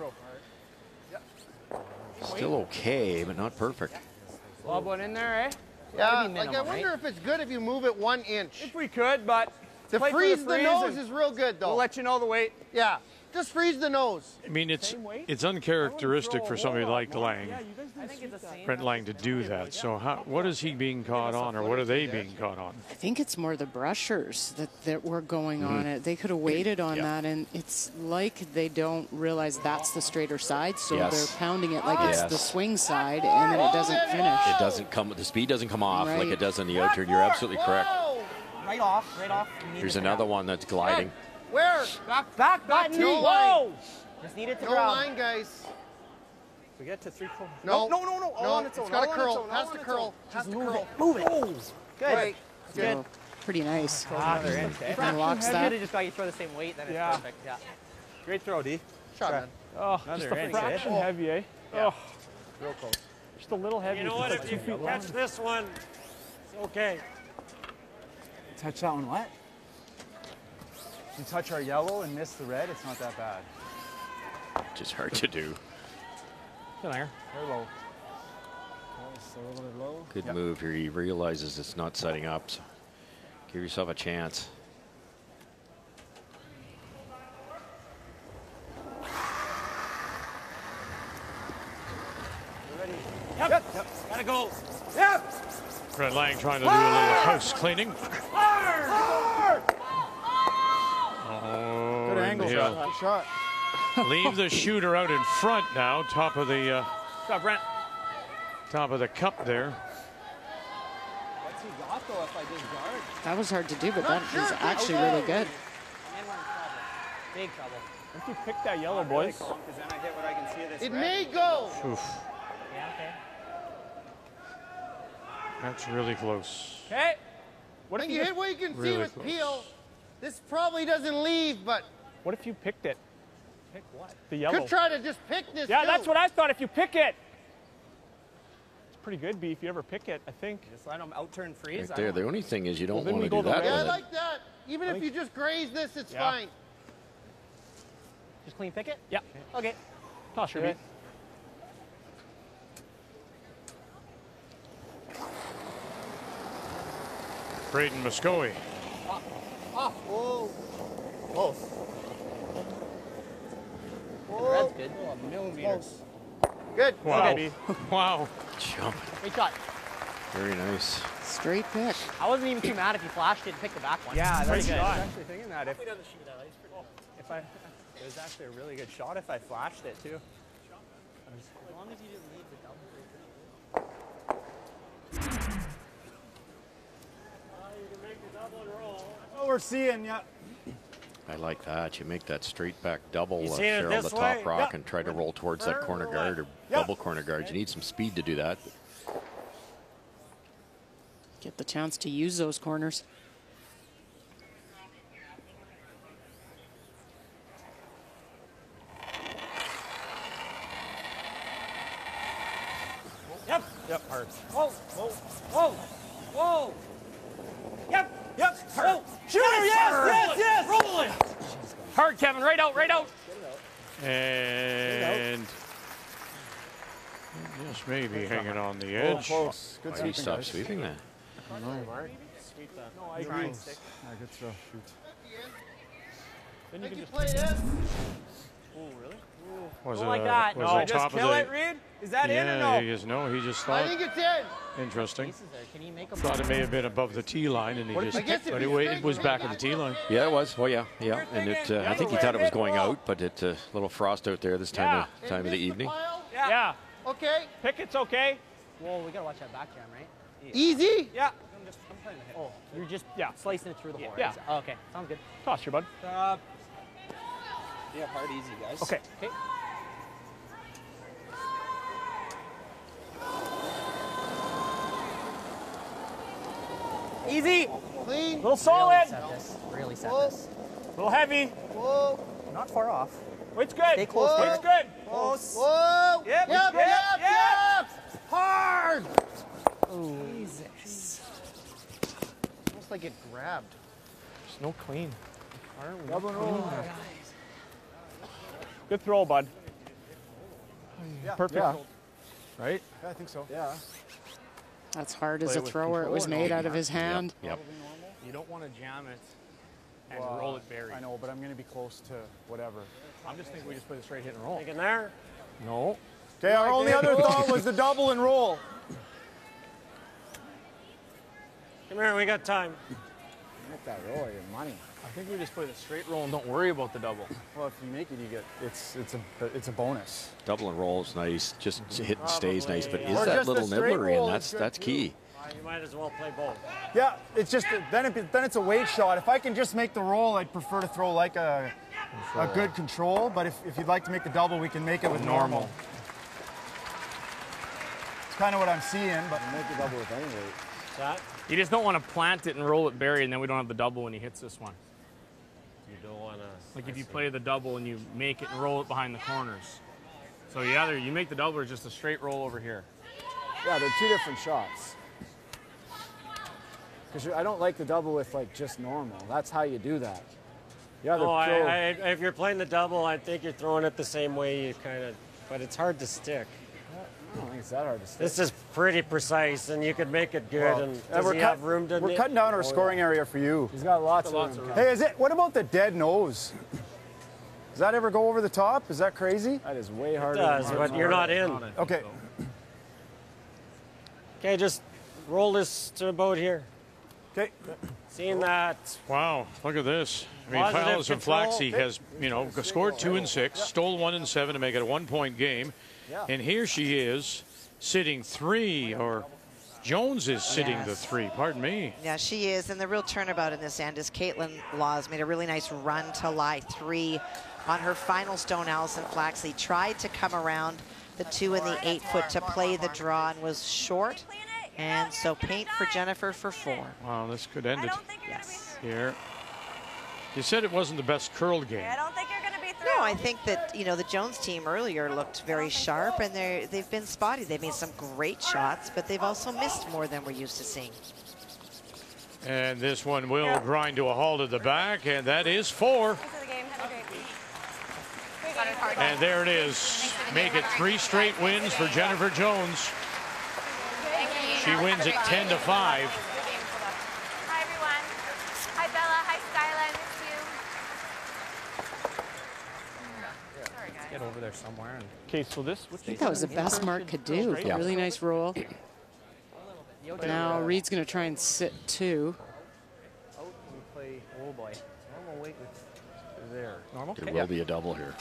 C: Still okay, but not perfect.
J: Lob one in there, eh?
N: Yeah, like I wonder if it's good if you move it 1 inch.
J: If we could, but
N: The freeze the nose is real good, though.
J: We'll let you know the weight.
N: Yeah, just freeze the nose.
A: I mean, it's uncharacteristic for somebody like Lang, Brent Lang, to do that. So what is he being caught on, or what are they being caught on?
D: I think it's more the brushers that were going on it. They could have waited on that, and it's like they don't realize that's the straighter side, so they're pounding it like it's the swing side, and then it doesn't finish.
C: It doesn't come. The speed doesn't come off like it does on the out turn. You're absolutely correct.
Q: Right off.
C: Here's another one that's gliding.
N: Where?
Q: Back button.
N: No
Q: Whoa!
N: line.
Q: Just need it to
N: No
Q: grab.
N: line, guys.
J: We get to 3/4.
N: No.
J: All on its own.
N: It's got to
J: all on
N: curl.
J: its own,
N: Has
J: all
N: to
J: on
N: curl.
J: its
N: Has to
J: own.
N: curl.
Q: Move it.
J: Good.
N: Right.
D: So, pretty nice.
Q: Another inch.
D: Unlocks
Q: Should
D: that.
Q: have just got you throw the same weight. Then it's perfect. Yeah.
J: Great throw, D.
N: Shot, man.
J: Oh, just a fraction heavy, eh?
N: Yeah.
J: Oh, real close. Just a little heavy.
B: You know what? If you catch this one, it's okay.
M: Touch that one what? You touch our yellow and miss the red, it's not that bad.
C: Just hard to do.
J: There.
M: Very low.
I: So a little bit low.
C: Good move here. He realizes it's not setting up, so give yourself a chance.
B: Yep. Gotta go. Yep.
A: Fred Lang trying to do a little house cleaning.
M: Hard.
A: Oh,
M: Good angle. Good shot.
A: Leave the shooter out in front now. Top of the
J: Brent.
A: top of the cup there.
J: What's he got though if I just guard?
D: That was hard to do, but that is actually really good.
K: Big trouble.
J: If you pick that yellow, boys.
N: It may go.
A: Oof.
K: Yeah, okay.
A: That's really close.
J: Okay.
N: What if you hit what you can
A: really
N: see with
A: close.
N: Peel? This probably doesn't leave, but
J: What if you picked it?
K: Pick what?
J: The yellow.
N: could try to just pick this.
J: Yeah,
N: too.
J: that's what I thought. If you pick it, it's pretty good, B. If you ever pick it, I think.
K: Just let him out-turn freeze.
C: Right there. The only thing is you don't
J: then
C: want
J: we
C: to do
J: go the
C: that.
N: Yeah, I
C: with it.
N: like that. Even if you just graze this, it's
J: Yeah.
N: fine.
K: Just clean pick it?
J: Yeah.
K: Okay.
J: Toss your beat.
A: Braden Muskogee.
N: Oh, whoa. Close.
K: The red's good.
N: Millimeters. Good.
A: Wow.
J: Okay.
A: Wow.
C: Jump.
K: Great shot.
C: Very nice.
D: Straight pick.
K: I wasn't even too mad if you flashed it and picked the back one.
J: Yeah,
K: pretty
J: that's
K: good.
J: good. I was actually thinking that if it was actually a really good shot if I flashed it too.
K: As long as you didn't leave the double.
M: Oh, we're seeing, yeah.
C: I like that. You make that straight back double,
B: You seeing it
C: Cheryl, the
B: this
C: top
B: way?
C: rock,
B: Yeah.
C: and try to roll towards that corner guard or double corner guard. You need some speed to do that.
D: Get the chance to use those corners.
B: Yep.
J: Yep, hard.
B: Whoa, whoa, whoa, whoa. Yep, yep. Whoa. Shooter, yes. Roll it.
J: Hard, Kevin. Right out, right out.
A: And just maybe hanging on the edge.
M: Close. Good
C: Why do you
M: sweeping,
C: stop
M: guys.
C: sweeping that?
J: No, I agree.
M: Yeah, good throw. Shoot.
J: Then you
N: I
J: can
N: can
J: just
N: play this.
J: Oh, really?
A: Was
K: Don't
A: it
K: like that.
A: Was
J: No,
A: it
J: just
A: top
J: kill
A: of the,
J: it, Reed. Is that in or
A: yeah,
J: no?
A: he just no. He just
N: I
A: thought
N: think it's in.
A: interesting.
K: Pieces there. Can you make them?
A: Thought it may have been above the tee line, and he
J: What if
A: just.
J: I guess if
A: But
N: he's
A: anyway, it
N: thinking
A: was
N: right
A: back
N: back
A: at the tee line.
C: Yeah, it was. Oh, yeah, yeah. And it, I think he thought it was going out, but it little frost out there this time of
N: And
C: the
N: miss
C: evening.
N: pile.
J: Yeah.
N: Okay.
J: Pick it's okay.
K: Whoa, we gotta watch that back jam, right?
N: Easy.
J: Yeah.
K: I'm trying to hit. Oh, you're just slicing it through the hole.
J: Yeah.
K: Right? Oh, okay, sounds good.
J: Toss your bud.
K: Yeah, hard, easy, guys.
J: Okay.
K: Okay. Easy.
N: Clean.
J: Little solid.
K: Really set this. Really set
N: Whoa.
K: this.
J: Little heavy.
N: Whoa.
K: Not far off.
J: It's good.
K: Stay close,
N: Whoa.
J: It's good.
K: Close.
N: Whoa.
J: Yep,
N: Yep.
J: yep,
N: Yep.
J: yep.
N: Hard.
K: Jesus.
N: Almost like it grabbed.
J: There's no clean.
M: Double and roll.
J: Good throw, bud.
M: Yeah.
J: Perfect.
M: Yeah.
J: Right?
M: Yeah, I think so. Yeah.
D: That's hard as
J: Play
D: a
J: with
D: thrower. It
J: control
D: was
J: and
D: made
J: all
D: out of his hand.
C: Yep.
J: You don't want to jam it and
M: Well,
J: roll it buried.
M: I know, but I'm going to be close to whatever.
J: I'm just thinking we just play the straight hit and roll.
B: Thinking there.
J: No.
M: Okay, our only other thought was the double and roll.
B: Come here, we got time.
M: Make that roll, your money.
J: I think we just play the straight roll and don't worry about the double.
M: Well, if you make it, you get it's a bonus.
C: Double and roll is nice. Just hit and stays nice, but
B: Probably,
C: is
M: Or
C: that
M: just a
C: little
M: straight
C: nibblery?
M: roll
C: And
M: is good
C: that's
M: too.
C: key.
B: You might as well play both.
M: Yeah, it's just then it's a weight shot. If I can just make the roll, I'd prefer to throw like a good control. But if you'd like to make the double, we can make it with normal. It's kind of what I'm seeing, but make the double with any weight.
B: That
J: You just don't want to plant it and roll it buried, and then we don't have the double when he hits this one.
B: you don't want to.
J: Like if you play the double and you make it and roll it behind the corners. So either you make the double or just a straight roll over here.
I: Yeah, they're two different shots. Because I don't like the double with like just normal. That's how you do that. Yeah,
B: No, if you're playing the double, I think you're throwing it the same way you kind of, but it's hard to stick.
I: I don't think it's that hard to stick.
B: This is pretty precise, and you could make it good.
M: Well,
B: and does he have room to?
M: We're cutting down our scoring area for you.
I: He's got lots of room.
M: Hey, what about the dead nose? Does that ever go over the top? Is that crazy?
I: That is way harder.
B: It does, but you're not in.
M: Okay.
L: Okay, just roll this to about here.
I: Okay.
L: Seeing that.
A: Wow, look at this. I mean,
L: Positive
A: Allison
L: control.
A: Flaxey has, you know, scored 2 and 6, stole 1 and 7 to make it a 1-point game. And here she is sitting 3, or Jones is sitting the 3, pardon me.
H: Yeah, she is. And the real turnabout in this end is Caitlin Laws made a really nice run to lie 3 on her final stone. Allison Flaxey tried to come around the 2 and the 8 foot to play the draw and was short. And so paint for Jennifer for 4.
A: Wow, this could end it
H: Yes.
A: here. You said it wasn't the best curled game.
S: I don't think you're going to be through.
H: No, I think that, you know, the Jones team earlier looked very sharp, and they've been spotty. They've made some great shots, but they've also missed more than we're used to seeing.
A: And this one will grind to a halt at the back, and that is 4. And there it is. Make it 3 straight wins for Jennifer Jones. She wins it 10-5.
P: Hi, everyone. Hi, Bella. Hi, Skyla. I miss you.
K: Get over there somewhere. And...
J: Okay, so this.
D: I think that was the best Mark could do.
K: Yeah.
D: Really nice roll. Now Reed's going to try and sit 2.
K: Out and play old boy. Normal weight there. Normal?
C: There will be a double here.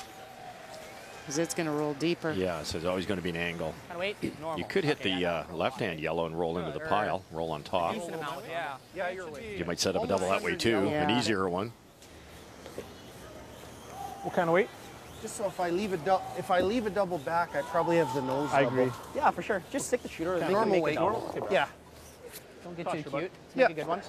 D: Because it's going to roll deeper.
C: Yeah, so there's always going to be an angle.
K: Wait. Normal.
C: You could hit the left-hand yellow and roll into the pile, roll on top.
K: Decent amount, yeah. Yeah, you're right.
C: You might set up a double that way too, an easier one.
J: What kind of weight?
N: Just so if I leave a double back, I probably have the nose
J: I
N: double.
J: agree.
K: Yeah, for sure. Just stick the shooter.
N: Okay.
K: Make
N: Normal
K: it
N: weight.
K: double.
N: Yeah.
K: Don't get too cute.
N: Yeah.
K: Make a good one.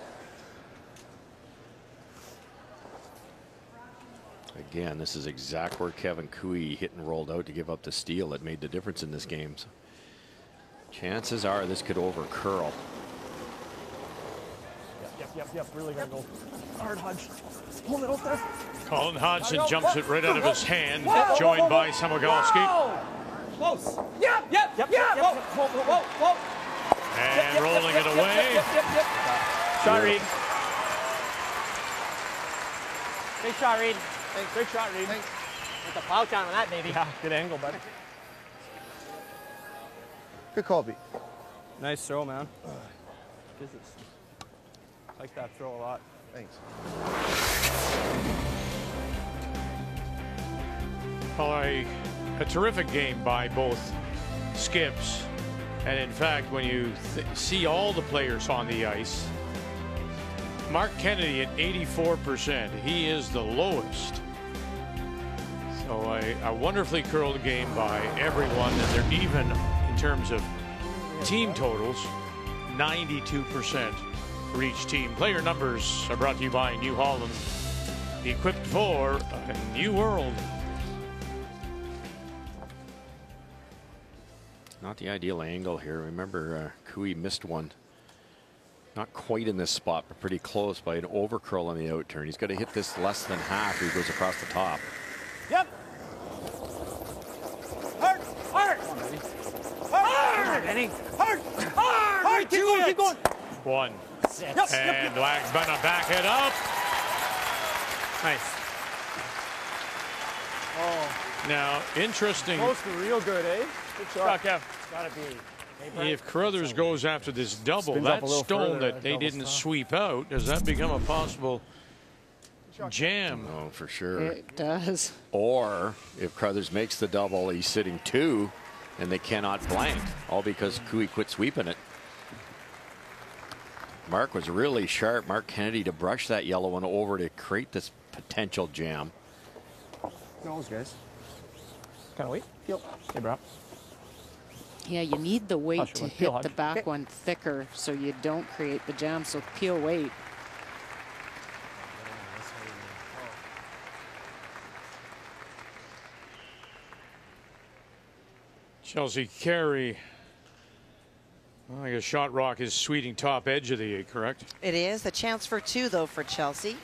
C: Again, this is exact where Kevin Cooey hit and rolled out to give up the steal that made the difference in this game. So chances are this could over curl.
J: Yep. Really gonna go hard, Hodge. Hold it out there.
A: Colin Hodgson jumps it right out of his hand, joined by Samogalski.
J: Close. Yep. Whoa.
A: And rolling it away.
J: Shot, Reed. Great shot, Reed. Thanks. Great shot, Reed.
N: Thanks.
K: With the plow down on that, baby.
J: Yeah, good angle, buddy.
N: Good call, B.
J: Nice throw, man. I like that throw a lot.
N: Thanks.
A: Well, a terrific game by both skips. And in fact, when you see all the players on the ice, Mark Kennedy at 84%. He is the lowest. So a wonderfully curled game by everyone. And they're even in terms of team totals, 92% for each team. Player numbers are brought to you by New Holland, equipped for a new world.
C: Not the ideal angle here. Remember, Cooey missed one. Not quite in this spot, but pretty close by an over curl on the outturn. He's got to hit this less than half. He goes across the top.
J: Yep. Hard.
K: Benny.
J: Hard. Keep going.
A: 1.
J: Yep.
A: And Lag's gonna back it up.
J: Nice. Oh.
A: Now, interesting.
J: Close to real good, eh? Good shot, Kev.
L: Gotta be.
A: If Carruthers goes after this double,
J: Spins up
A: that
J: a little
A: stone
J: further,
A: that they
J: double
A: didn't
J: stop.
A: sweep out, does that become a possible jam?
C: Oh, for sure.
D: It does.
C: Or if Carruthers makes the double, he's sitting 2, and they cannot blank, all because Cooey quit sweeping it. Mark was really sharp, Mark Kennedy, to brush that yellow one over to create this potential jam.
N: Nose, guys.
J: Kind of weight.
N: Yep.
J: Hey, bro.
D: Yeah, you need the weight
J: Hush,
D: to
J: one.
D: hit
J: Peel,
D: the
J: Hodge.
D: back
J: Okay.
D: one thicker so you don't create the jam. So peel weight.
A: Chelsea Carey. Well, I guess Shot Rock is sweeting top edge of the 8, correct?
H: It is. The chance for 2, though, for Chelsea.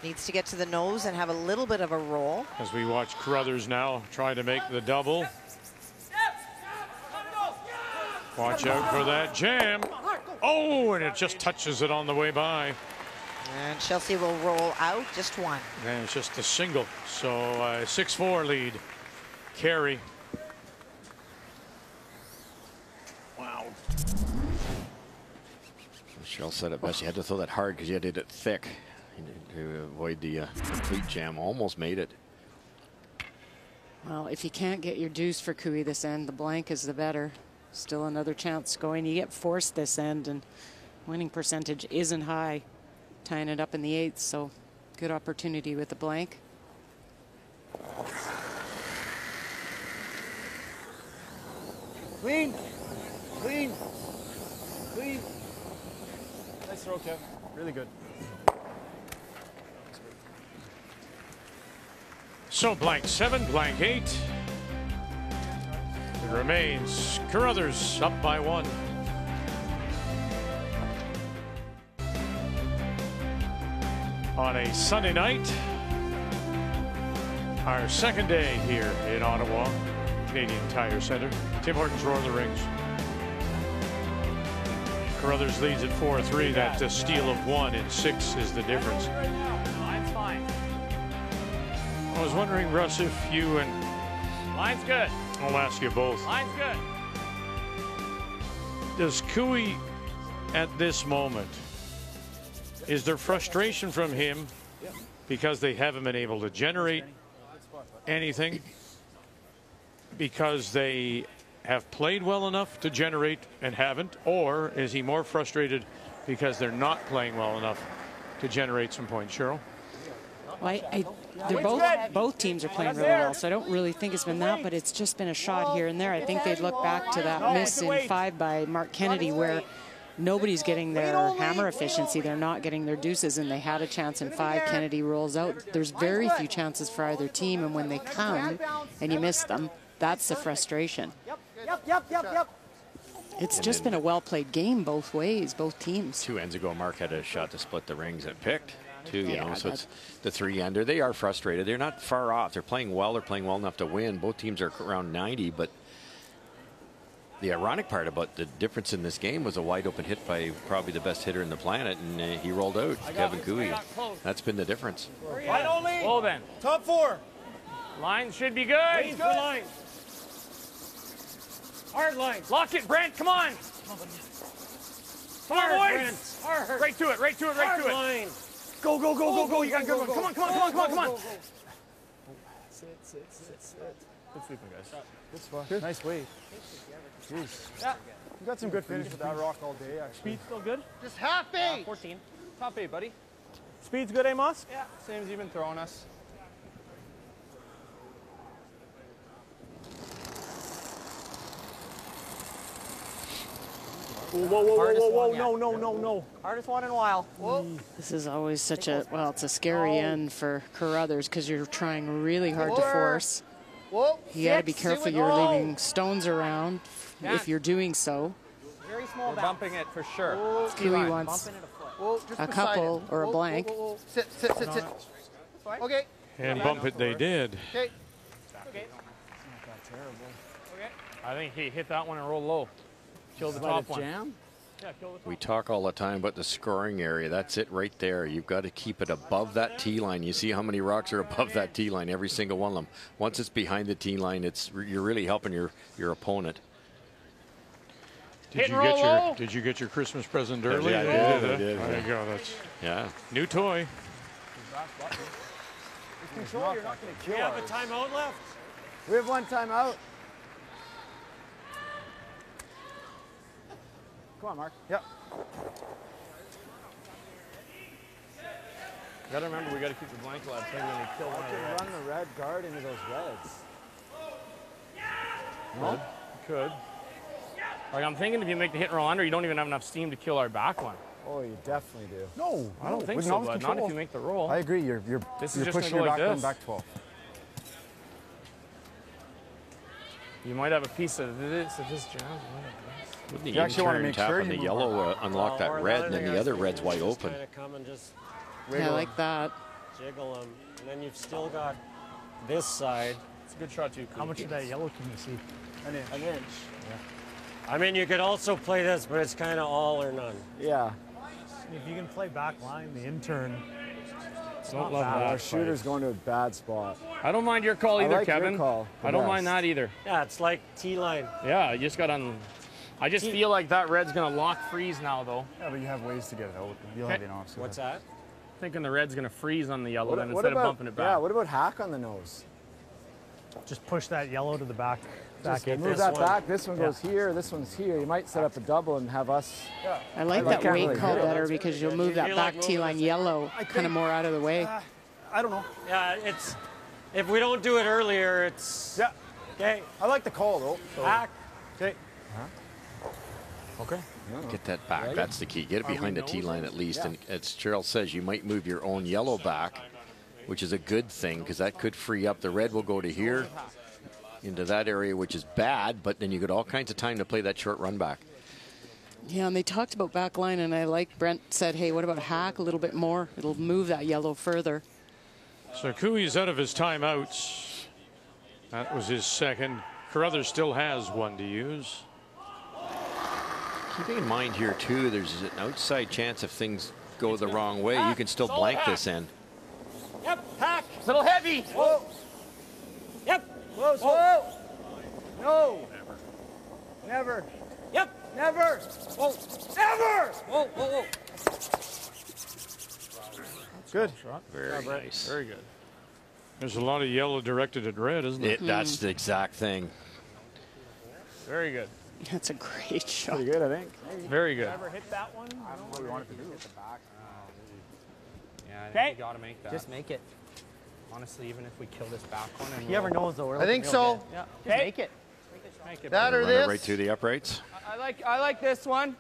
H: Needs to get to the nose and have a little bit of a roll.
A: As we watch Carruthers now try to make the double. Watch out for that jam. Oh, and it just touches it on the way by.
H: And Chelsea will roll out, just 1.
A: And it's just a single. So 6-4 lead. Carey. Wow.
C: Cheryl said it best. You had to throw that hard because you had to hit it thick to avoid the complete jam. Almost made it.
D: Well, if you can't get your deuce for Cooey this end, the blank is the better. Still another chance going. You get forced this end, and winning percentage isn't high. Tying it up in the 8th, so good opportunity with the blank.
M: Clean. Clean. Clean. Nice throw, Kev. Really good.
A: So blank 7, blank 8. It remains Carruthers up by 1. On a Sunday night, our second day here in Ottawa, Canadian Tire Centre. Tim Hortons Roar of the Rings. Carruthers leads at 4-3. That steal of 1 in 6 is the difference.
B: Line's fine.
A: I was wondering, Russ, if you and...
B: Line's good.
A: I'll ask you both.
B: Line's good.
A: Does Cooey, at this moment, is there frustration from him because they haven't been able to generate anything? Because they have played well enough to generate and haven't? Or is he more frustrated because they're not playing well enough to generate some points? Cheryl?
D: Well, both teams are playing really well, so I don't really think it's been that, but it's just been a shot here and there. I think they'd look back to that miss in 5 by Mark Kennedy where nobody's getting their hammer efficiency. They're not getting their deuces, and they had a chance in 5. Kennedy rolls out. There's very few chances for either team, and when they come and you miss them, that's the frustration.
B: Yep.
D: It's just been a well-played game both ways, both teams.
C: 2 ends ago, Mark had a shot to split the rings and picked, too, you know, so it's the 3-ender. They are frustrated. They're not far off. They're playing well. They're playing well enough to win. Both teams are around 90, but the ironic part about the difference in this game was a wide-open hit by probably the best hitter in the planet, and he rolled out, Kevin Cooey. That's been the difference.
B: Line only. Well then.
M: Top 4.
B: Line should be good.
M: Wait for line.
B: Hard line. Lock it, Brent. Come on. Come on, boys.
M: Hard.
B: Right to it. Right to it. Right to it.
M: Line.
B: Go. You got a good one. Come on.
M: Sit. Good sweeping, guys. Good spot. Nice wave. Jeez.
B: Yeah.
M: You got some good finish with that rock all day, actually.
B: Speed still good?
N: Just half 8.
B: 14.
J: Top 8, buddy. Speed's good, Amos? Yeah. Same as you've been throwing us.
B: Whoa. No.
Q: Hardest one in a while. Whoa.
D: This is always such a, well, it's a scary end for Carruthers because you're trying really hard to force.
N: Whoa.
D: You got to be careful you're leaving stones around if you're doing so.
Q: Very small
J: We're bumping it for sure.
D: Cooey wants a couple or a blank.
N: Sit. Okay.
A: And bump it they did.
N: Okay.
B: I think he hit that one and rolled low. Kill the top one.
M: Jam?
B: Yeah, kill the top.
C: We talk all the time about the scoring area. That's it right there. You've got to keep it above that tee line. You see how many rocks are above that tee line, every single one of them. Once it's behind the tee line, you're really helping your opponent.
A: Did you get your Christmas present early?
C: Yeah, I did.
A: There you go. That's new toy.
J: Control, you're not going to kill
L: We have a timeout left.
M: We have 1 timeout. Come on, Mark. Yep.
J: Got to remember, we got to keep the blank lab thing when we kill one of the
M: run the red guard into those reds.
J: No? Could. Like, I'm thinking if you make the hit and roll under, you don't even have enough steam to kill our back one.
M: Oh, you definitely do.
J: No, I don't think so, but not if you make the roll.
M: I agree. You're pushing your back one back 12.
O: You might have a piece of this jam.
C: Wouldn't the in-turn tap on the yellow unlock that red, and then the other red's wide open?
L: Come and just
D: yeah, like that.
L: Jiggle them, and then you've still got this side.
J: It's a good shot too.
B: How much of that yellow can you see?
M: An inch.
L: Yeah. I mean, you could also play this, but it's kind of all or none.
M: Yeah.
B: If you can play back line, the in-turn.
J: Don't love that.
M: Our shooter's going to a bad spot.
J: I don't mind your call either,
M: I like
J: Kevin.
M: Your call
J: I don't mind that either.
L: Yeah, it's like T-line.
J: Yeah, you just got on. I just feel like that red's going to lock freeze now, though.
M: Yeah, but you have ways to get it out. You'll have enough. So
L: What's that?
J: Thinking the red's going to freeze on the yellow then instead of bumping it back.
I: Yeah, what about hack on the nose?
T: Just push that yellow to the back.
I: Just move that back. This one goes here. This one's here. You might set up a double and have us.
D: I like that weight call better because you'll move that back tee line yellow kind of more out of the way.
M: I don't know.
L: Yeah, it's if we don't do it earlier, it's okay.
M: I like the call though. So.
L: Hack.
M: Okay. Okay.
C: Get that back. That's the key. Get it behind the tee line at least. And as Cheryl says, you might move your own yellow back, which is a good thing because that could free up. The red will go to here into that area, which is bad, but then you got all kinds of time to play that short run back.
D: Yeah, and they talked about back line, and I like Brent said, hey, what about hack a little bit more? It'll move that yellow further.
A: So Cooey's out of his timeouts. That was his second. Carruthers still has one to use.
C: Keeping in mind here, too, there's an outside chance if things go the wrong way, you can still blank this end.
B: Yep, hack.
J: It's a little heavy.
B: Whoa. Yep. Close. Whoa. No. Never. Yep. Never. Whoa. Never. Whoa, whoa, whoa.
M: Good.
C: Very nice.
A: Very good. There's a lot of yellow directed at red, isn't there?
C: That's the exact thing.
J: Very good.
D: That's a great shot.
I: Pretty good, I think.
J: Very good.
T: Ever hit that one?
M: I don't know what we wanted to do.
J: Yeah, I think we got to make that.
K: Just make it.
J: Honestly, even if we kill this back one. And
T: You never know, though.
N: I think so.
K: Yeah, just make it.
J: Make it.
N: That or
C: Run it
N: this.
C: right through the uprights.
J: I like this one.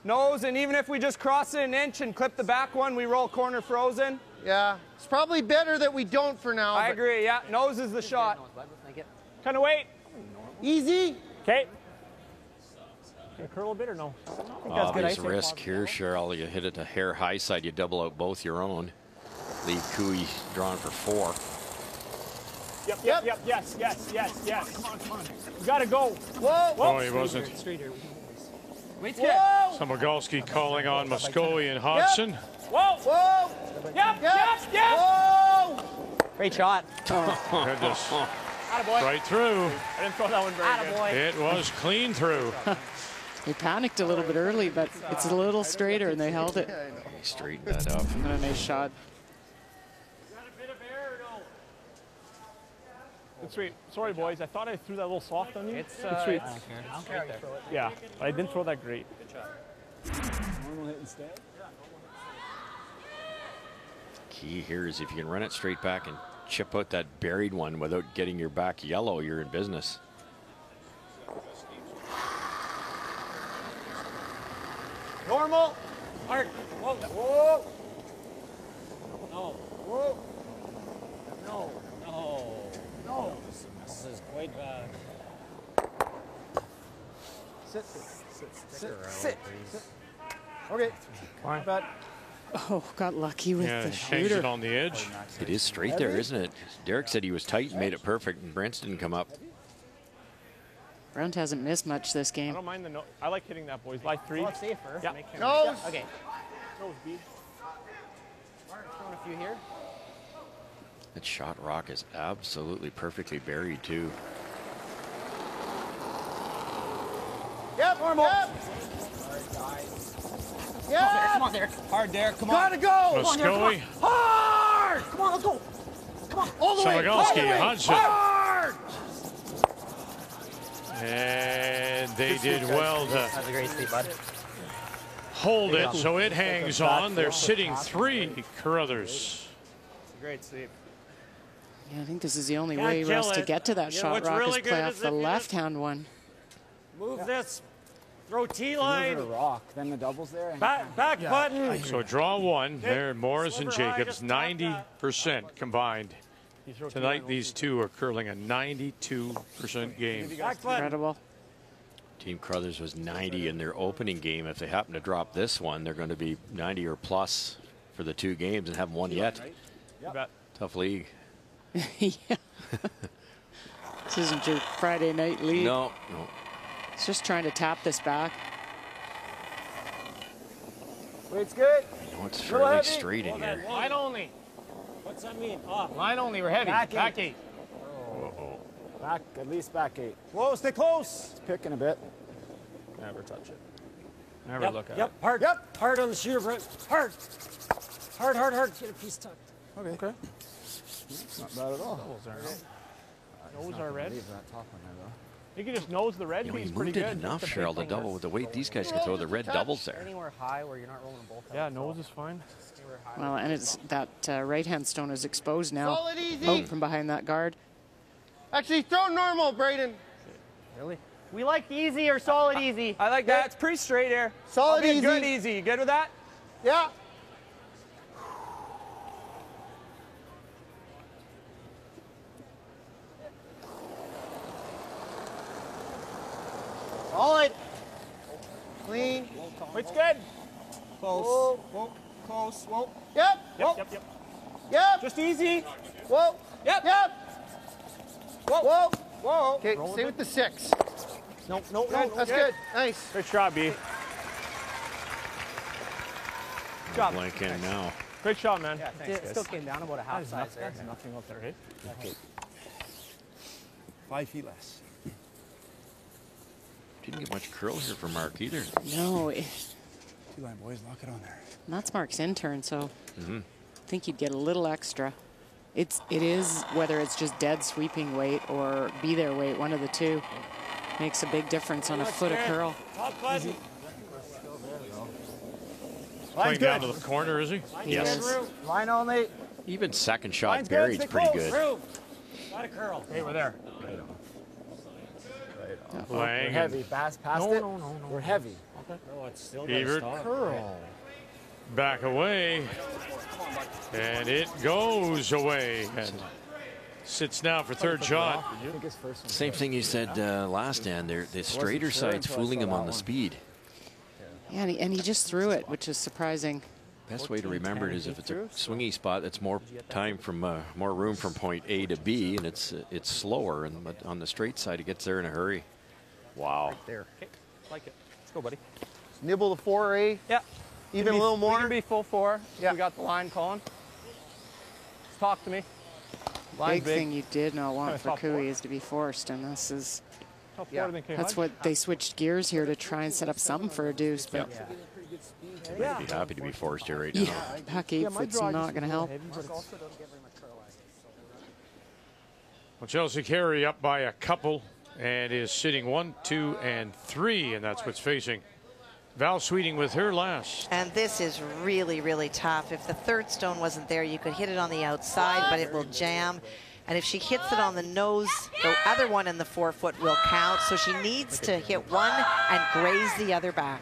J: Nose, and even if we just cross it an inch and clip the back one, we roll corner frozen.
N: Yeah, it's probably better that we don't for now.
J: I agree, yeah. Nose is the shot. Kind of weight.
N: Easy.
J: Okay.
T: Can it curl a bit or no?
C: Obvious risk here, Cheryl. You hit it to hair high side, you double out both your own. Leave Cooey drawn for 4.
T: Yep. Yes. Come on. You gotta go.
N: Whoa.
A: Oh, he wasn't.
N: Whoa.
A: Samogalski calling on Mosconi and Hodgson.
N: Whoa.
T: Yep.
N: Whoa.
K: Great shot.
A: Goodness.
T: Attaboy.
A: Right through.
T: I didn't throw that one very good.
A: It was clean through.
D: They panicked a little bit early, but it's a little straighter, and they held it.
C: He straightened that up.
D: And a nice shot.
T: Good sweep. Sorry, boys. I thought I threw that a little soft on you.
J: It's
T: good sweep.
J: Yeah, but I didn't throw that great.
T: Good job.
I: Normal hit instead.
C: Key here is if you can run it straight back and chip out that buried one without getting your back yellow, you're in business.
B: Normal. Mark. Whoa. Whoa. No. Whoa. No. No. No. This is quite bad.
M: Sit. Okay.
J: Fine.
M: Bad.
D: Oh, got lucky with the
A: changed
D: shooter.
A: it on the edge.
C: It is straight there, isn't it? Derek said he was tight and made it perfect, and Brent didn't come up.
D: Brent hasn't missed much this
J: I
D: game.
J: don't mind the nose. I like hitting that, boys. Like 3.
K: Oh, it's safer.
J: Yeah.
N: Nose.
K: Okay.
J: Nose, B.
K: Throwing a few here.
C: That shot rock is absolutely perfectly buried, too.
N: Yep. Normal. Yeah.
K: Come on, Derek.
B: Hard, Derek. Come on.
N: Gotta go.
A: Mosconi.
N: Hard.
K: Come on, let's go. Come on.
N: All the way.
A: Samogalski, Hodgson.
N: Hard.
A: And they did well to
K: That's a great sweep, bud.
A: hold it, so it hangs on. They're sitting 3, Carruthers.
J: Great sweep.
D: Yeah, I think this is the only
T: Can't
D: way for us
T: kill
D: to
T: it.
D: get to that
T: Yeah,
D: shot
T: what's
D: rock
T: really
D: is play
T: good
D: off
T: is
D: the
T: if you
D: left-hand one.
T: Move this. Throw T
I: Move
T: line.
I: it a rock. Then the doubles there.
T: Back button.
A: So draw 1 there. Morris and
T: Sliver high,
A: Jacobs,
T: just top
A: 90% combined. Tonight, these two are curling a 92% game.
T: Back button.
D: Incredible.
C: Team Carruthers was 90 in their opening game. If they happen to drop this one, they're going to be 90 or plus for the 2 games and haven't won yet. Tough league.
D: Yeah. This isn't your Friday night league.
C: No.
D: It's just trying to tap this back.
M: Weight's good.
C: No, it's fairly straight in here.
T: Line only. What's that mean? Off.
J: Line only. We're heavy. Back 8.
I: Back, at least back 8.
T: Whoa, stay close.
I: It's picking a bit.
J: Never touch it. Never look at
T: Yep,
J: it.
T: hard. Yep. Hard on the shooter, Brent. Hard. Hard, hard, hard. Get a piece tucked.
J: Okay.
M: Not bad at all.
J: Nose are red.
M: Leave that top one there, though.
J: You can just nose the red.
C: You
J: He's
C: moved
J: pretty
C: it
J: good.
C: enough,
J: Just the
C: Cheryl,
J: big
C: to double with the weight. These guys can throw the red doubles there.
Q: Anywhere high where you're not rolling both.
J: Yeah, nose is fine.
D: Well, and it's that right-hand stone is exposed now.
N: Solid easy.
D: Out from behind that guard.
N: Actually, throw normal, Braden.
Q: Really? We like easy or solid easy.
J: I like that. It's pretty straight here.
N: Solid easy.
J: Good easy. You good with that?
N: Yeah. Solid. Clean.
J: It's good.
N: Close.
J: Whoa. Close. Whoa.
N: Yep.
J: Yep.
N: Yep.
J: Just easy.
N: Whoa.
J: Yep.
N: Yep.
J: Whoa.
N: Whoa. Okay, stay with the 6.
Q: No.
N: That's good. Nice.
J: Good shot, B. Good job.
C: Blanking now.
J: Great shot, man.
Q: Yeah, thanks, Still came down about a half size there.
J: That's nothing up there, eh?
M: Okay. 5 feet less.
C: Didn't get much curl here for Mark either.
D: No.
M: 2-line, boys. Lock it on there.
D: That's Mark's intern, so I think he'd get a little extra. It is, whether it's just dead sweeping weight or be there weight, one of the two. Makes a big difference on a foot of curl.
T: Top
A: Playing down to the corner, is he?
C: Yes.
N: Line only.
C: Even second shot buried's pretty good.
T: Got a curl.
J: Hey, we're there.
I: We're heavy. Past it. No. We're heavy.
T: No, it's still
A: Ebert.
T: curl.
A: Back away. And it goes away. And sits now for third shot.
C: Same thing you said last stand there. The straighter side's fooling him on the speed.
D: Yeah, and he just threw it, which is surprising.
C: Best way to remember it is if it's a swingy spot, it's more time from more room from point A to B, and it's slower. And but on the straight side, it gets there in a hurry. Wow.
J: Right there. Okay. Like it. Let's go, buddy.
N: Nibble the 4A.
J: Yeah.
N: Even a little more.
J: We can be full 4.
N: Yeah.
J: We got the line calling. Just talk to me. Line's
D: Big thing you did not want for
J: Top
D: Cooey
J: 4.
D: is to be forced, and this is.
J: That's
D: what they switched gears here to try and set up something for a deuce, but
C: I'd be happy to be forced here right now.
D: yeah, Puck 8 foot's not going to help.
A: Well, Chelsea Carey up by a couple and is sitting 1, 2, and 3, and that's what's facing Val Sweeting with her last.
H: And this is really, really tough. If the third stone wasn't there, you could hit it on the outside, but it will jam. And if she hits it on the nose, the other one in the 4-foot will count. So she needs to hit one and graze the other back.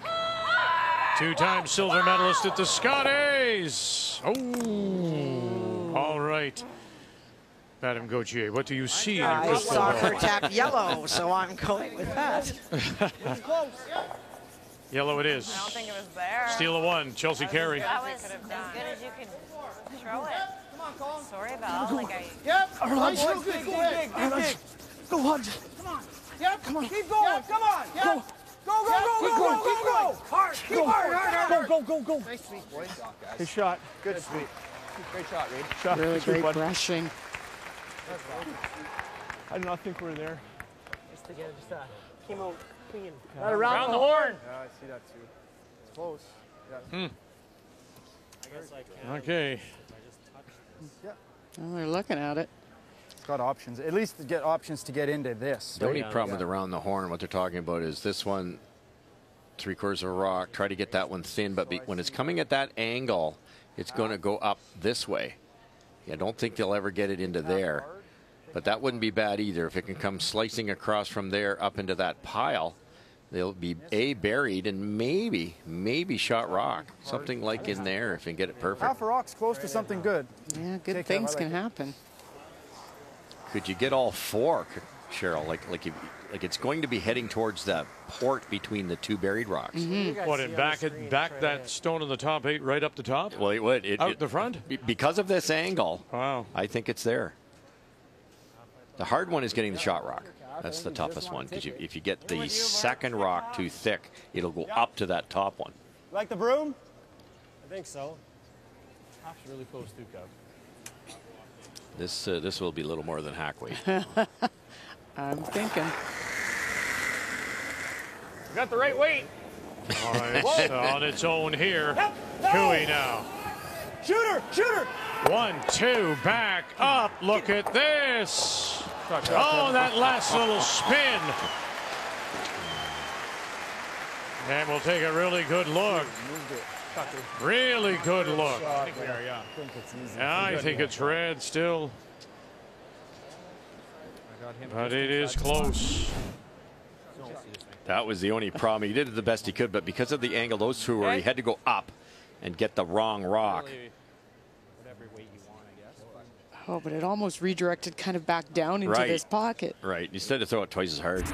A: 2-time silver medalist at the Scotties. Oh, all right. Madame Gauthier, what do you see?
H: I saw her tap yellow, so I'm going with that.
A: Yellow it is.
P: I don't think it was there.
A: Steal a 1, Chelsea Carey.
P: That was as good as you could throw it. Sorry, Val. Like
N: Yep.
J: Nice.
N: Go good. Go ahead.
J: Go on.
N: Come on. Yep.
J: Come on.
N: Keep going.
J: Yep.
N: Come on. Yep.
J: Go. Go.
N: Hard. Keep hard.
J: Go.
N: Nice sweep, boys.
J: Good shot.
N: Good sweep.
J: Great shot, Reed.
D: Really great brushing.
J: I do not think we're there.
Q: Just came out clean.
J: Right around the horn.
M: Yeah, I see that too. It's close. Yeah.
T: I guess I can.
A: Okay.
M: Yeah.
D: Well, they're looking at it.
M: It's got options. At least to get options to get into this.
C: The only problem with around the horn, what they're talking about is this one, 3/4 of a rock. Try to get that one thin, but when it's coming at that angle, it's going to go up this way. I don't think they'll ever get it into there, but that wouldn't be bad either. If it can come slicing across from there up into that pile, they'll be buried and maybe shot rock, something like in there if you can get it perfect.
M: Half a rock's close to something good.
D: Yeah, good things can happen.
C: Could you get all 4, Cheryl? Like it's going to be heading towards the port between the 2 buried rocks.
A: What, and back that stone in the top 8 right up the top?
C: Well, it would.
A: Out the front?
C: Because of this angle,
A: wow.
C: I think it's there. The hard one is getting the shot rock. That's the toughest one, because if you get the second rock too thick, it'll go up to that top one.
J: Like the broom?
T: I think so.
J: Half's really close too, Kev.
C: This will be a little more than hack weight.
D: I'm thinking.
J: We got the right weight.
A: It's on its own here. Cooey now.
T: Shooter! Shooter!
A: 1, 2, back up. Look at this. Oh, that last little spin. And we'll take a really good look. Really good look.
J: I think we are, yeah.
A: Yeah, I think it's red still. But it is close.
C: That was the only problem. He did the best he could, but because of the angle those two were, he had to go up and get the wrong rock.
D: Oh, but it almost redirected kind of back down into this pocket.
C: Right. Instead of throw it twice as hard.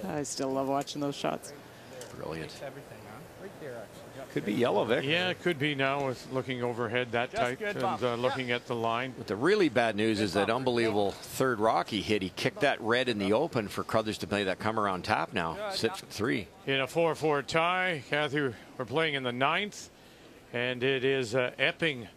D: I still love watching those shots.
C: Brilliant. Could be yellow, Vic.
A: Yeah, it could be now with looking overhead that tight and looking at the line.
C: But the really bad news is that unbelievable third rock he hit. He kicked that red in the open for Carruthers to play that come around tap now. Sit for 3.
A: In a 4-4 tie, Kathy, we're playing in the 9th, and it is Epping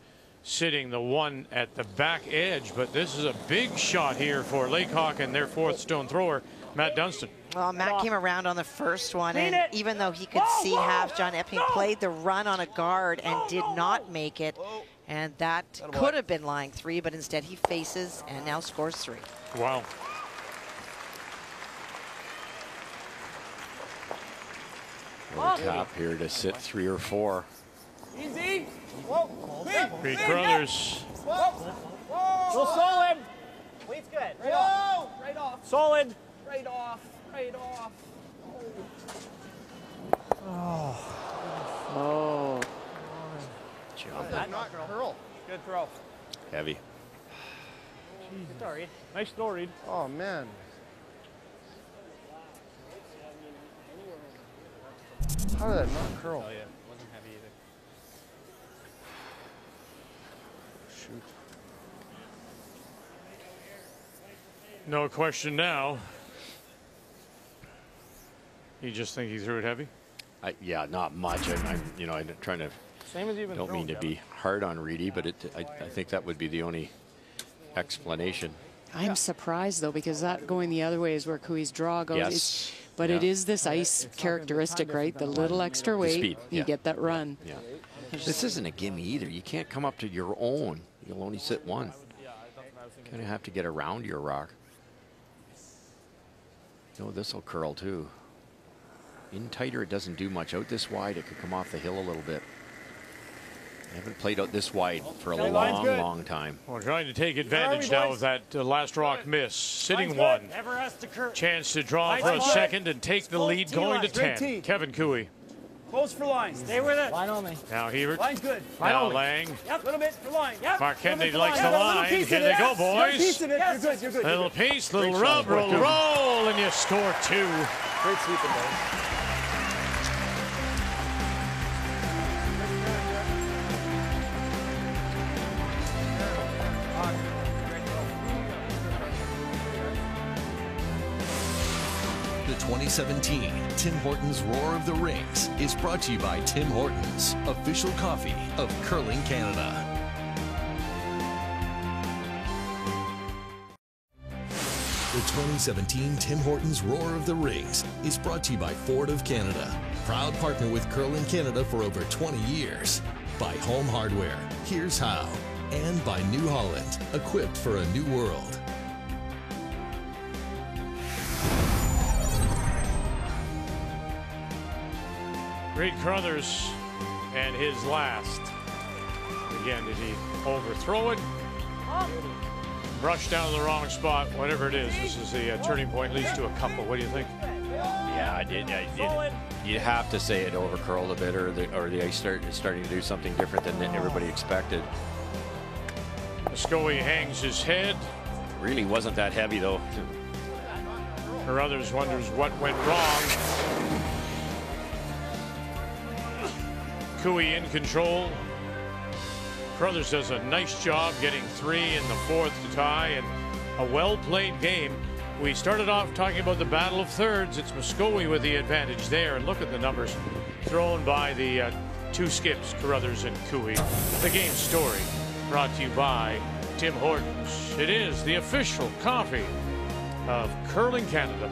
A: sitting the one at the back edge. But this is a big shot here for Laycock and their 4th stone thrower, Matt Dunstan.
H: Well, Matt came around on the first one, and even though he could see half, John Epping played the run on a guard and did not make it. And that could have been lying 3, but instead he faces and now scores 3.
A: Wow.
C: Tap here to sit 3 or 4.
J: Easy.
A: Reed Carruthers.
J: Real solid. Weight's good. Right off. Right off. Solid. Right off. Right off.
D: Oh.
C: Job.
J: Not curl. Good throw.
C: Heavy.
J: Good throw, Reed. Nice throw, Reed.
N: Oh, man. How did that not curl?
J: Oh, yeah. It wasn't heavy either.
N: Shoot.
A: No question now. You just think he threw it heavy?
C: Yeah, not much. I'm trying to.
J: Same as you've been
C: Don't mean to be hard on Reedy, but I think that would be the only explanation.
D: I'm surprised though, because that going the other way is where Cooey's draw goes.
C: Yes.
D: But it is this ice characteristic, right? The little extra weight,
C: speed,
D: you get that run.
C: Yeah. This isn't a gimme either. You can't come up to your own. You'll only sit 1. Kind of have to get around your rock. No, this will curl too. In tighter, it doesn't do much. Out this wide, it could come off the hill a little bit. I haven't played out this wide for a long time.
A: We're trying to take advantage now of that last rock miss. Sitting 1. Chance to draw for a second and take the lead going to 10. Kevin Cooey.
T: Close for line. Stay with it.
J: Line only.
A: Now Hebert.
T: Line's good.
A: Now Lang.
T: Yep, a little bit for line. Yep.
A: Mark Kennedy likes the line. Here they go, boys.
T: You're good. You're good.
A: Little piece, little rub, roll, and you score 2.
J: Great sweeping, boys.
G: The 2017 Tim Hortons Roar of the Rings is brought to you by Tim Hortons, official coffee of Curling Canada. The 2017 Tim Hortons Roar of the Rings is brought to you by Ford of Canada, proud partner with Curling Canada for over 20 years. By Home Hardware, here's how. And by New Holland, equipped for a new world.
A: Reed Carruthers and his last. Again, did he overthrow it? Brush down to the wrong spot, whatever it is. This is the turning point, leads to a couple. What do you think?
C: Yeah, I did. You'd have to say it overcurled a bit, or the ice starting to do something different than everybody expected.
A: Muscovy hangs his head.
C: Really wasn't that heavy, though.
A: Carruthers wonders what went wrong. Cooey in control. Carruthers does a nice job getting 3 in the 4th to tie, and a well-played game. We started off talking about the battle of thirds. It's Muscovy with the advantage there, and look at the numbers thrown by the 2 skips, Carruthers and Cooey. The game story brought to you by Tim Hortons. It is the official coffee of Curling Canada.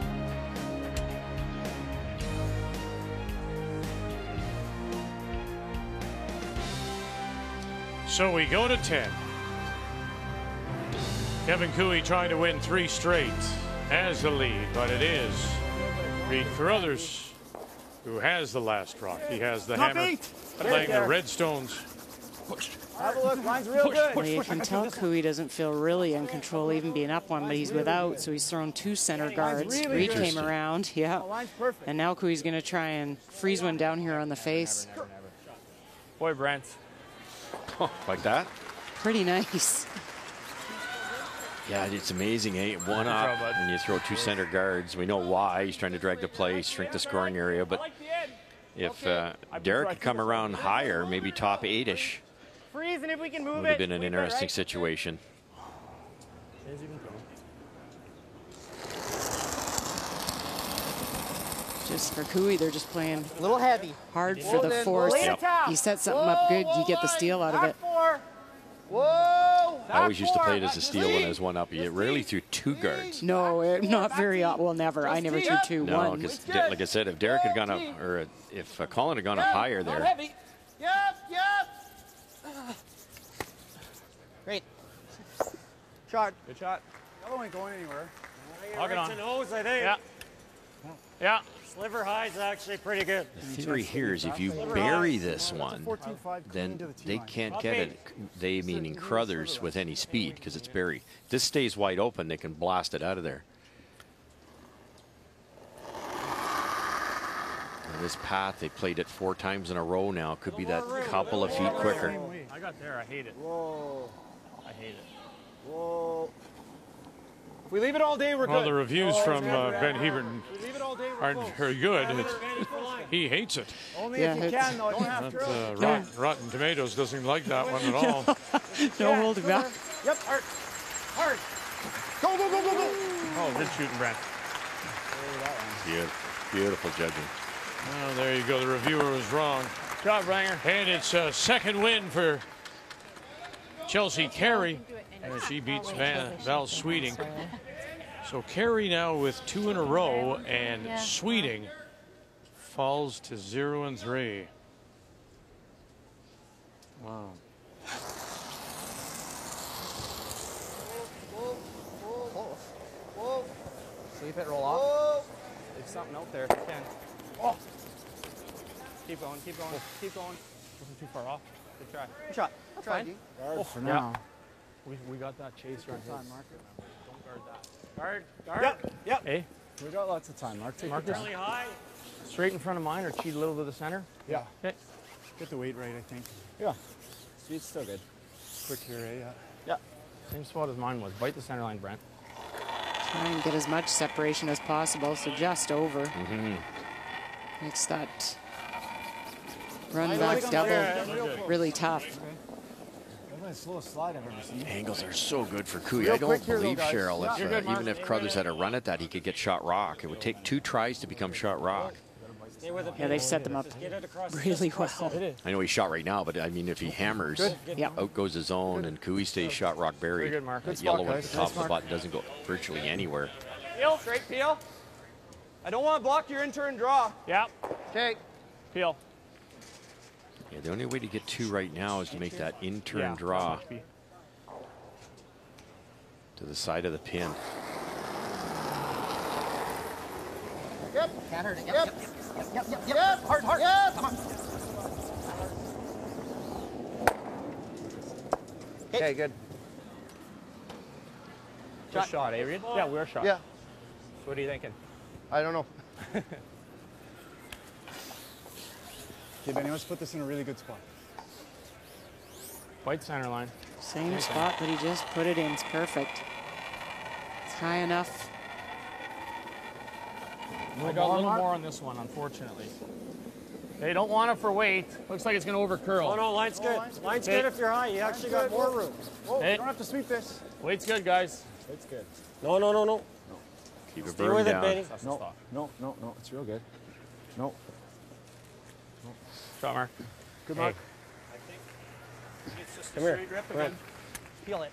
A: So we go to 10. Kevin Cooey trying to win 3 straight as the lead, but it is Reed Carruthers who has the last rock. He has the hammer, playing the Redstones.
J: Have a look. Line's real good.
D: Well, you can tell Cooey doesn't feel really in control, even being up one, but he's without, so he's thrown 2 center guards. Reed came around, yeah. And now Cooey's going to try and freeze one down here on the face.
J: Boy, Brent.
C: Oh, like that?
D: Pretty nice.
C: Yeah, it's amazing, eh? One up, and you throw 2 center guards. We know why. He's trying to drag the play, shrink the scoring area. But if Derek could come around higher, maybe top 8-ish,
J: Freeze, and if we can move
C: would have been an interesting situation.
D: Just for Cooey, they're just playing
Q: a little heavy.
D: Hard for the force. You set something up good, you get the steal out of it.
J: Whoa!
C: I always used to play it as a steal when I was 1 up. You rarely threw 2 guards.
D: No, not very often. Well, never. I never threw 2.
C: No, because like I said, if Derek had gone up, or if Colin had gone up higher there.
Q: Great. Shot.
J: Good shot.
M: Yellow ain't going anywhere.
J: Hog it on.
T: Nose, I think.
J: Yeah. Yeah.
T: Sliver high's actually pretty good.
C: The theory here is if you bury this one, then they can't get it, they meaning Carruthers, with any speed because it's buried. If this stays wide open, they can blast it out of there. And this path, they played it 4 times in a row now. Could be that couple of feet quicker.
J: I got there. I hate it.
M: Whoa.
J: I hate it.
M: Whoa.
J: If we leave it all day, we're good.
A: Well, the reviews from Ben Hebert aren't very good. He hates it.
J: Only if you can, though. Don't have to.
A: Rotten Tomatoes doesn't like that one at all.
D: No holding back.
J: Yep, hard. Hard. Go, go, go, go, go. Oh, good shooting, Brent.
C: Beautiful judging.
A: Well, there you go. The reviewer was wrong.
J: Good job, Ranger.
A: And it's a second win for Chelsea Carey as she beats Val Sweeting. So Carey now with 2 in a row, and Sweeting falls to 0-3. Wow.
Q: See if it roll off. There's something out there if you can. Oh.
J: Keep going, keep going, keep going. Wasn't too far off. Good try.
Q: Good shot. That's fine.
M: Guard for now.
J: We got that chase right
M: Time marker.
J: Don't guard that. Guard, guard.
M: Yep, yep.
J: Hey.
M: We got lots of time, Mark. Take your time.
T: Really high.
J: Straight in front of mine or cheat a little to the center?
M: Yeah.
J: Okay.
M: Get the weight right, I think. Yeah. Speed's still good. Quick here, eh? Yeah.
J: Yeah. Same spot as mine was. Bite the center line, Brent.
D: Try and get as much separation as possible, so just over. Makes that run back double really tough.
M: That's the slowest slide I've ever seen.
C: Angles are so good for Cooey. I don't believe, Cheryl, if, even if Carruthers had a run at that, he could get shot rock. It would take 2 tries to become shot rock.
D: Yeah, they've set them up really well.
C: I know he's shot right now, but I mean, if he hammers, out goes his own, and Cooey stays shot rock buried.
J: Good, Mark.
C: That yellow at the top of the button doesn't go virtually anywhere.
J: Peel, straight peel. I don't want to block your in-turn draw. Yep. Okay. Peel.
C: Yeah, the only way to get 2 right now is to make that in-turn draw to the side of the pin.
Q: Yep. Can't hurt it. Yep. Yep. Hard, hard. Yep. Come on.
J: Okay, good. Good shot, eh, Reed? Yeah, we're shot.
N: Yeah.
J: So what are you thinking?
N: I don't know.
M: Okay, Benny, let's put this in a really good spot.
J: White center line.
D: Same spot, but he just put it in. It's perfect. It's high enough.
J: I got a little more on this one, unfortunately. They don't want it for weight. Looks like it's going to over curl.
T: Oh, no, line's good. Line's good if you're high. You actually got more room.
M: Whoa, you don't have to sweep this.
J: Weight's good, guys.
M: It's good.
T: No, no, no, no.
C: Keep it
T: Stay with it,
C: down.
T: Benny.
M: No, it's real good. No.
J: Shot, Mark.
M: Good mark.
J: I think it's just
T: Come
J: a
T: here.
J: straight rip
T: Come
J: again.
Q: Peel it.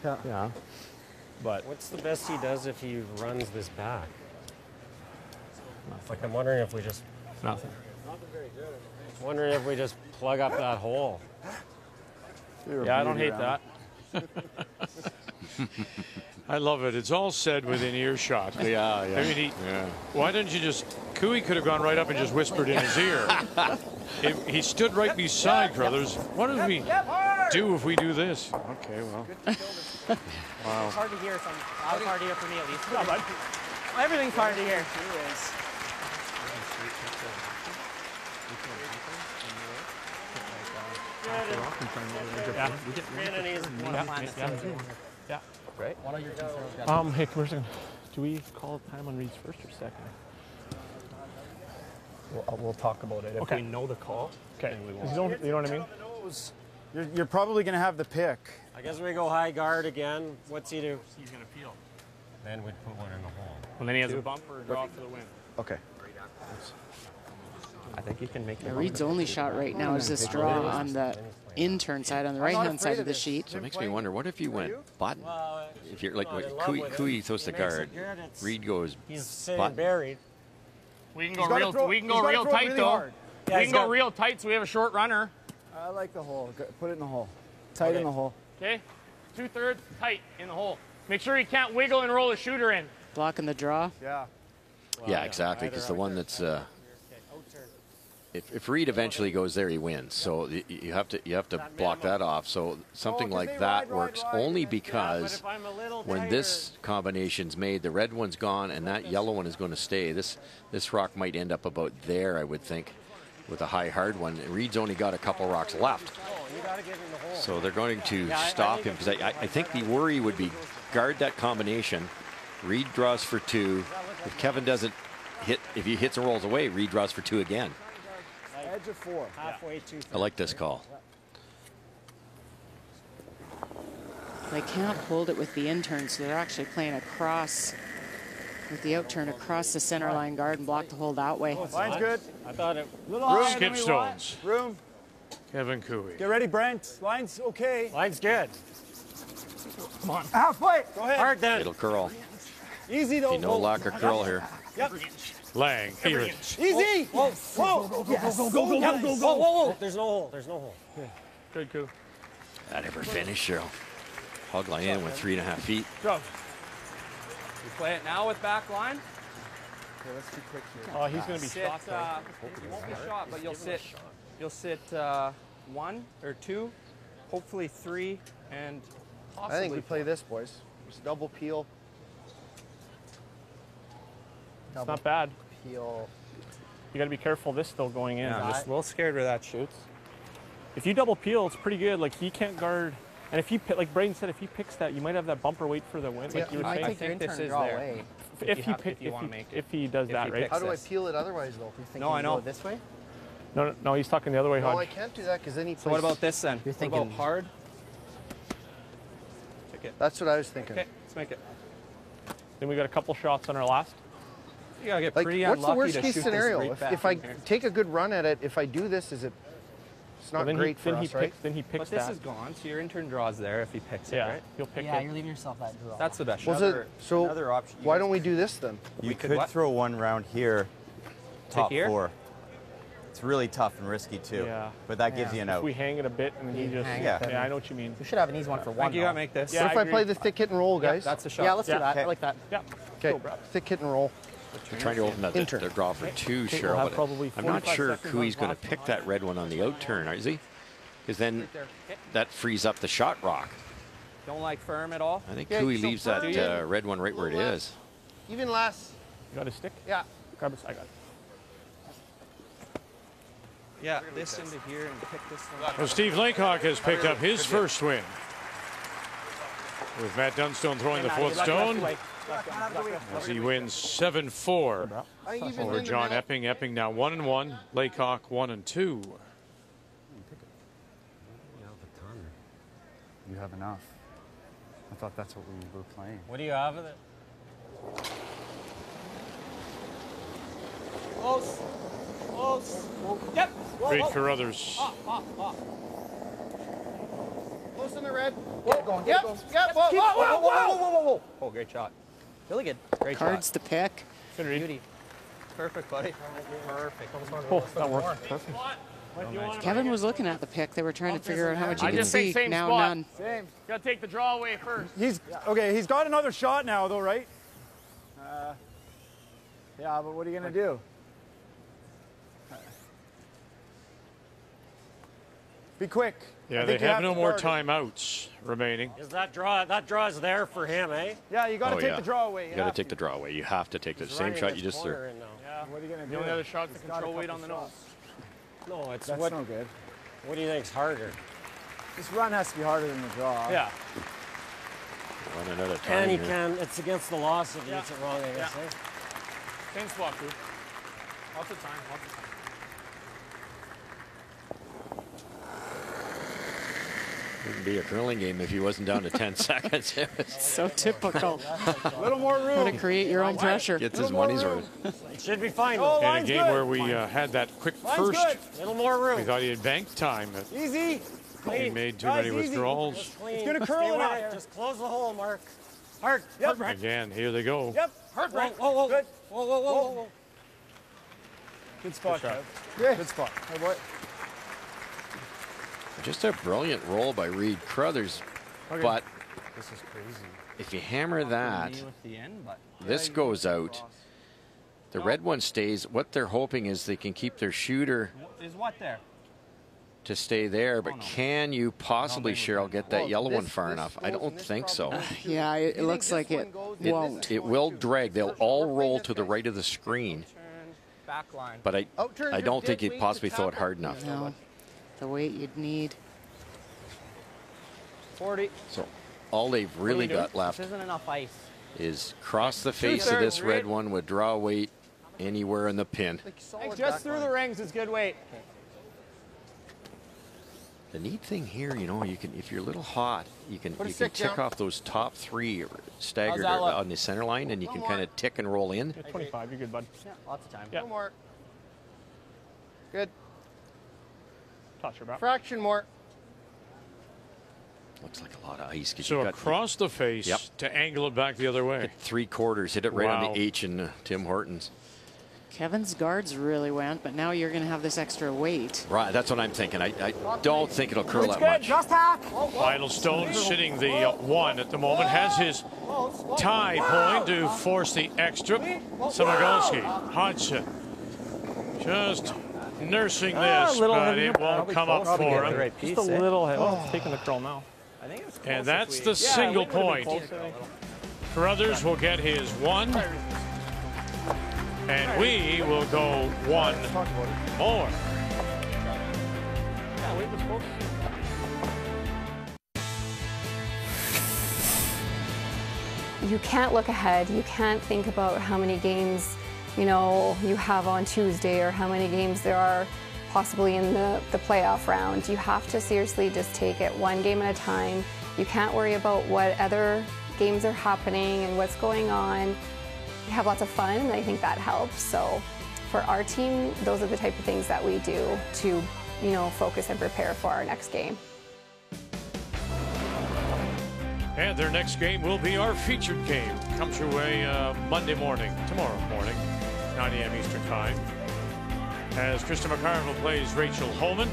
J: Yeah. But
T: What's the best he does if he runs this back? Like, I'm wondering if we just
U: Nothing.
L: Wondering if we just plug up that hole.
U: Yeah, I don't hate that.
A: I love it. It's all said within earshot.
C: Yeah.
A: I mean, why didn't you just... Cooey could have gone right up and just whispered in his ear. He stood right beside Carruthers. What do we do if we do this? Okay, well. Wow.
K: It's hard to hear. It's hard to hear for me at least. No, bud. Everything's hard to hear.
U: Yeah.
K: Great. One of your two
U: Hey, Commissioner, do we call time on Reed's first or second?
J: We'll talk about it. If we know the call,
U: okay.
J: We won't.
U: You know what I mean?
M: You're probably going to have the pick.
L: I guess we go high guard again. What's he do?
U: He's going to peel.
L: Then we'd put one in the hole.
U: And then he has a bump or a draw for the win.
M: Okay.
J: I think you can make it.
D: Reed's only shot right now is this draw on the in-turn side, on the right-hand side of the sheet.
C: So it makes me wonder, what if you went button? If you're like Cooey throws the guard, Reed goes button.
L: Buried.
U: We can go real tight though.
L: Yeah,
U: we can go real tight, so we have a short runner.
M: I like the hole. Put it in the hole. Tight in the hole.
U: Okay. 2/3 tight in the hole. Make sure you can't wiggle and roll the shooter in.
D: Blocking the draw.
M: Yeah.
C: Yeah, exactly. Because the one that's if Reed eventually goes there, he wins. So you have to block that off. So something like that works only because when this combination's made, the red one's gone and that yellow one is going to stay. This rock might end up about there, I would think, with a high hard one. Reed's only got a couple rocks left. So they're going to stop him because I think the worry would be guard that combination. Reed draws for 2. If Kevin doesn't hit, if he hits and rolls away, Reed draws for 2 again.
M: Edge of 4.
L: Halfway to.
C: I like this call.
D: They can't hold it with the in-turn, so they're actually playing across with the out-turn across the center line guard and block the hole that way.
M: Line's good.
L: I thought it.
A: Skip stones.
M: Room.
A: Kevin Cooey.
M: Get ready, Brent. Line's okay.
L: Line's good.
U: Come on.
M: Halfway. Go ahead.
L: Hard then.
C: It'll curl.
M: Easy though.
C: No lack of curl here.
M: Yep.
A: Lang. Here.
M: Easy.
L: Whoa.
M: Whoa.
L: Yes. Go. Whoa. There's no hole. There's no hole.
U: Yeah. Good, Coo.
C: That ever finish, Cheryl. Hog line in with 3.5 feet.
U: Go.
J: You play it now with back line.
M: Okay, let's be quick here.
U: Oh, he's going to be
J: Sit,
U: shot.
J: you won't be shot, but you'll sit. You'll sit 1 or 2, hopefully 3, and possibly.
N: I think we play this, boys. Just double peel.
U: It's not bad.
N: Peel.
U: You got to be careful this still going in.
J: Yeah, I'm just a little scared where that shoots.
U: If you double peel, it's pretty good. Like he can't guard, and if he, like Braden said, if he picks that, you might have that bumper wait for the win. Like you were saying.
J: I think this is there.
U: If he does that, right?
N: How do I peel it otherwise, though?
J: No, I know.
Q: This way?
U: No, he's talking the other way,
N: No,
U: Hodge.
N: I can't do that because then he plays.
J: So what about this then?
Q: You're thinking
J: what about hard? Take it.
N: That's what I was thinking.
J: Okay, let's make it.
U: Then we got a couple shots on our last.
J: You gotta get
N: Like,
J: pretty
N: what's the
J: unlucky
N: worst
J: to
N: case
J: shoot
N: scenario?
J: this right
N: If I
J: back in here.
N: take a good run at it, if I do this, it's not great for us, right?
U: Then he picks
J: But this
U: that.
J: is gone, so your intern draws there if he picks it,
U: Yeah,
J: right?
U: he'll pick
Q: Yeah,
U: it.
Q: you're leaving yourself that draw.
J: That's the best
N: Well,
J: shot.
N: so
R: another option.
N: why don't we do this then?
R: You
J: could
R: could
J: what?
R: throw one round here, top
J: here?
R: 4. It's really tough and risky too.
U: Yeah.
R: But that gives you an
U: If
R: out.
U: we hang it a bit and he just.
R: Yeah.
U: Yeah, I know what you mean.
Q: We should have an easy one for one.
J: You gotta make this.
U: Yeah,
N: What if I play the thick hit and roll, guys?
J: That's the shot.
Q: Yeah, let's do that.
N: Okay.
Q: I like that.
U: Yeah.
N: Okay, thick hit and roll.
C: They're trying to open up their draw for 2,
U: Okay, we'll
C: Cheryl.
U: have
C: But
U: probably
C: I'm not
U: 45
C: sure
U: seconds
C: Cooey's
U: on
C: going to
U: clock.
C: pick that red one on the out turn, is he? Because then that frees up the shot rock.
J: Don't like firm at all.
C: I think
N: Yeah,
C: Cooey
N: so
C: leaves that
N: firm.
C: red one right where it is.
N: Even less.
U: You got a stick?
N: Yeah.
U: Grab it. I got it.
J: Yeah, this into here and pick this one.
A: Well, Steve Laycock has picked up his first win. With Matt Dunstone throwing the fourth stone as he wins 7-4 over John Epping. Epping now 1-1. Laycock 1-2.
M: You have enough. I thought that's what we were playing.
L: What do you have with it?
J: Close. Close. Yep.
A: Reed Carruthers.
N: Close on the red.
J: Get going.
N: Yep. Yep. Whoa,
J: Keep-
N: whoa.
J: Whoa, great shot. Really good. Great
D: Cards
J: shot.
D: the pick.
U: Good read.
J: Beauty. Perfect, buddy. Perfect.
U: Oh, that worked. Perfect.
D: Kevin was looking at the pick. They were trying to figure out how much you
U: I
D: can
U: just say
D: see.
U: same
D: Now
U: spot.
D: none.
U: Same. Got to take the draw away first.
I: He's got another shot now, though, right? Yeah, but what are you gonna do? Be quick.
A: Yeah, they have no more timeouts remaining.
L: Is that draw is there for him, eh?
I: Yeah, you got to take the draw away.
C: You got to take the draw away. You have to take the same shot you just threw.
U: Yeah.
I: What are you gonna do?
U: The only other shot's the control weight on the nose.
L: No, it's
I: That's no good.
L: What do you think's harder?
I: This run has to be harder than the draw.
U: Yeah.
C: Run another time.
L: And he
C: here.
L: can. It's against the loss if he gets it wrong, I guess. Eh?
U: Same spot, dude. Lots of time. Lots of time.
C: Wouldn't be a curling game if he wasn't down to 10 seconds.
D: So typical.
I: A little more room.
D: How to create your own pressure.
C: Gets his money's worth.
L: It should be fine.
I: Oh,
A: In a game where we had that quick first,
L: A little more room.
A: we thought he had banked time.
I: Easy.
A: He made too many withdrawals.
L: It's
I: gonna curl it up.
L: Just close the hole, Mark. Hard. Yep.
A: Again, here they go.
I: Yep.
L: Hard. Whoa. Good. Whoa.
I: Good spot,
U: Good shot.
I: Kev. Good spot. Hey, boy.
C: Just a brilliant roll by Reed Carruthers. But
J: This is crazy.
C: if you hammer that,
J: With the end, but
C: this goes out. The red one stays. What they're hoping is they can keep their shooter
J: is what there?
C: to stay there, but can you possibly, Cheryl, get that yellow one far enough? I don't think so.
D: Yeah, it looks like it won't.
C: It will drag. They'll all roll to the right of the screen,
J: Back line.
C: but I don't think he'd possibly throw it hard enough.
D: No, the weight you'd need.
J: 40.
C: So all they've really got left
J: This isn't enough ice.
C: is cross the face of this red one with draw weight anywhere in the pin.
J: Just through the rings is good weight.
C: The neat thing here, you know, you can, if you're a little hot, you can
N: stick
C: tick
N: down.
C: off those top three staggered
J: How's that look?
C: on the center line, and you can kind of tick and roll in.
U: Yeah, 25. You're good, bud.
J: Yeah, lots of time.
U: Yeah.
N: No more. Good.
U: Touch about.
N: Fraction more.
C: Looks like a lot of ice. 'Cause
A: So
C: you've got
A: across the face
C: Yep.
A: to angle it back the other way.
C: 3/4, hit it right on
A: Wow.
C: the H in Tim Hortons.
D: Kevin's guards really went, but now you're going to have this extra weight.
C: Right, that's what I'm thinking. I don't think it'll curl that much.
I: Just hack.
A: Final Stone sitting the one at the moment, has his tie point to force the extra. Samogolski, Hodgson, just nursing this, but it won't come up for him.
U: Just a little head. Oh, it's taking the curl now.
J: I think it was close
A: And
J: if
A: that's
J: we-
A: the single point.
U: Closer.
A: Carruthers will get his one, and we will go one more.
U: Yeah, weight was close.
F: You can't look ahead. You can't think about how many games, you have on Tuesday or how many games there are possibly in the playoff round. You have to seriously just take it one game at a time. You can't worry about what other games are happening and what's going on. Have lots of fun, and I think that helps. So for our team, those are the type of things that we do to, focus and prepare for our next game.
A: And their next game will be our featured game. Comes your way tomorrow morning, 9 a.m. Eastern Time. As Krista McCarville plays Rachel Holman.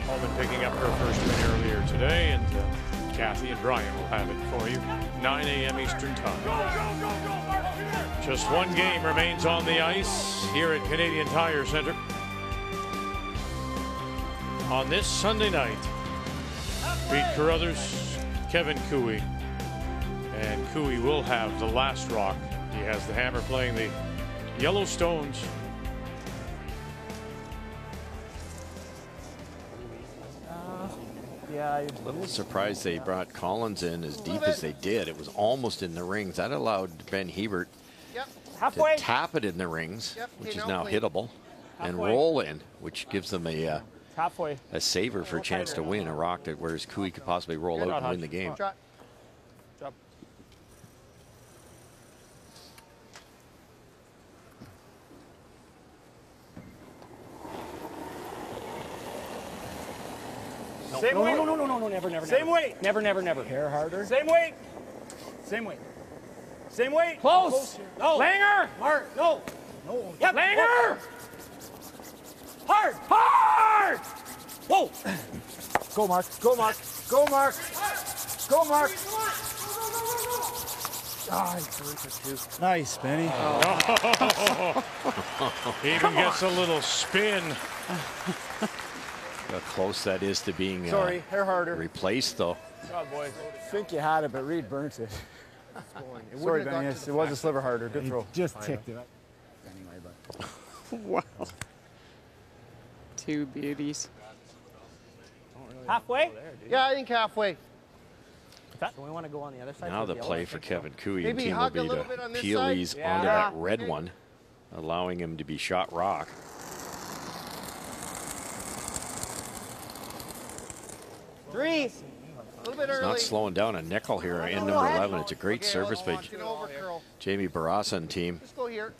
A: Holman picking up her first win earlier today, and Kathy and Brian will have it for you, 9 a.m. Eastern Time. Just one game remains on the ice here at Canadian Tire Center. On this Sunday night, Reed Carruthers, Kevin Cooey, and Cooey will have the last rock. He has the hammer playing the Yellowstones.
C: Yeah, a little surprised they brought Collins in as deep as they did. It was almost in the rings. That allowed Ben Hebert to tap it in the rings, which is now hittable, and roll in, which gives them a saver for a chance to win, a rock that whereas Cooey could possibly roll out and win the game.
U: Drop.
L: Same weight. No, never.
I: Same weight.
L: Never.
I: Hair harder. Same weight. Same weight. Same weight.
L: Close. No.
I: Langer.
L: Mark, no.
T: Yep. Langer! Hard! Hard! Whoa!
I: Go, Mark. Go, Mark. Go, Mark. Go, Mark.
M: Ah, he's terrific, too. Nice, Benny.
A: Even gets a little spin.
C: How close that is to being
M: Sorry, hair harder.
C: replaced, though.
I: God, boys. I think you had it, but Reed burnt it.
M: Sorry, Benny. Yes, it was a sliver harder. Good throw.
I: Just ticked it up. Anyway, but.
D: Wow. Two beauties.
L: Halfway?
N: Yeah, I think halfway.
K: So we want to go on the other side.
C: Now the play for Kevin Cooey and
N: Maybe
C: team will
N: hug a
C: be
N: little
C: to
N: bit on this
C: peel
N: side.
C: these
N: Yeah.
C: onto that red one, allowing him to be shot rock.
N: Three. A little bit
C: He's
N: early.
C: not slowing down a nickel here in number 11. It's a great service by Jamie Barassa and team.
N: Just go here.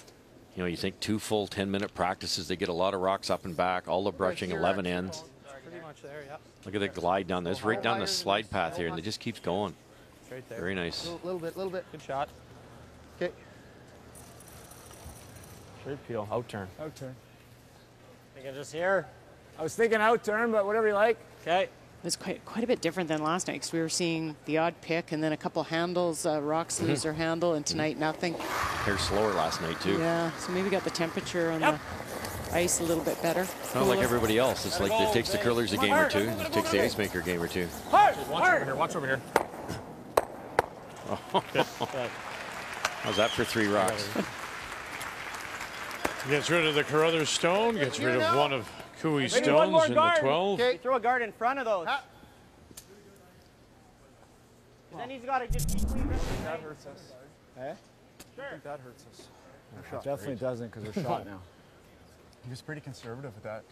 C: You know, you think 2 full 10-minute practices, they get a lot of rocks up and back, all the brushing, 11 ends.
K: Pretty much there, yeah.
C: Look at the glide down this, right down the slide path here, and it just keeps going.
K: It's right there.
C: Very nice.
N: Little bit.
K: Good shot.
N: Okay.
U: Straight peel, out turn.
I: Out turn.
L: Thinking just here.
I: I was thinking out turn, but whatever you like.
L: Okay.
D: It was quite a bit different than last night because we were seeing the odd pick and then a couple handles, rocks lose their handle, and tonight nothing.
C: Hair slower last night, too.
D: Yeah, so maybe got the temperature on the ice a little bit better.
C: Not like everybody else. It's like it takes the curlers a game or two. It takes the ice maker a game or two.
L: Hard!
U: Watch over here.
C: How's that for 3 rocks?
A: Gets rid of the Carruthers stone, gets rid of one of Cooey's
L: Maybe one more
A: stones in the
L: guard.
A: 12.
K: Okay, throw a guard in front of those.
Q: Then he's got to just keep clean.
M: That hurts us.
I: Eh?
M: I think that hurts us.
I: It definitely doesn't because we're shot now.
M: He was pretty conservative with that.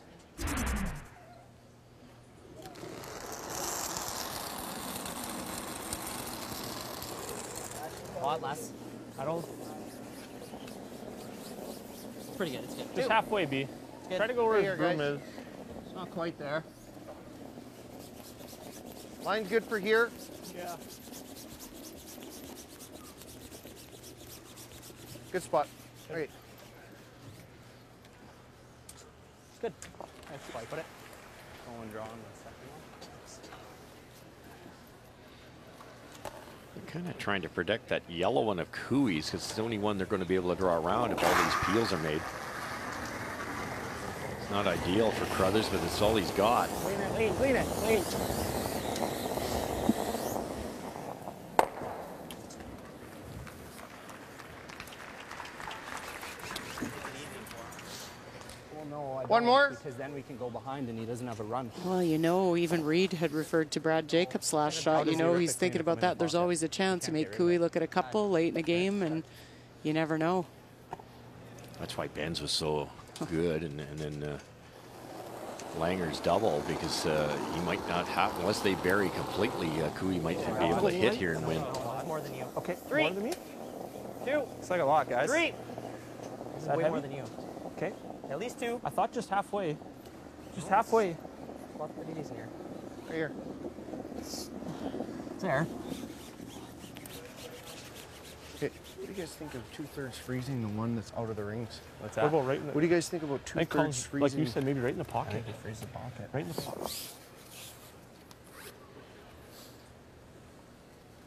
Q: A lot less.
U: I don't.
Q: It's pretty good. It's good.
U: Just halfway, B.
Q: Good.
U: Try to go where
N: Here,
U: his broom
N: guys.
U: is.
N: It's not quite there. Line's good for here.
U: Yeah.
N: Good spot. Okay.
K: It's good. That's why I put it. Going draw on the second one.
C: They're kind of trying to protect that yellow one of Cooey's because it's the only one they're going to be able to draw around if all these peels are made. It's not ideal for Carruthers, but it's all he's got.
L: Lean it.
N: One more?
K: Because then we can go behind and he doesn't have a run.
D: Well, you know, even Reed had referred to Brad Jacobs' last shot. You know, he's thinking about that. There's always a chance. He made Cooey look at a couple late in the game, and you never know.
C: That's why Ben's was so good, and then Langer's double because he might not have, unless they bury completely, Cooey might be able to hit here and win.
K: More than you.
U: Okay.
K: 3.
U: More than me?
K: 2.
U: It's like a lot, guys.
K: 3. This is
U: that
K: way
U: heavy?
K: more than you.
U: Okay.
K: At least 2.
U: I thought just halfway. Just halfway.
K: Well, pretty easy here.
N: Right here.
K: It's there.
N: Okay. What do you guys think of 2/3 freezing the one that's out of the rings?
U: What's that? What about right in the,
N: What do you guys think about 2/3 freezing?
U: like you said, maybe right in the
K: I
U: pocket.
K: think you freeze the pocket.
U: Right in the pocket.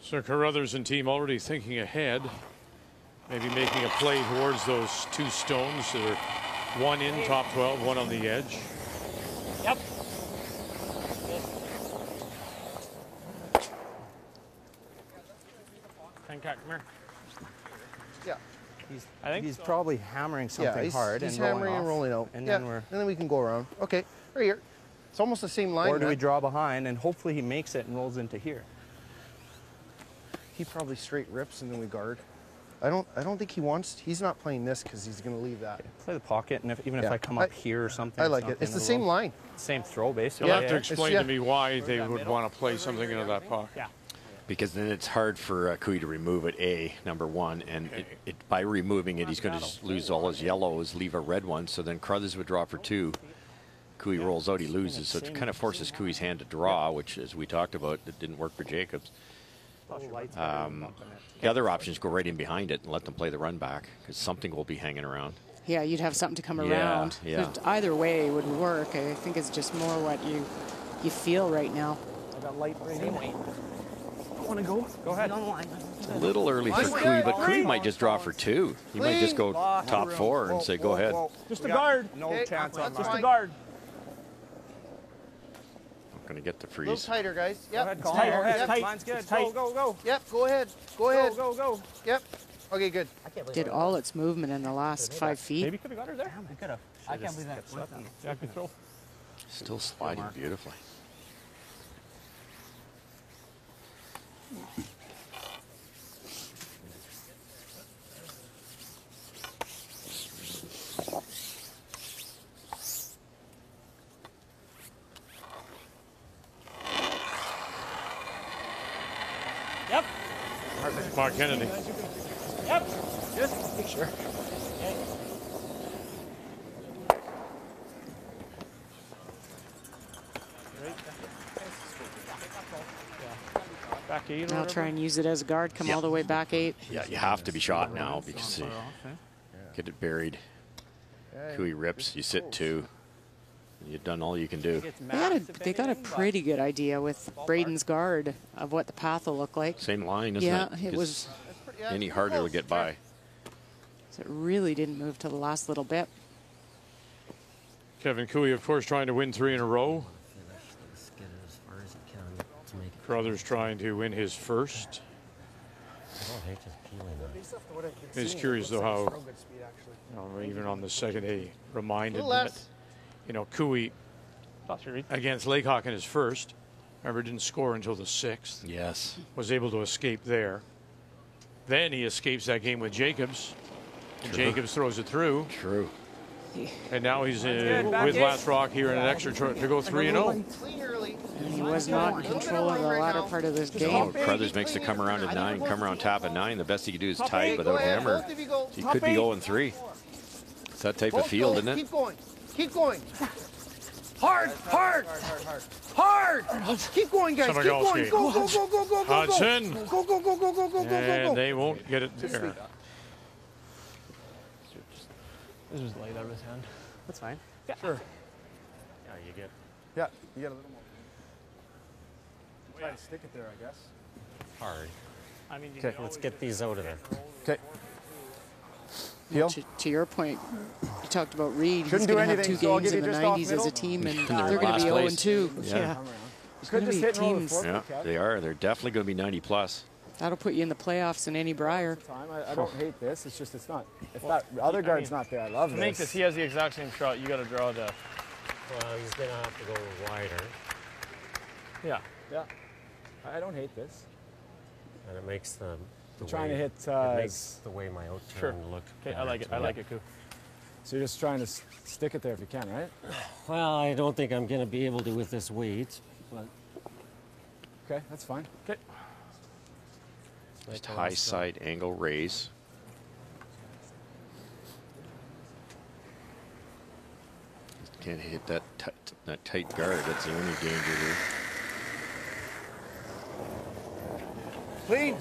A: So Carruthers and team already thinking ahead, maybe making a play towards those 2 stones that are one in top 12, one on the edge.
L: Yep.
U: Come here.
N: Yeah.
K: He's probably hammering something hard
N: he's
K: and rolling
N: hammering
K: off.
N: and rolling out.
K: And
N: yeah,
K: then
N: then we can go around. Okay, right here. It's almost the same line.
K: Or do we
N: man.
K: draw behind and hopefully he makes it and rolls into here?
N: He probably straight rips and then we guard. I don't think he wants. He's not playing this because he's going to leave that.
K: Play the pocket, and even if
N: Yeah.
K: I come up here or something,
N: I like it. It's the same line.
K: Same throw, basically.
A: You'll have to explain to me why they would want to play something into that pocket.
U: Yeah.
C: Because then it's hard for Cooey to remove it, number one, and by removing it, he's going to lose all his yellows, leave a red one, so then Carruthers would draw for 2. Cooey rolls out, he loses, so it kind of forces Cooey's hand to draw, which, as we talked about, it didn't work for Jacobs. The other option is go right in behind it and let them play the run back, because something will be hanging around.
D: Yeah, you'd have something to come
C: Yeah,
D: around.
C: yeah.
D: But either way would work. I think it's just more what you feel right now.
L: I got light right
J: Same
L: in.
J: weight. Want to go? Go ahead.
C: It's a little early for Cooey, but Cooey might just draw for 2. He might just go top 4 and say, go ahead.
J: Just a guard. No chance on
N: Just
J: mine.
N: a
J: guard.
C: Not going to get the
N: A little
C: freeze.
N: tighter, guys. Yep.
J: Go ahead, Colin. Go ahead.
N: Yep.
J: Mine's good.
N: It's tight.
J: Go, go, go.
N: Yep, go ahead. Go ahead.
J: Go, go, go.
N: Yep. Okay, good.
D: Did all its movement in the last 5 feet.
J: Maybe could have got her there.
K: I could have. I can't believe that.
J: Yeah, good throw.
C: Still sliding beautifully.
J: Yep.
A: Mark Kennedy.
J: Yep. Just make sure. Back 8 or
D: I'll
J: whatever.
D: try and use it as a guard, come all the way back 8.
C: Yeah, you have to be shot now because you get it buried. Cooey rips, you sit 2. You've done all you can do.
D: They got a pretty good idea with Braden's guard of what the path will look like.
C: Same line, isn't
D: yeah,
C: it?
D: Yeah, it was.
C: Any harder to get by.
D: So it really didn't move till the last little bit.
A: Kevin Cooey, of course, trying to win 3 in a row. Carruthers trying to win his first. It's curious, though, how even on the second he reminded that, Cooey against Laycock in his first. Remember, didn't score until the 6th.
C: Yes.
A: Was able to escape there. Then he escapes that game with Jacobs. And Jacobs throws it through.
C: True.
A: And now he's with Last Rock here in an extra to go 3-0.
D: And he was not in control of the latter part of this game.
C: Carruthers makes to come around at 9, come around top at 9. The best he could do is tie without him, or he could be going 3. It's that type of field, isn't it?
N: Keep going. Keep going. Hard, hard, hard. Keep going, guys. Keep going. Go, go, go, go, go, go.
A: Hudson.
N: Go, go, go, go, go, go, go, go.
A: And they won't get it there.
J: This was light out of his hand.
K: That's fine.
J: Yeah.
M: Sure.
J: Yeah, you get.
M: Yeah, you get a little more. Try to stick it there, I guess.
K: Hard.
J: I mean,
L: Okay, let's get these out of there.
M: Okay. Peel.
D: To your point, you talked about Reed.
M: Shouldn't
D: He's
M: do
D: going to have
M: anything,
D: 2
M: so I'll
D: games
M: give
D: in
M: you
D: the
M: just off
D: 90s as
M: middle.
D: a team, and
C: And
D: they're going to be 0-2.
C: Yeah.
D: It's going to be teams.
C: Yeah, they are. They're definitely going to be 90 plus.
D: That'll put you in the playoffs in any Briar.
I: I don't hate this. It's just it's not. If that other guard's not there, I love
J: To
I: this.
J: make this, he has the exact same shot. You got to draw the.
L: Well, he's going to have to go wider.
J: Yeah.
I: Yeah. I don't hate this.
L: And it makes the
I: trying to hit.
L: it makes the way my out turn look.
J: Okay, I like it. I like it, Koo.
I: So you're just trying to stick it there if you can, right?
L: Well, I don't think I'm going to be able to with this weight, but.
I: Okay, that's fine.
J: Okay.
C: Just high side angle raise. Can't hit that tight guard. That's the only danger here.
N: Clean.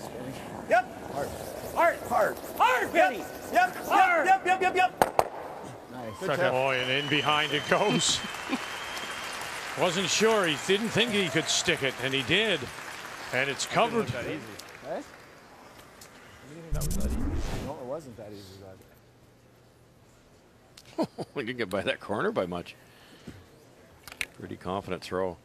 N: Yep.
I: Hard.
N: Hard. Hard. Hard, Benny. Yep. Hard. Yep. Yep. Yep. Yep.
I: Nice.
A: Boy, and in behind it goes. Wasn't sure. He didn't think he could stick it, and he did. And it's covered.
I: That easy. Eh? That was that easy. No, it wasn't that easy.
C: We didn't get by that corner by much. Pretty confident throw.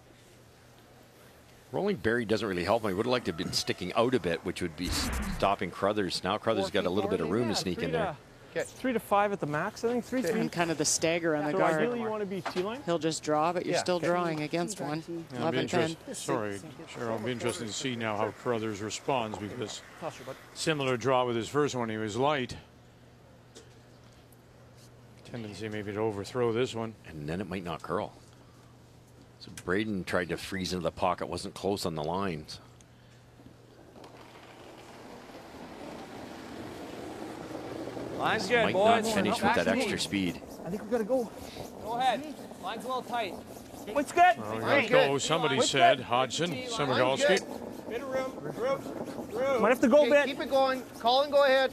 C: Rolling Barry doesn't really help him. He would have liked to have been sticking out a bit, which would be stopping Carruthers. Now Carruthers got a little bit of room to sneak in there.
J: 3 to 5 at the max, I think. 3
D: And kind of the stagger on the
J: so
D: guard.
J: ideally you want to be T-line?
D: He'll just draw, but you're still drawing against one.
A: I'll be interested to see now how Carruthers responds, because similar draw with his first one, he was light. Tendency maybe to overthrow this one.
C: And then it might not curl. So Braden tried to freeze into the pocket, wasn't close on the lines.
J: Line's good,
C: Might
J: boys.
C: not finish with that extra speed.
N: I think we gotta go.
J: Go ahead. Line's a little tight.
N: What's good?
A: Oh, we gotta go, somebody said. Hodgson, Semigalski.
J: Bit of room.
N: Might
J: have to go, Ben.
N: Keep it going. Colin, go ahead.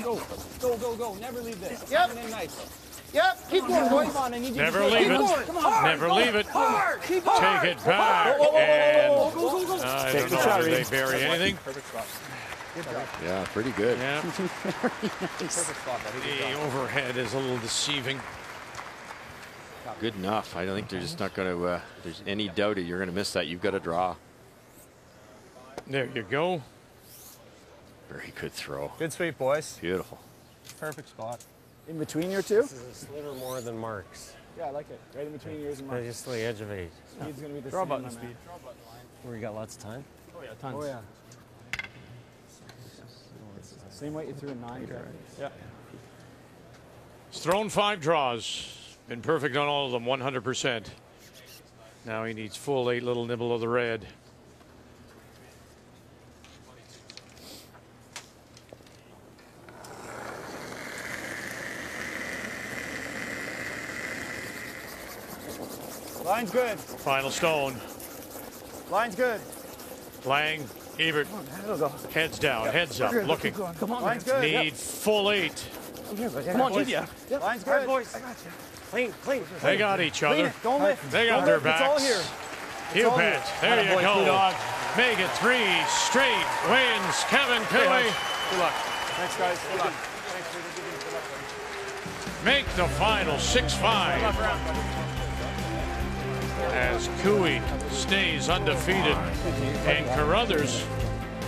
B: Go, go, go, go. Never leave this.
N: Yep.
B: Coming in nice.
N: Yep. Keep going, boys.
B: Come on, I need you
A: Never
B: to
A: leave it.
B: Come on.
A: Never leave it.
B: Hard.
A: Take it back. And I don't know. Did they bury anything?
M: Perfect spot. Good job.
C: Yeah, pretty good.
A: Yeah.
M: Perfect spot, buddy.
A: The overhead is a little deceiving.
C: Good enough. I don't think they're just not going to. There's any doubt that you're going to miss that. You've got to draw.
A: There you go.
C: Very good throw.
M: Good sweep, boys.
C: Beautiful.
M: Perfect spot.
I: In between your two?
L: This is a sliver more than Mark's.
I: Yeah, I like it. Right in between yours and mine.
L: Just the edge of 8.
I: Speed's going to be the
M: Draw
I: same.
M: button speed.
L: Where you got lots of time?
M: Oh, yeah, tons.
I: Oh, yeah. Same weight you threw in 9.
M: Yeah.
A: He's thrown 5 draws. Been perfect on all of them, 100%. Now he needs full 8 little nibble of the red.
M: Line's good.
A: Final stone.
M: Line's good.
A: Lang, Ebert, heads down, heads up, looking.
M: Come on. Line's good.
A: Need full 8.
M: Come on, India. Line's good.
B: boys. I got you. Clean, clean.
A: They got each other.
M: Don't lift.
A: They got
M: Don't
A: their
M: lift. It's
A: backs.
M: all here.
A: You
M: all
A: bet.
M: here.
A: There you
M: Attaboy,
A: go.
M: Blue-Dog.
A: Make it 3 straight wins. Kevin Cooley.
M: Good luck. Thanks, guys. Good luck.
A: Make the final 6-5 as Cooey stays undefeated. And Carruthers,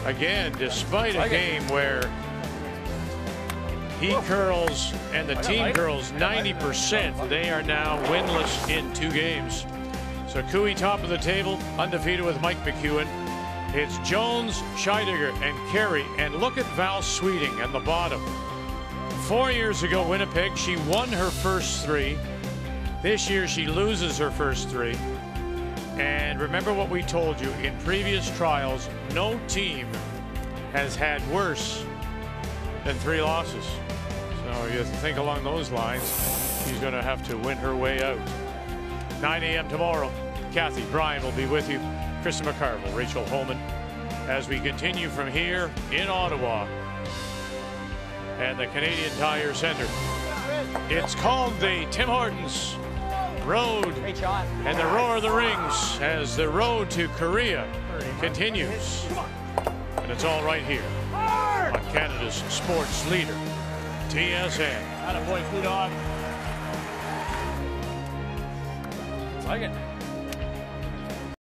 A: again, despite a game where he curls and the team curls 90%, they are now winless in 2 games. So Cooey top of the table, undefeated with Mike McEwen. It's Jones, Scheidegger, and Carey. And look at Val Sweeting at the bottom. 4 years ago, Winnipeg, she won her first 3. This year, she loses her first 3. And remember what we told you, in previous trials, no team has had worse than 3 losses. So you think along those lines, she's going to have to win her way out. 9 a.m. tomorrow, Kathy Bryan will be with you, Krista McCarville, Rachel Holman, as we continue from here in Ottawa and the Canadian Tire Center. It's called the Tim Hortons Road and the Roar of the Rings as the road to Korea continues. And it's all right here on Canada's sports leader, TSN.
B: Attaboy, Blue-Dog.
M: Like it.